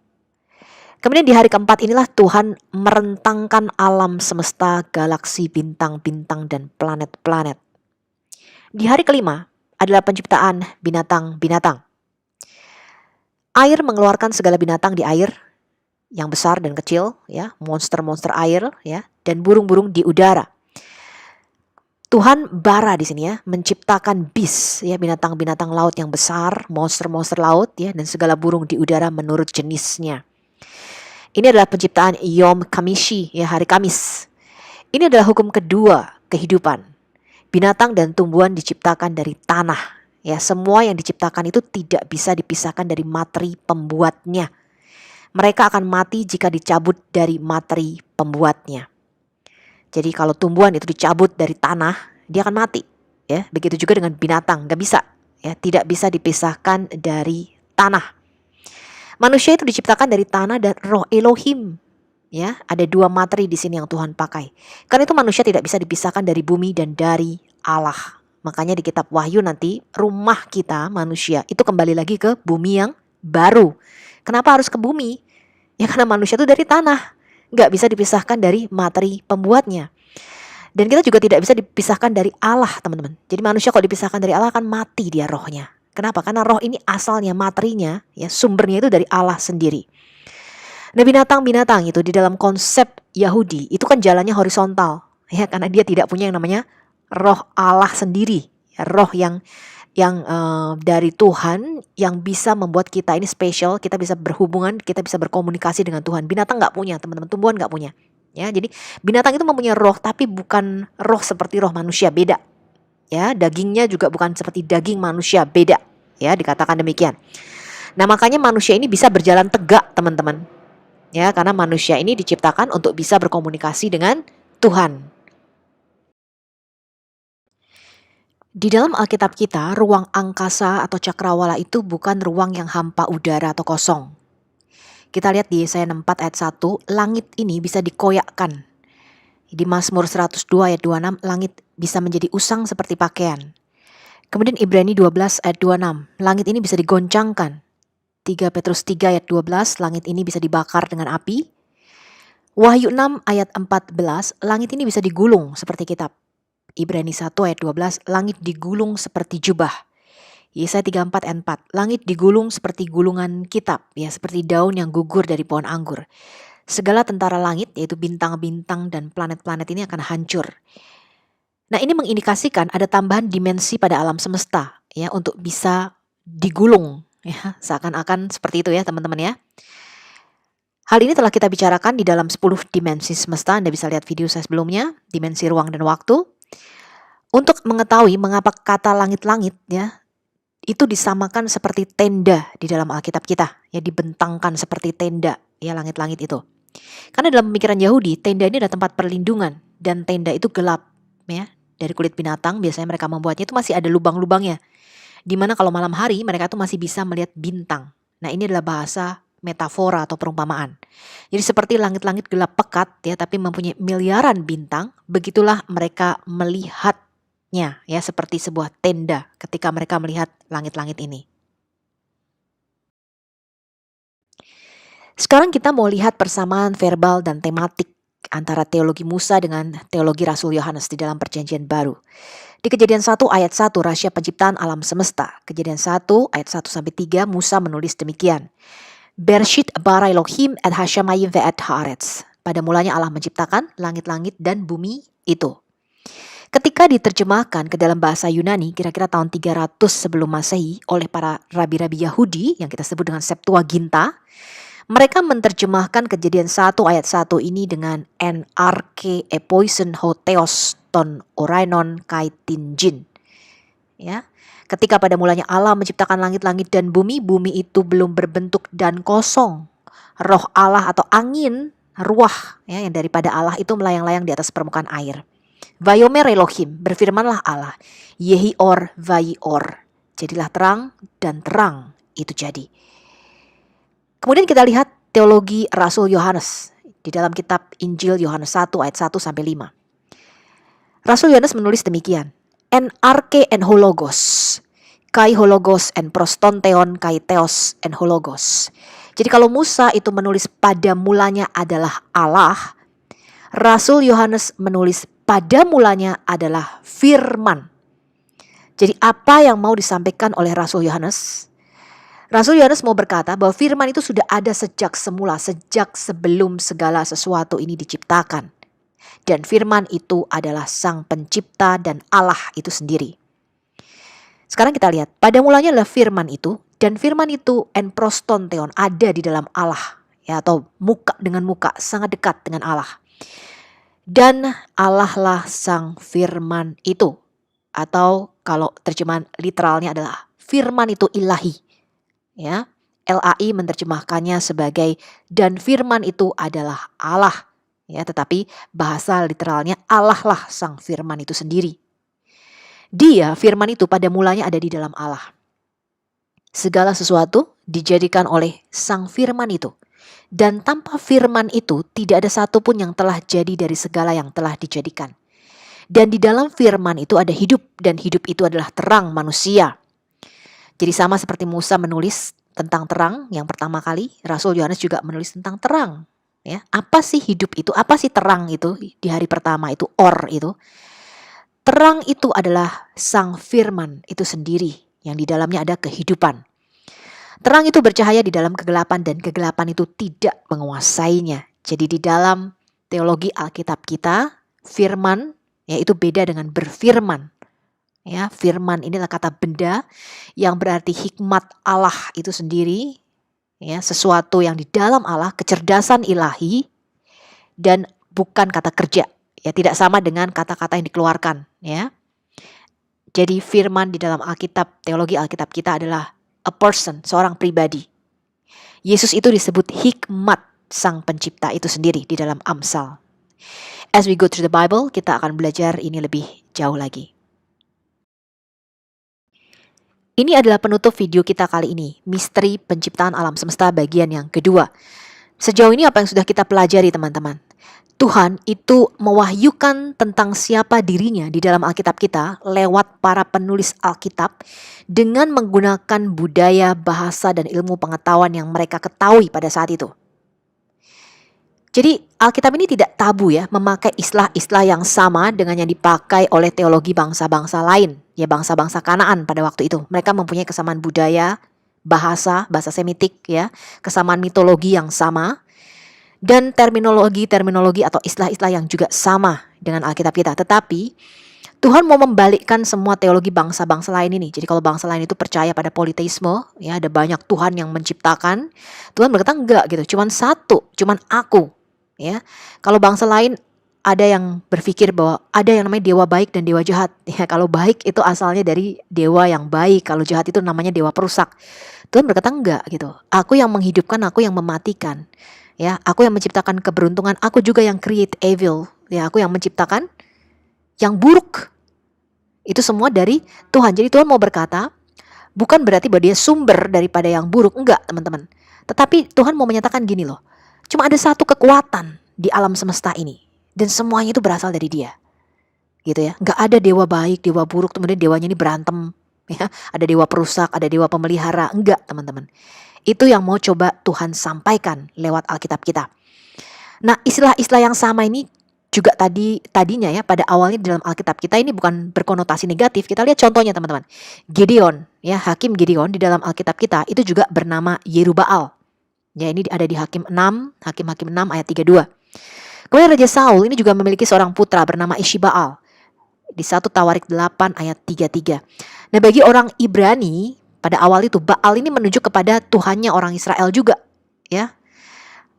Kemudian di hari keempat inilah Tuhan merentangkan alam semesta, galaksi, bintang-bintang dan planet-planet. Di hari kelima adalah penciptaan binatang-binatang. Air mengeluarkan segala binatang di air, yang besar dan kecil, ya, monster-monster air, ya, dan burung-burung di udara. Tuhan bara di sini, ya, menciptakan bis, ya, binatang-binatang laut yang besar, monster-monster laut, ya, dan segala burung di udara menurut jenisnya. Ini adalah penciptaan Yom Kamishi, ya, hari Kamis. Ini adalah hukum kedua kehidupan. Binatang dan tumbuhan diciptakan dari tanah, ya, semua yang diciptakan itu tidak bisa dipisahkan dari materi pembuatnya. Mereka akan mati jika dicabut dari materi pembuatnya. Jadi kalau tumbuhan itu dicabut dari tanah, dia akan mati. Ya, begitu juga dengan binatang, nggak bisa. Ya, tidak bisa dipisahkan dari tanah. Manusia itu diciptakan dari tanah dan roh Elohim. Ya, ada dua materi di sini yang Tuhan pakai. Karena itu manusia tidak bisa dipisahkan dari bumi dan dari Allah. Makanya di kitab Wahyu nanti rumah kita manusia itu kembali lagi ke bumi yang baru. Kenapa harus ke bumi? Ya karena manusia itu dari tanah. Nggak bisa dipisahkan dari materi pembuatnya. Dan kita juga tidak bisa dipisahkan dari Allah, teman-teman. Jadi manusia kalau dipisahkan dari Allah akan mati dia rohnya. Kenapa? Karena roh ini asalnya, materinya, ya, sumbernya itu dari Allah sendiri. Nah, binatang-binatang itu di dalam konsep Yahudi itu kan jalannya horizontal, ya, karena dia tidak punya yang namanya roh Allah sendiri, ya, roh yang dari Tuhan yang bisa membuat kita ini spesial, kita bisa berhubungan, kita bisa berkomunikasi dengan Tuhan. Binatang nggak punya, teman-teman, tumbuhan nggak punya. Ya, jadi binatang itu mempunyai roh, tapi bukan roh seperti roh manusia, beda. Ya, dagingnya juga bukan seperti daging manusia, beda. Ya, dikatakan demikian. Nah, makanya manusia ini bisa berjalan tegak, teman-teman. Ya, karena manusia ini diciptakan untuk bisa berkomunikasi dengan Tuhan. Di dalam Alkitab kita, ruang angkasa atau cakrawala itu bukan ruang yang hampa udara atau kosong. Kita lihat di Yesaya 4 ayat 1, langit ini bisa dikoyakkan. Di Mazmur 102 ayat 26, langit bisa menjadi usang seperti pakaian. Kemudian Ibrani 12 ayat 26, langit ini bisa digoncangkan. 3 Petrus 3 ayat 12, langit ini bisa dibakar dengan api. Wahyu 6 ayat 14, langit ini bisa digulung seperti kitab. Ibrani 1 ayat 12, langit digulung seperti jubah. Yesaya 34 ayat 4, langit digulung seperti gulungan kitab, ya, seperti daun yang gugur dari pohon anggur. Segala tentara langit, yaitu bintang-bintang dan planet-planet ini akan hancur. Nah, ini mengindikasikan ada tambahan dimensi pada alam semesta, ya, untuk bisa digulung, ya, seakan-akan seperti itu, ya, teman-teman, ya. Hal ini telah kita bicarakan di dalam 10 dimensi semesta. Anda bisa lihat video saya sebelumnya, dimensi ruang dan waktu. Untuk mengetahui mengapa kata langit-langit, ya, itu disamakan seperti tenda di dalam Alkitab kita, ya, dibentangkan seperti tenda, ya, langit-langit itu. Karena dalam pemikiran Yahudi, tenda ini adalah tempat perlindungan dan tenda itu gelap, ya, dari kulit binatang. Biasanya mereka membuatnya itu masih ada lubang-lubangnya, dimana kalau malam hari mereka itu masih bisa melihat bintang. Nah, ini adalah bahasa metafora atau perumpamaan. Jadi seperti langit-langit gelap pekat, ya, tapi mempunyai miliaran bintang, begitulah mereka melihatnya, ya, seperti sebuah tenda ketika mereka melihat langit-langit ini. Sekarang kita mau lihat persamaan verbal dan tematik antara teologi Musa dengan teologi Rasul Yohanes di dalam Perjanjian Baru. Di Kejadian 1 ayat 1, rahasia penciptaan alam semesta. Kejadian 1 ayat 1-3, Musa menulis demikian. Bershit bara Elohim et hashamayim ve'et haaretz. Pada mulanya Allah menciptakan langit-langit dan bumi itu. Ketika diterjemahkan ke dalam bahasa Yunani kira-kira tahun 300 sebelum Masehi oleh para rabi-rabi Yahudi yang kita sebut dengan Septuaginta, mereka menerjemahkan Kejadian 1 ayat 1 ini dengan en arke epoisen ho theos ton orainon kai tinjin. Ya. Ketika pada mulanya Allah menciptakan langit-langit dan bumi, bumi itu belum berbentuk dan kosong. Roh Allah atau angin, ruah ya, yang daripada Allah itu melayang-layang di atas permukaan air. Vayomer Elohim, berfirmanlah Allah, Yehi or vai or, jadilah terang dan terang itu jadi. Kemudian kita lihat teologi Rasul Yohanes di dalam kitab Injil Yohanes 1 ayat 1 sampai 5. Rasul Yohanes menulis demikian. En arke en hologos, kai hologos en prostonteon kai theos en hologos. Jadi kalau Musa itu menulis pada mulanya adalah Allah, Rasul Yohanes menulis pada mulanya adalah firman. Jadi apa yang mau disampaikan oleh Rasul Yohanes? Rasul Yohanes mau berkata bahwa firman itu sudah ada sejak semula, sejak sebelum segala sesuatu ini diciptakan. Dan firman itu adalah sang pencipta dan Allah itu sendiri. Sekarang kita lihat, pada mulanya adalah firman itu, dan firman itu en prostonteon, ada di dalam Allah, ya, atau muka dengan muka, sangat dekat dengan Allah. Dan Allah lah sang firman itu, atau kalau terjemahan literalnya adalah firman itu ilahi, ya. LAI menerjemahkannya sebagai dan firman itu adalah Allah. Ya, tetapi bahasa literalnya Allah lah sang firman itu sendiri. Dia, firman itu pada mulanya ada di dalam Allah. Segala sesuatu dijadikan oleh sang firman itu. Dan tanpa firman itu tidak ada satupun yang telah jadi dari segala yang telah dijadikan. Dan di dalam firman itu ada hidup, dan hidup itu adalah terang manusia. Jadi sama seperti Musa menulis tentang terang yang pertama kali, Rasul Yohanes juga menulis tentang terang. Ya, apa sih hidup itu? Apa sih terang itu? Di hari pertama itu or itu. Terang itu adalah sang firman itu sendiri yang di dalamnya ada kehidupan. Terang itu bercahaya di dalam kegelapan dan kegelapan itu tidak menguasainya. Jadi di dalam teologi Alkitab kita, firman ya itu beda dengan berfirman. Ya, firman ini adalah kata benda yang berarti hikmat Allah itu sendiri. Ya, sesuatu yang di dalam Allah, kecerdasan ilahi, dan bukan kata kerja. Ya, tidak sama dengan kata-kata yang dikeluarkan. Ya, jadi firman di dalam Alkitab, teologi Alkitab kita adalah a person, seorang pribadi. Yesus itu disebut hikmat sang pencipta itu sendiri di dalam Amsal. As we go through the Bible, kita akan belajar ini lebih jauh lagi. Ini adalah penutup video kita kali ini, misteri penciptaan alam semesta bagian yang kedua. Sejauh ini apa yang sudah kita pelajari teman-teman? Tuhan itu mewahyukan tentang siapa dirinya di dalam Alkitab kita lewat para penulis Alkitab dengan menggunakan budaya, bahasa, dan ilmu pengetahuan yang mereka ketahui pada saat itu. Jadi Alkitab ini tidak tabu ya memakai istilah-istilah yang sama dengan yang dipakai oleh teologi bangsa-bangsa lain. Ya bangsa-bangsa Kanaan pada waktu itu. Mereka mempunyai kesamaan budaya, bahasa Semitik ya, kesamaan mitologi yang sama. Dan terminologi atau istilah-istilah yang juga sama dengan Alkitab kita. Tetapi Tuhan mau membalikkan semua teologi bangsa-bangsa lain ini. Jadi kalau bangsa lain itu percaya pada politeisme, ya ada banyak Tuhan yang menciptakan. Tuhan berkata enggak gitu, cuman satu, cuman aku. Ya, kalau bangsa lain ada yang berpikir bahwa ada yang namanya dewa baik dan dewa jahat. Ya, kalau baik itu asalnya dari dewa yang baik, kalau jahat itu namanya dewa perusak. Tuhan berkata enggak gitu. Aku yang menghidupkan, aku yang mematikan. Ya, aku yang menciptakan keberuntungan, aku juga yang create evil. Ya, aku yang menciptakan yang buruk. Itu semua dari Tuhan. Jadi Tuhan mau berkata, bukan berarti bahwa dia sumber daripada yang buruk, enggak teman-teman. Tetapi Tuhan mau menyatakan gini loh. Cuma ada satu kekuatan di alam semesta ini. Dan semuanya itu berasal dari dia. Gitu ya. Gak ada dewa baik, dewa buruk, kemudian dewanya ini berantem. Ya. Ada dewa perusak, ada dewa pemelihara. Enggak teman-teman. Itu yang mau coba Tuhan sampaikan lewat Alkitab kita. Nah istilah-istilah yang sama ini juga tadinya ya pada awalnya di dalam Alkitab kita ini bukan berkonotasi negatif. Kita lihat contohnya teman-teman. Gideon, ya Hakim Gideon di dalam Alkitab kita itu juga bernama Yerubaal. Ya, ini ada di Hakim-Hakim 6 ayat 32. Kemudian Raja Saul ini juga memiliki seorang putra bernama Ishibaal. Di 1 Tawarik 8 ayat 33. Nah, bagi orang Ibrani pada awal itu Baal ini menunjuk kepada Tuhannya orang Israel juga, ya.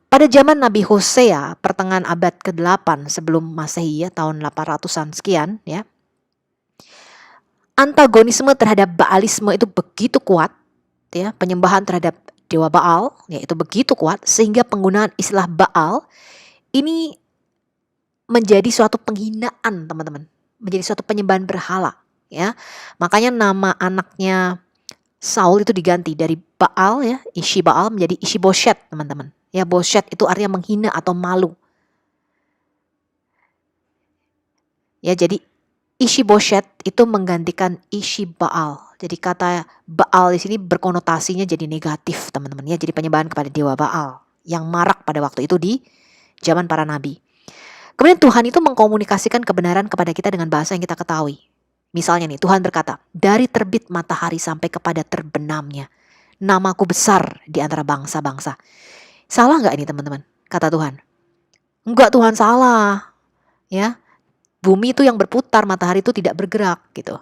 Pada zaman Nabi Hosea pertengahan abad ke-8 sebelum Masehi, ya, tahun 800-an sekian, ya. Antagonisme terhadap Baalisme itu begitu kuat, ya, penyembahan terhadap dewa Baal, ya, itu begitu kuat sehingga penggunaan istilah Baal ini menjadi suatu penghinaan, teman-teman. Menjadi suatu penyembahan berhala, ya. Makanya nama anaknya Saul itu diganti dari Baal, ya, Ishibaal menjadi Ishiboshet, teman-teman. Ya, Boshet itu artinya menghina atau malu. Ya, jadi Ishiboshet itu menggantikan Ishibaal. Jadi kata Baal di sini berkonotasinya jadi negatif, teman-teman, ya. Jadi penyembahan kepada dewa Baal yang marak pada waktu itu di zaman para nabi. Kemudian Tuhan itu mengkomunikasikan kebenaran kepada kita dengan bahasa yang kita ketahui. Misalnya nih, Tuhan berkata, dari terbit matahari sampai kepada terbenamnya, namaku besar di antara bangsa-bangsa. Salah nggak ini, teman-teman? Kata Tuhan. Enggak, Tuhan salah. Ya, bumi itu yang berputar, matahari itu tidak bergerak gitu.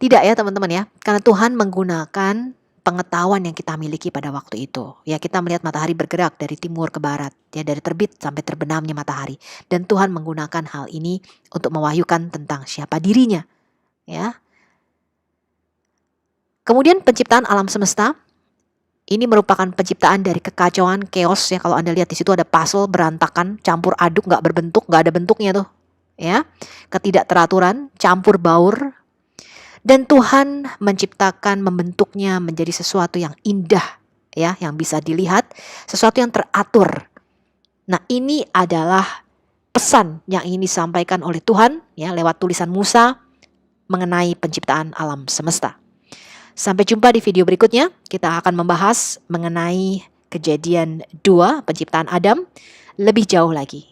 Tidak, ya teman-teman, ya. Karena Tuhan menggunakan pengetahuan yang kita miliki pada waktu itu. Ya, kita melihat matahari bergerak dari timur ke barat, ya, dari terbit sampai terbenamnya matahari. Dan Tuhan menggunakan hal ini untuk mewahyukan tentang siapa dirinya, ya. Kemudian penciptaan alam semesta ini merupakan penciptaan dari kekacauan, chaos, ya. Kalau Anda lihat di situ ada puzzle berantakan, campur aduk, nggak berbentuk, nggak ada bentuknya tuh, ya. Ketidakteraturan, campur baur. Dan Tuhan menciptakan, membentuknya menjadi sesuatu yang indah, ya, yang bisa dilihat, sesuatu yang teratur. Nah, ini adalah pesan yang ingin disampaikan oleh Tuhan, ya, lewat tulisan Musa mengenai penciptaan alam semesta. Sampai jumpa di video berikutnya. Kita akan membahas mengenai Kejadian 2, penciptaan Adam, lebih jauh lagi.